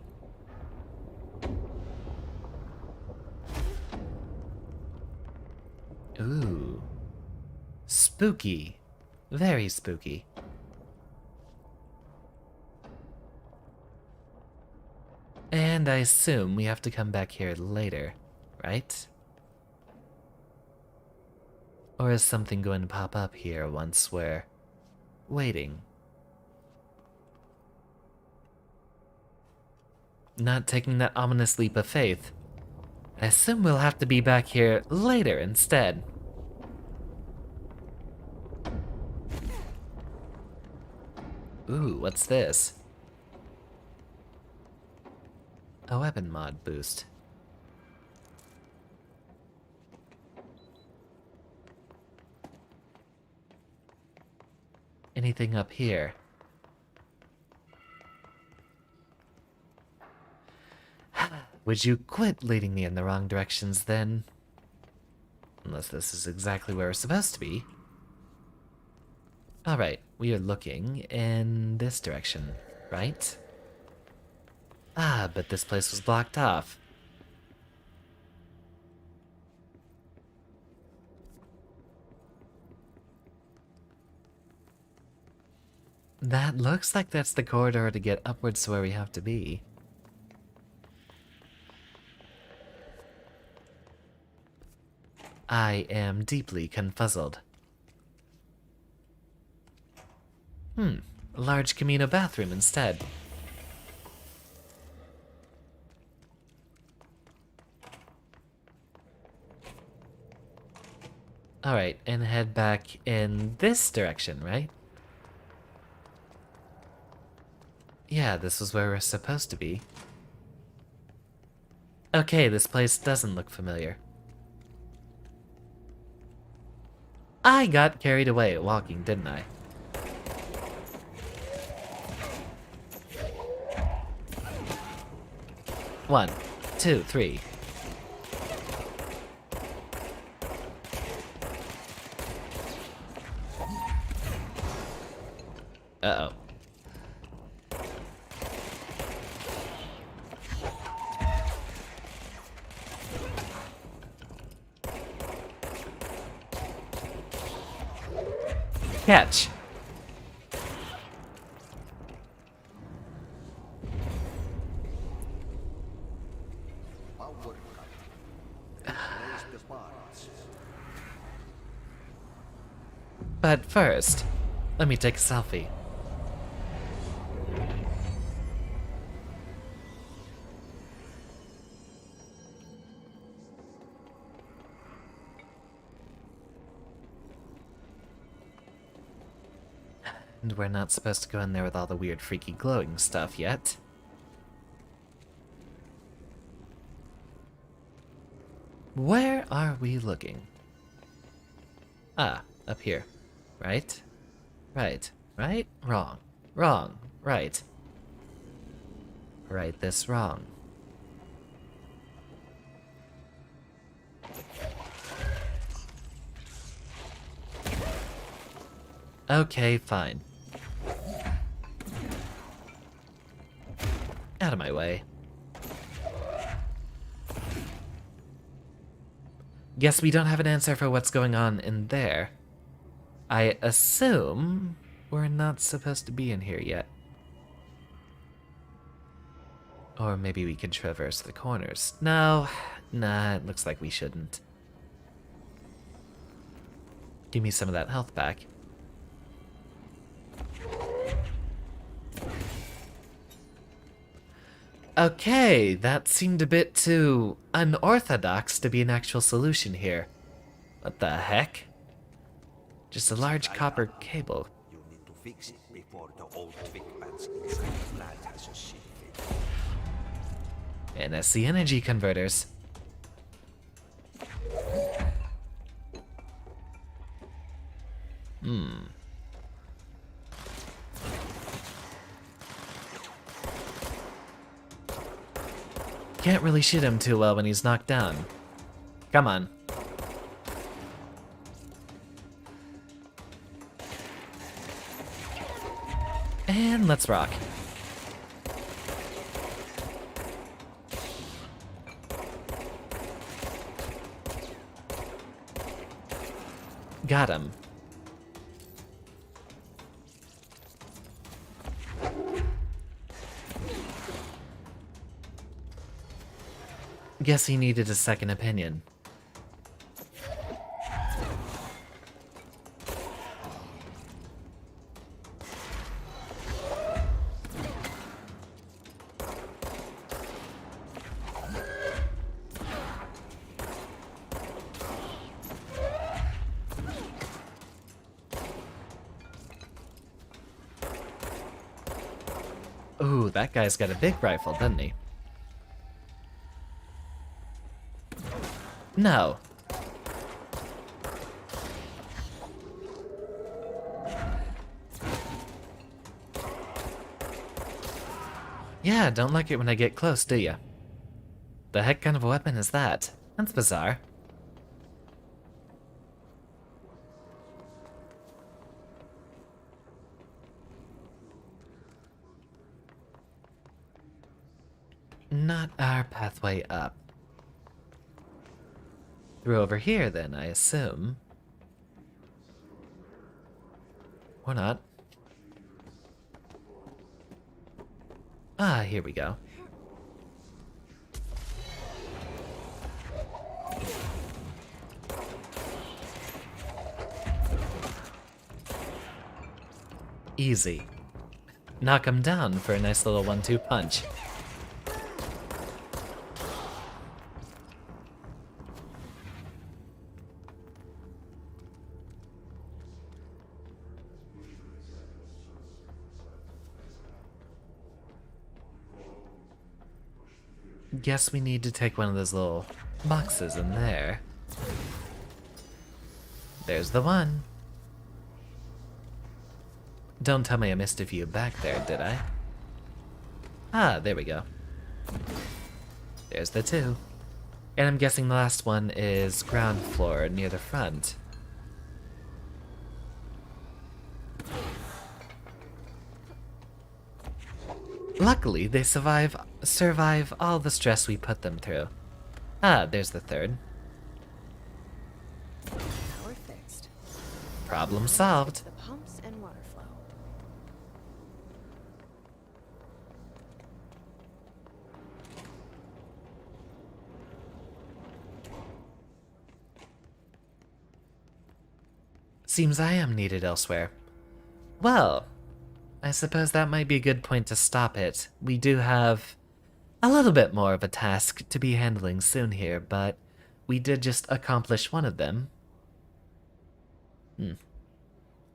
Ooh. Spooky. Very spooky. And I assume we have to come back here later, right? Or is something going to pop up here once we're waiting? Not taking that ominous leap of faith. I assume we'll have to be back here later instead. Ooh, what's this? A weapon mod boost. Anything up here? Would you quit leading me in the wrong directions then? Unless this is exactly where we're supposed to be. Alright, we are looking in this direction, right? Ah, but this place was blocked off. That looks like that's the corridor to get upwards to where we have to be. I am deeply confuzzled. A large Camino bathroom instead. Alright, and head back in this direction, right? Yeah, this was where we're supposed to be. Okay, this place doesn't look familiar. I got carried away walking, didn't I? One, two, three. Uh-oh. Catch. But first, let me take a selfie. And we're not supposed to go in there with all the weird freaky glowing stuff yet. Where are we looking? Ah, up here. Right? Right. Right? Wrong. Wrong. Right. Right this wrong. Okay, fine. Out of my way. Guess we don't have an answer for what's going on in there. I assume we're not supposed to be in here yet. Or maybe we could traverse the corners. No, nah, it looks like we shouldn't. Give me some of that health back. Okay, that seemed a bit too unorthodox to be an actual solution here. What the heck? Just a large copper cable. You need to fix it before the old twig bats inside the plant has a shit fit. NSC energy converters. Can't really shoot him too well when he's knocked down. Come on. And let's rock. Got him. Guess he needed a second opinion. Ooh, that guy's got a big rifle, doesn't he? No. Yeah, don't like it when I get close, do ya? The heck kind of a weapon is that? That's bizarre. Not our pathway up. Through over here, then, I assume. Or not. Ah, here we go. Easy. Knock him down for a nice little 1-2 punch. Guess we need to take one of those little boxes in there. There's the one. Don't tell me I missed a few back there, did I? Ah, there we go. There's the two. And I'm guessing the last one is ground floor near the front. Luckily, they survive all the stress we put them through. Ah, there's the third. Power fixed. Problem solved. The pumps and water flow. Seems I am needed elsewhere. Well, I suppose that might be a good point to stop it. We do have a little bit more of a task to be handling soon here, but we did just accomplish one of them.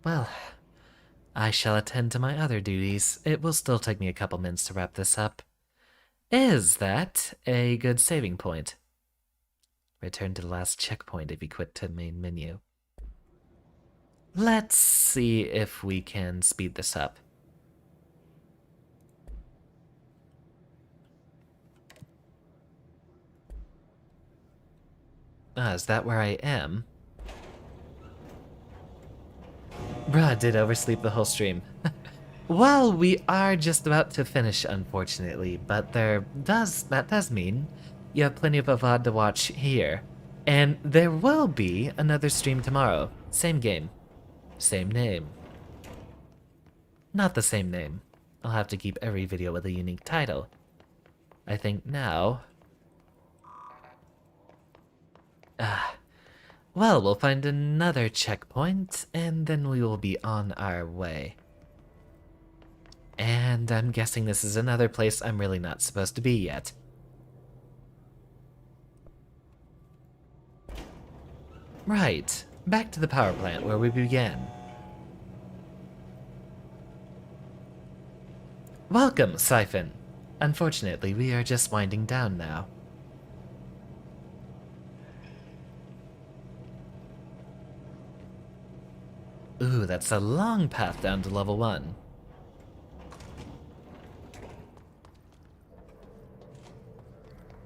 Well, I shall attend to my other duties. It will still take me a couple minutes to wrap this up. Is that a good saving point? Return to the last checkpoint if you quit to main menu. Let's see if we can speed this up. Ah, is that where I am? Bruh, I did oversleep the whole stream. Well, we are just about to finish, unfortunately, but that does mean you have plenty of VOD to watch here. And there will be another stream tomorrow. Same game. Same name. Not the same name. I'll have to keep every video with a unique title. I think now... well, we'll find another checkpoint, and then we will be on our way. And I'm guessing this is another place I'm really not supposed to be yet. Right, back to the power plant where we began. Welcome, Siphon. Unfortunately, we are just winding down now. Ooh, that's a long path down to level 1.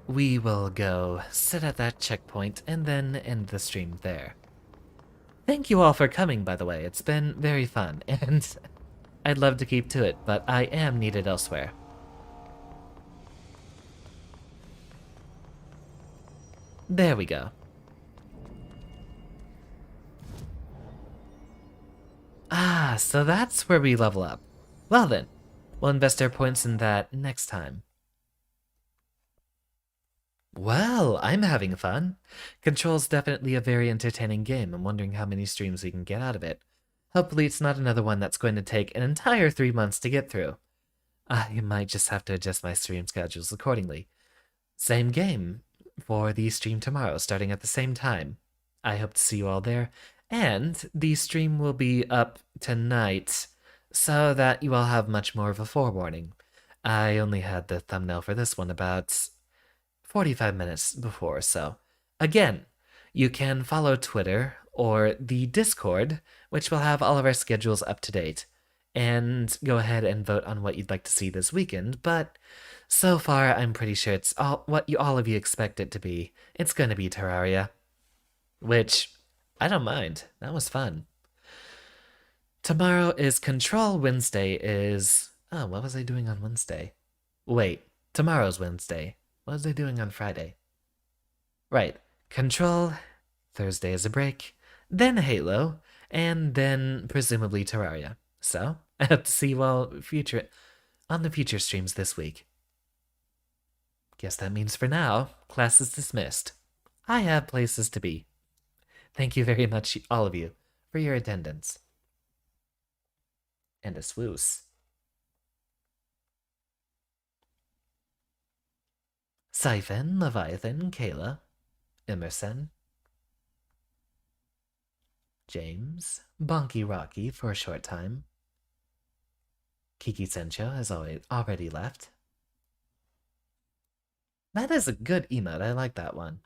We will go sit at that checkpoint and then end the stream there. Thank you all for coming, by the way. It's been very fun, and I'd love to keep to it, but I am needed elsewhere. There we go. Ah, so that's where we level up. Well then, we'll invest our points in that next time. Well, I'm having fun. Control's definitely a very entertaining game. I'm wondering how many streams we can get out of it. Hopefully it's not another one that's going to take an entire 3 months to get through. I might just have to adjust my stream schedules accordingly. Same game for the stream tomorrow, starting at the same time. I hope to see you all there. And the stream will be up tonight, so that you all have much more of a forewarning. I only had the thumbnail for this one about 45 minutes before, so... Again, you can follow Twitter or the Discord, which will have all of our schedules up to date, and go ahead and vote on what you'd like to see this weekend, but so far I'm pretty sure it's all of you expect it to be. It's gonna be Terraria. Which... I don't mind. That was fun. Tomorrow is Control. Wednesday is... Oh, what was I doing on Wednesday? Wait, tomorrow's Wednesday. What was I doing on Friday? Right, Control. Thursday is a break. Then Halo. And then presumably Terraria. So, I hope to see you all on the future streams this week. Guess that means for now, class is dismissed. I have places to be. Thank you very much, all of you, for your attendance. And a swoos. Siphon, Leviathan, Kayla, Emerson, James, Bonky Rocky for a short time. Kiki Sencho has already left. That is a good emote, I like that one.